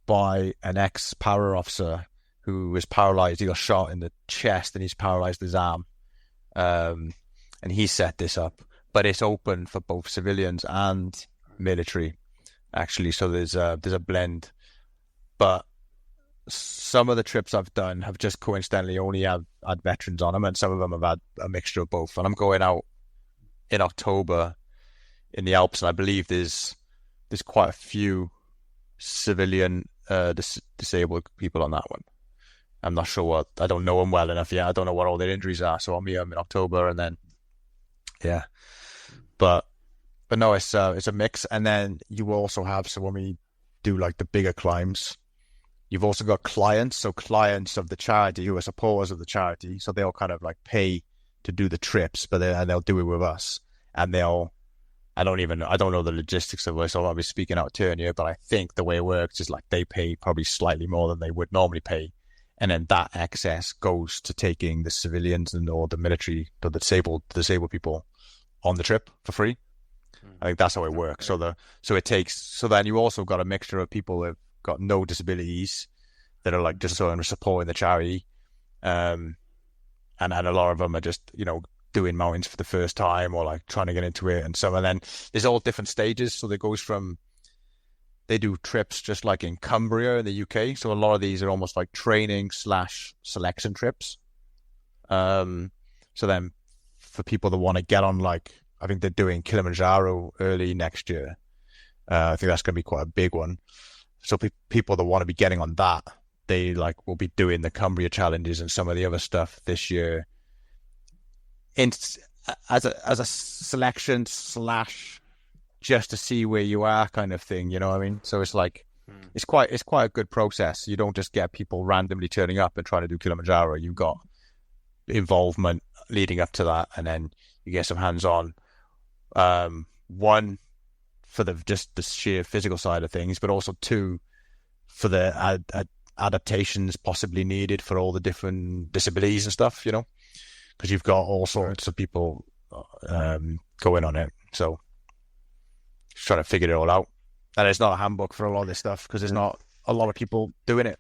by an ex-para officer who was paralyzed. He got shot in the chest and he's paralyzed his arm. And he set this up, but it's open for both civilians and military, actually. So there's a blend. But some of the trips I've done have just coincidentally only had veterans on them, and some of them have had a mixture of both. And I'm going out in October in the Alps, and I believe there's quite a few civilian disabled people on that one. I'm not sure I don't know them well enough yet. I don't know what all their injuries are, so I'll meet them in October, and then yeah. But no, it's a mix. And then you also have, so when we do like the bigger climbs, you've also got clients. So clients of the charity who are supporters of the charity, so they'll kind of like pay to do the trips, but they'll do it with us, and I don't know the logistics of it, so I'll be speaking out of turn here, but I think the way it works is like they pay probably slightly more than they would normally pay, and then that excess goes to taking the civilians or the military, or the disabled people on the trip for free. I think that's how it works. So then you also got a mixture of people who've got no disabilities that are like just sort of supporting the charity, and a lot of them are just, you know, doing mountains for the first time or like trying to get into it. And then there's all different stages. So there goes from, they do trips just like in Cumbria in the UK. So a lot of these are almost like training / selection trips. So then for people that want to get on, like, I think they're doing Kilimanjaro early next year. I think that's going to be quite a big one. So people that want to be getting on that, they like will be doing the Cumbria challenges and some of the other stuff this year. As a selection / just to see where you are kind of thing, you know what I mean? So it's like it's quite a good process. You don't just get people randomly turning up and trying to do Kilimanjaro. You've got involvement leading up to that, and then you get some hands-on. One for just the sheer physical side of things, but also two for the adaptations possibly needed for all the different disabilities and stuff, you know, because you've got all sorts of people going on it. So just trying to figure it all out. And it's not a handbook for a lot of this stuff because there's not a lot of people doing it.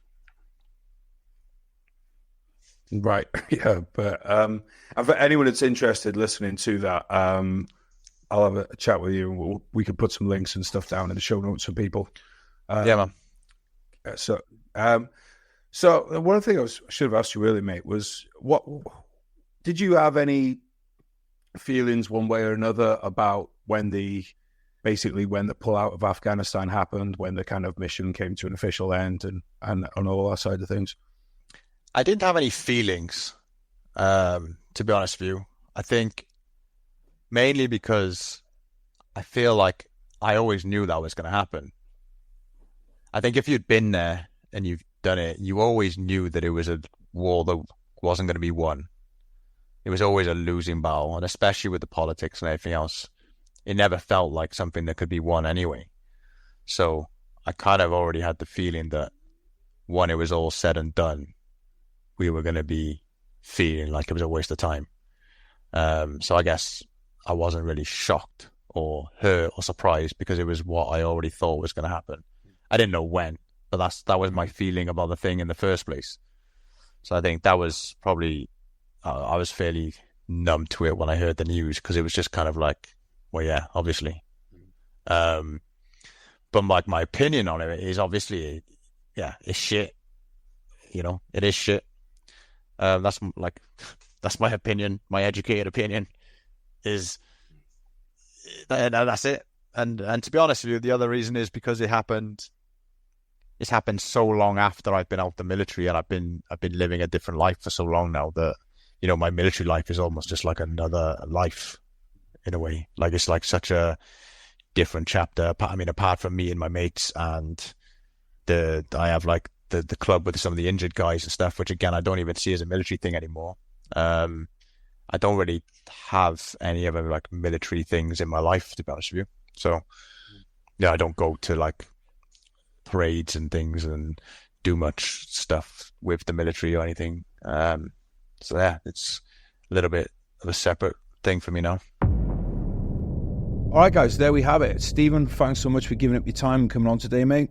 Right. Yeah. But for anyone that's interested listening to that, I'll have a chat with you, and we could put some links and stuff down in the show notes for people.
Yeah, man.
So one thing I should have asked you earlier, mate, was what did you have any feelings one way or another about when the pullout of Afghanistan happened, when the kind of mission came to an official end, and on all that side of things?
I didn't have any feelings, to be honest with you. I think mainly because I feel like I always knew that was going to happen. I think if you'd been there and you've done it, you always knew that it was a war that wasn't going to be won. It was always a losing battle, and especially with the politics and everything else, it never felt like something that could be won anyway. So I kind of already had the feeling that when it was all said and done, we were going to be feeling like it was a waste of time. So I guess I wasn't really shocked or hurt or surprised because it was what I already thought was going to happen. I didn't know when, but that was my feeling about the thing in the first place. So I think that was probably, I was fairly numb to it when I heard the news, because it was just kind of like, well, yeah, obviously. But like my opinion on it is obviously, yeah, it's shit. You know, it is shit. That's my opinion. My educated opinion is, and that's it. And to be honest with you, the other reason is because it's happened so long after I've been out the military, and I've been living a different life for so long now that, you know, my military life is almost just like another life in a way. Like, it's like such a different chapter. I mean, apart from me and my mates, and I have like the club with some of the injured guys and stuff, which again, I don't even see as a military thing anymore. I don't really have any other like military things in my life, to be honest with you. So yeah, I don't go to like parades and things and do much stuff with the military or anything. So yeah, it's a little bit of a separate thing for me now.
All right, guys, there we have it. Stephen, thanks so much for giving up your time and coming on today, mate.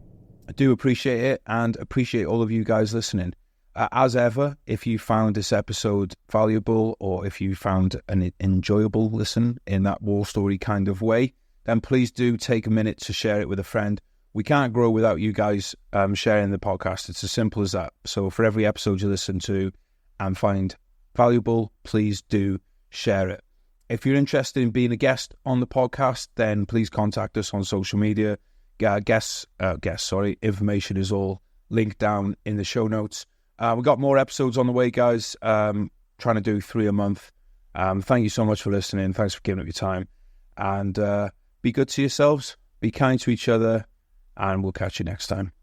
I do appreciate it, and appreciate all of you guys listening. As ever, if you found this episode valuable, or if you found an enjoyable listen in that war story kind of way, then please do take a minute to share it with a friend. We can't grow without you guys sharing the podcast. It's as simple as that. So for every episode you listen to and find valuable, please do share it. If you're interested in being a guest on the podcast, then please contact us on social media. Information is all linked down in the show notes. We've got more episodes on the way, guys. Trying to do 3 a month. Thank you so much for listening. Thanks for giving up your time. And be good to yourselves. Be kind to each other. And we'll catch you next time.